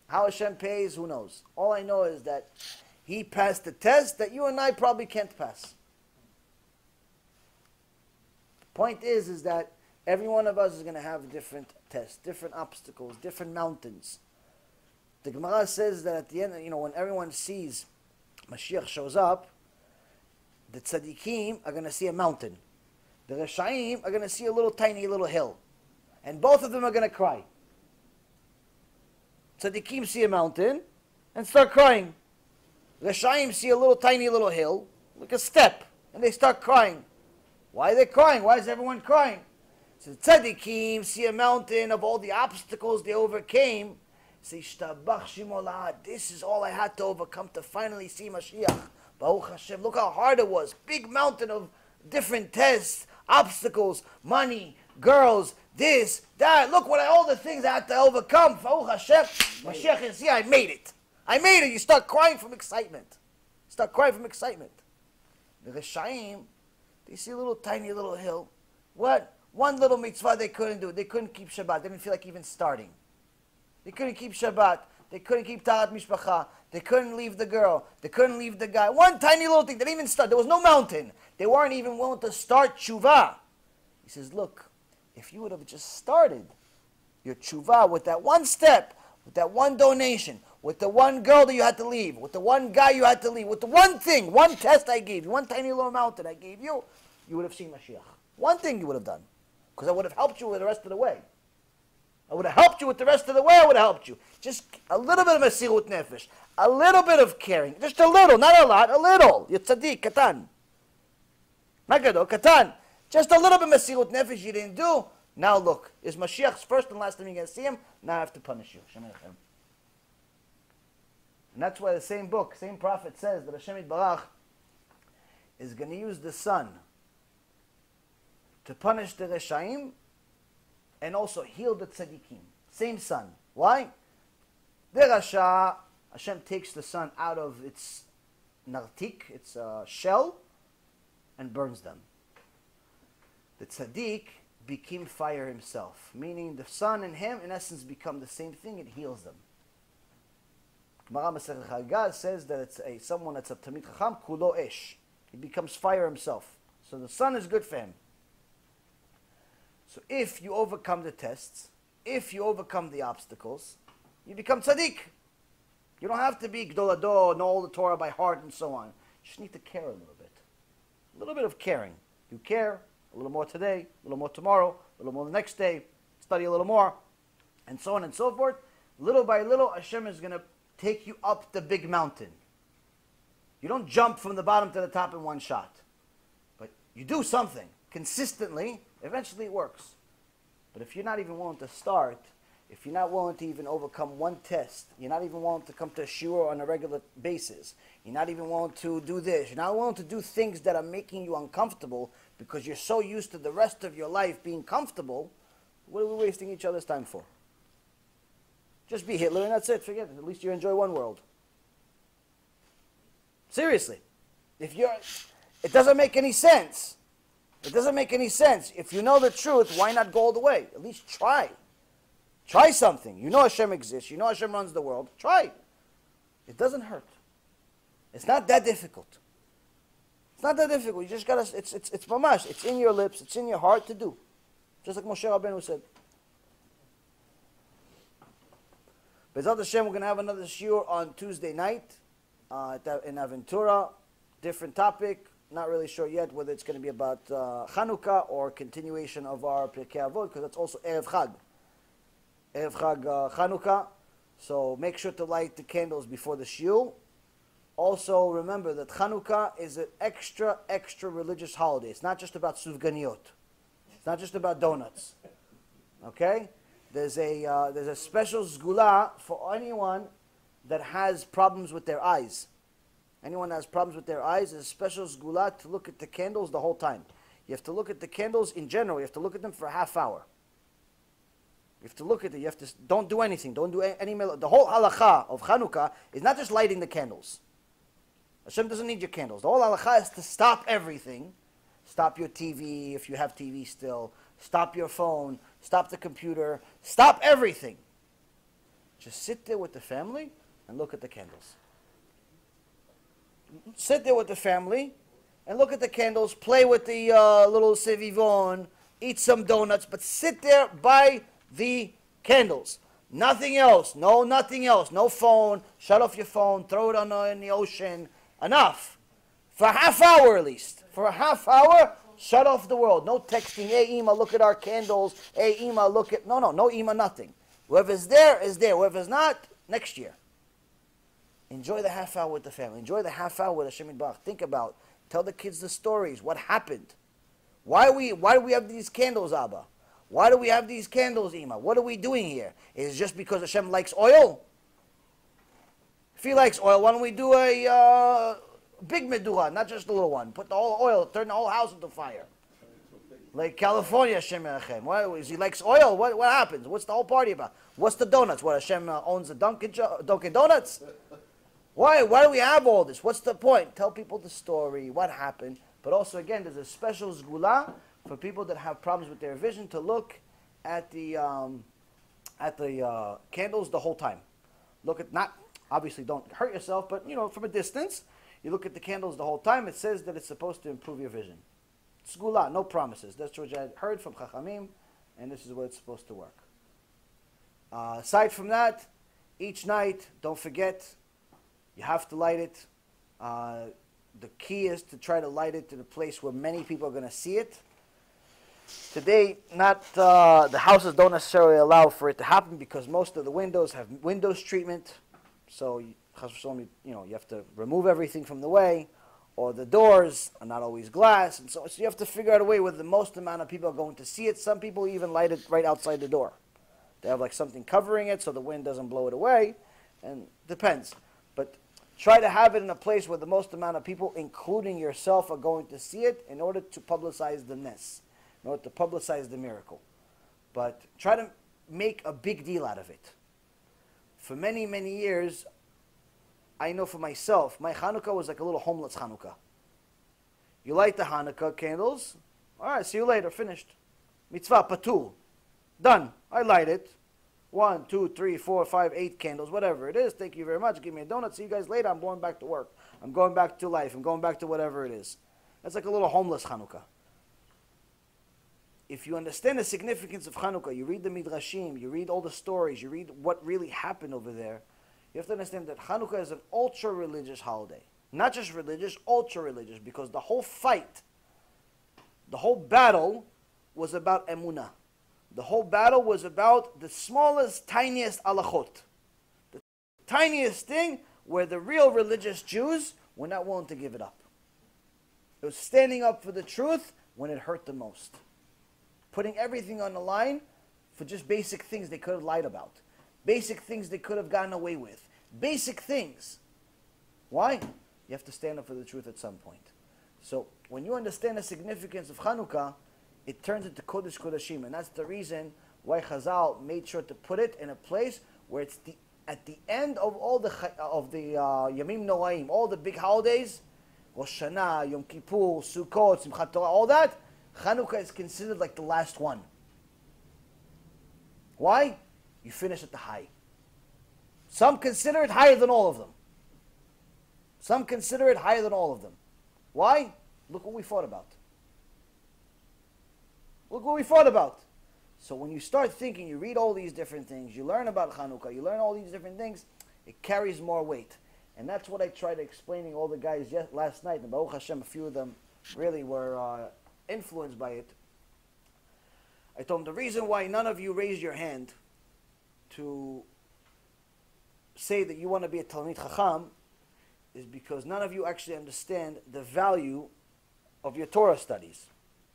How Hashem pays, who knows? All I know is that he passed the test that you and I probably can't pass. The point is that every one of us is going to have different tests, different obstacles, different mountains. The Gemara says that at the end, when everyone sees Mashiach shows up, the tzaddikim are going to see a mountain. The Reshaim are going to see a little tiny little hill. And both of them are going to cry. Tzaddikim see a mountain and start crying. Reshaim see a little tiny little hill, like a step, and they start crying. Why are they crying? Why is everyone crying? So the tzaddikim see a mountain of all the obstacles they overcame. Say, Shtabach Shimolah, this is all I had to overcome to finally see Mashiach. Baruch Hashem, look how hard it was. Big mountain of different tests, obstacles, money, girls, this, that. Look all the things I had to overcome. Baruch Hashem, Mashiach is here, I made it. I made it. You start crying from excitement. The Reshaim, they see a little tiny little hill. What? One little mitzvah they couldn't do. They couldn't keep Shabbat. They didn't feel like even starting. They couldn't keep Shabbat. They couldn't keep Tahat Mishpacha. They couldn't leave the girl. They couldn't leave the guy. One tiny little thing. They didn't even start. There was no mountain. They weren't even willing to start tshuva. He says, look, if you would have just started your tshuva with that one step, with that one donation, with the one girl that you had to leave, with the one guy you had to leave, with the one thing, one test I gave you, one tiny little mountain I gave you, you would have seen Mashiach. One thing you would have done. Because I would have helped you with the rest of the way. I would have helped you with the rest of the way. I would have helped you. Just a little bit of mesirut nefesh. A little bit of caring. Just a little, not a lot, a little. You're tzaddik, katan. Not gadol, katan. Just a little bit of mesirut nefesh you didn't do. Now look, is Mashiach's first and last time you're going to see him. Now I have to punish you. And that's why the same book, same prophet says that Hashem Yitbarach is going to use the sun to punish the Reshaim and also heal the tzaddikim. Same sun. Why? The Rasha, Hashem takes the sun out of its nartik, its shell, and burns them. The tzaddik became fire himself, meaning the sun and him, in essence, become the same thing. It heals them. Gemara Masechet Chagah says that it's someone that's a Talmid Chacham, kulo esh. He becomes fire himself. So the sun is good for him. So if you overcome the tests, if you overcome the obstacles, you become tzaddik. You don't have to be Gdol Ador, know all the Torah by heart and so on. You just need to care a little bit. A little bit of caring. You care a little more today, a little more tomorrow, a little more the next day, study a little more, and so on and so forth. Little by little, Hashem is going to take you up the big mountain. You don't jump from the bottom to the top in one shot. But you do something consistently, eventually it works. But if you're not even willing to start, if you're not willing to even overcome one test, you're not even willing to come to a shiur on a regular basis, you're not even willing to do this, you're not willing to do things that are making you uncomfortable because you're so used to the rest of your life being comfortable, what are we wasting each other's time for? Just be Hitler and that's it, forget it. At least you enjoy one world. Seriously. It doesn't make any sense. It doesn't make any sense. If you know the truth, why not go all the way? At least try. Try something. You know Hashem exists. You know Hashem runs the world. Try. It doesn't hurt. It's not that difficult. It's not that difficult. You just gotta. It's mamash. It's in your lips. It's in your heart to do. Just like Moshe Rabbeinu said. B'ezrat Hashem, we're gonna have another shiur on Tuesday night in Aventura. Different topic. Not really sure yet whether it's going to be about Hanukkah or continuation of our Pirkei Avot, because that's also Erev Chag. Erev Chag Hanukkah. So make sure to light the candles before the shiur. Also remember that Hanukkah is an extra religious holiday. It's not just about sufganiyot. It's not just about donuts. Okay? There's a special zgula for anyone that has problems with their eyes. Anyone that has problems with their eyes, there's a special zgula to look at the candles the whole time. You have to look at the candles in general. You have to look at them for a half hour. You have to look at it. You have to don't do anything. Don't do any. The whole halakha of Hanukkah is not just lighting the candles. Hashem doesn't need your candles. The whole halakha is to stop everything. Stop your TV if you have TV still. Stop your phone. Stop the computer. Stop everything. Just sit there with the family and look at the candles. Sit there with the family and look at the candles. Play with the little sevivon. Eat some donuts. But sit there by the candles. Nothing else. No, nothing else. No phone. Shut off your phone. Throw it in the ocean. Enough. For a half hour at least. For a half hour, shut off the world. No texting. Hey, Ima, look at our candles. Hey, Ima, look at... No, Ima, nothing. Whoever's there is there. Whoever's not, next year. Enjoy the half hour with the family. Enjoy the half hour with Hashem Yitbarach. Think about. Tell the kids the stories. What happened? Why do we have these candles, Abba? Why do we have these candles, Ima? What are we doing here? Is it just because Hashem likes oil? If He likes oil, why don't we do a big meduha, not just a little one? Put the whole oil, turn the whole house into fire. Like California, Hashem Yerachem. Why is He likes oil? What happens? What's the whole party about? What's the donuts? What, Hashem owns the Dunkin' Donuts? Why do we have all this? What's the point? Tell people the story, what happened. But also, again, there's a special zgula for people that have problems with their vision to look at the candles the whole time. Look at, not, obviously don't hurt yourself, but, from a distance, you look at the candles the whole time. It says that it's supposed to improve your vision. Zgula, no promises. That's what I heard from Chachamim, and this is what it's supposed to work. Aside from that, each night, don't forget, you have to light it. The key is to try to light it in a place where many people are going to see it. Today, the houses don't necessarily allow for it to happen because most of the windows have windows treatment. So, you have to remove everything from the way, or the doors are not always glass, and so you have to figure out a way where the most amount of people are going to see it. Some people even light it right outside the door. They have like something covering it so the wind doesn't blow it away, and depends. But try to have it in a place where the most amount of people, including yourself, are going to see it in order to publicize the ness, in order to publicize the miracle. But try to make a big deal out of it. For many, many years, I know for myself, my Hanukkah was like a little homeless Hanukkah. You light the Hanukkah candles. All right, see you later, finished. Mitzvah, patur. Done. I light it. 1, 2, 3, 4, 5, 8 candles, whatever it is. Thank you very much. Give me a donut. See you guys later. I'm going back to work. I'm going back to life. I'm going back to whatever it is. That's like a little homeless Hanukkah. If you understand the significance of Hanukkah, you read the Midrashim, you read all the stories, you read what really happened over there, you have to understand that Hanukkah is an ultra-religious holiday. Not just religious, ultra-religious, because the whole fight, the whole battle was about emunah. The whole battle was about the smallest, tiniest alachot. The tiniest thing where the real religious Jews were not willing to give it up. It was standing up for the truth when it hurt the most. Putting everything on the line for just basic things they could have lied about. Basic things they could have gotten away with. Basic things. Why? You have to stand up for the truth at some point. So, when you understand the significance of Hanukkah, it turns into Kodesh Kodashim. And that's the reason why Chazal made sure to put it in a place where it's at the end of all the Yamim Noaim, all the big holidays, Rosh Hashanah, Yom Kippur, Sukkot, Simchat Torah, all that, Hanukkah is considered like the last one. Why? You finish at the high. Some consider it higher than all of them. Some consider it higher than all of them. Why? Look what we fought about. Look what we fought about. So when you start thinking, you read all these different things, you learn about Hanukkah, you learn all these different things, it carries more weight. And that's what I tried explaining all the guys last night. And Baruch Hashem, a few of them really were influenced by it. I told them the reason why none of you raised your hand to say that you want to be a Talmid Chacham is because none of you actually understand the value of your Torah studies.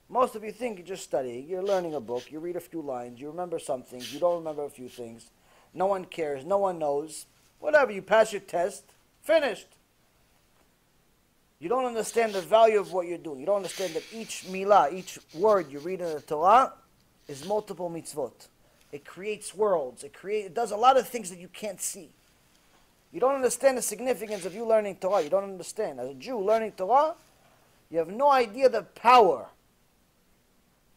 Most of you think you're just studying, you're learning a book, you read a few lines, you remember some things, you don't remember a few things. No one cares, no one knows. Whatever, you pass your test, finished. you don't understand the value of what you're doing. You don't understand that each milah, each word you read in the Torah is multiple mitzvot. It creates worlds. It does a lot of things that you can't see. You don't understand the significance of you learning Torah. You don't understand. As a Jew learning Torah, you have no idea the power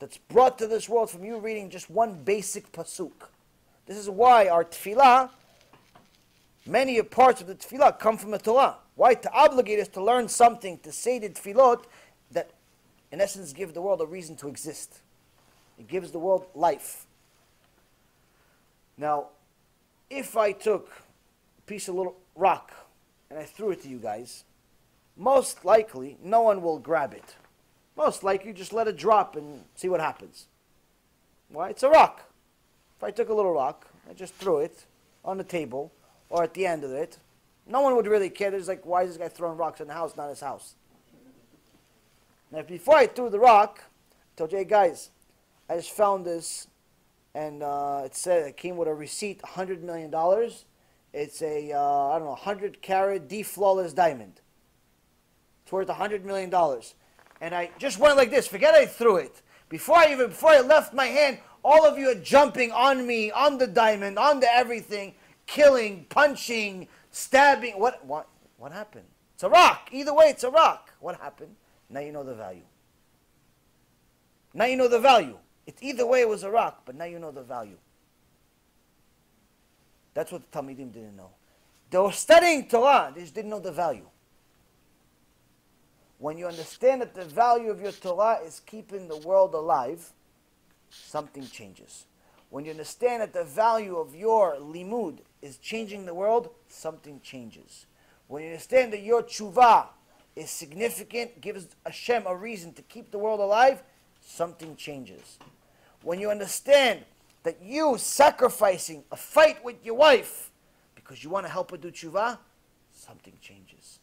that's brought to this world from you reading just one basic pasuk. This is why our tefillah, many parts of the tefillah come from the Torah. Why? To obligate us to learn something, to say the tefillot that in essence give the world a reason to exist. It gives the world life. Now, if I took a piece of little rock and I threw it to you guys, most likely no one will grab it. Most likely just let it drop and see what happens. Why? It's a rock. If I took a little rock, I just threw it on the table or at the end of it, no one would really care. It's like, why is this guy throwing rocks in the house, not his house? Now, before I threw the rock, I told you, hey guys, I just found this, and it said it came with a receipt, $100 million. It's a, I don't know, 100-carat D-flawless diamond. It's worth $100 million. And I just went like this. Forget I threw it. Before I left my hand, all of you are jumping on me, on the diamond, on the everything, killing, punching, stabbing. What happened? It's a rock. Either way, it's a rock. What happened? Now you know the value. Now you know the value. Either way, it was a rock, but now you know the value. That's what the Talmidim didn't know. They were studying Torah, they just didn't know the value. When you understand that the value of your Torah is keeping the world alive, something changes. When you understand that the value of your limud is changing the world, something changes. When you understand that your tshuva is significant, gives Hashem a reason to keep the world alive, something changes. When you understand that you sacrificing a fight with your wife because you want to help her do tshuva, something changes.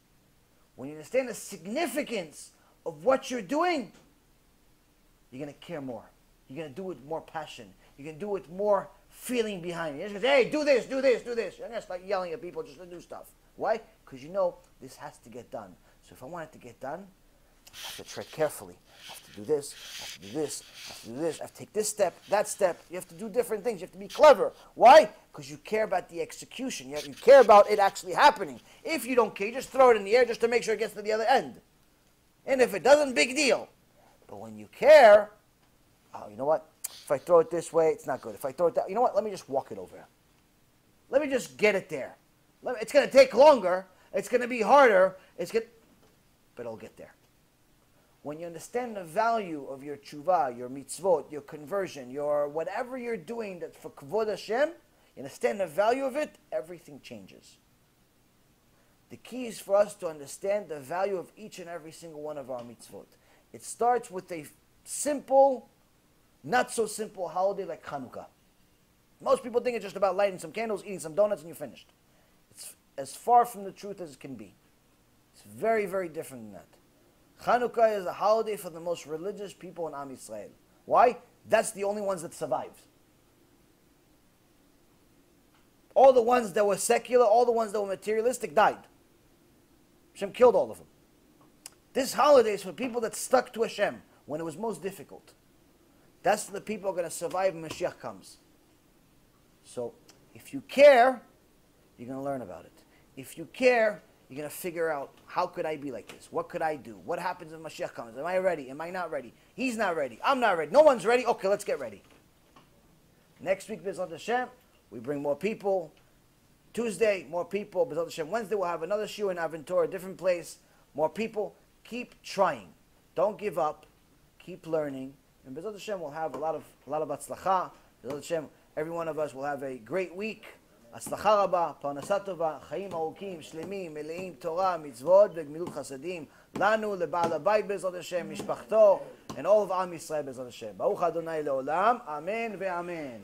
When you understand the significance of what you're doing, you're going to care more. You're going to do it with more passion. You're going to do it with more feeling behind it. You're just going to say, hey, do this, do this, do this. You're not going to start yelling at people just to do stuff. Why? Because you know this has to get done. So if I want it to get done, I have to tread carefully. I have to do this, I have to do this, I have to do this, I have to take this step, that step. You have to do different things. You have to be clever. Why? Because you care about the execution. You care about it actually happening. If you don't care, you just throw it in the air just to make sure it gets to the other end. And if it doesn't, big deal. But when you care, oh, you know what? If I throw it this way, it's not good. If I throw it that, you know what? Let me just walk it over. Let me just get it there. It's going to take longer. It's going to be harder. But it'll get there. When you understand the value of your tshuva, your mitzvot, your conversion, your whatever you're doing that for kavod Hashem, you understand the value of it, everything changes. The key is for us to understand the value of each and every single one of our mitzvot. It starts with a simple, not so simple holiday like Hanukkah. Most people think it's just about lighting some candles, eating some donuts, and you're finished. It's as far from the truth as it can be. It's very, very different than that. Hanukkah is a holiday for the most religious people in Am Yisrael. Why? That's the only ones that survived. All the ones that were secular, all the ones that were materialistic died. Hashem killed all of them. This holiday is for people that stuck to Hashem when it was most difficult. That's the people who are going to survive when Mashiach comes. So, if you care, you're going to learn about it. If you care, you're going to figure out, how could I be like this? What could I do? What happens when Mashiach comes? Am I ready? Am I not ready? He's not ready. I'm not ready. No one's ready. Okay, let's get ready. Next week, B'ezrat Hashem, we bring more people. Tuesday, more people. B'ezrat Hashem, Wednesday, we'll have another shiur in Aventura, a different place. More people. Keep trying. Don't give up. Keep learning. And B'ezrat Hashem, we'll have a lot of atzlacha. B'ezrat Hashem, every one of us will have a great week. הצלחה רבה, פרנסה טובה, חיים ארוכים, שלמים, מלאים תורה, מצוות וגמילות חסדים, לנו, לבעל הבית בעזרת השם, משפחתו, and all of עם ישראל בעזרת השם. ברוך ה' לעולם, אמן ואמן.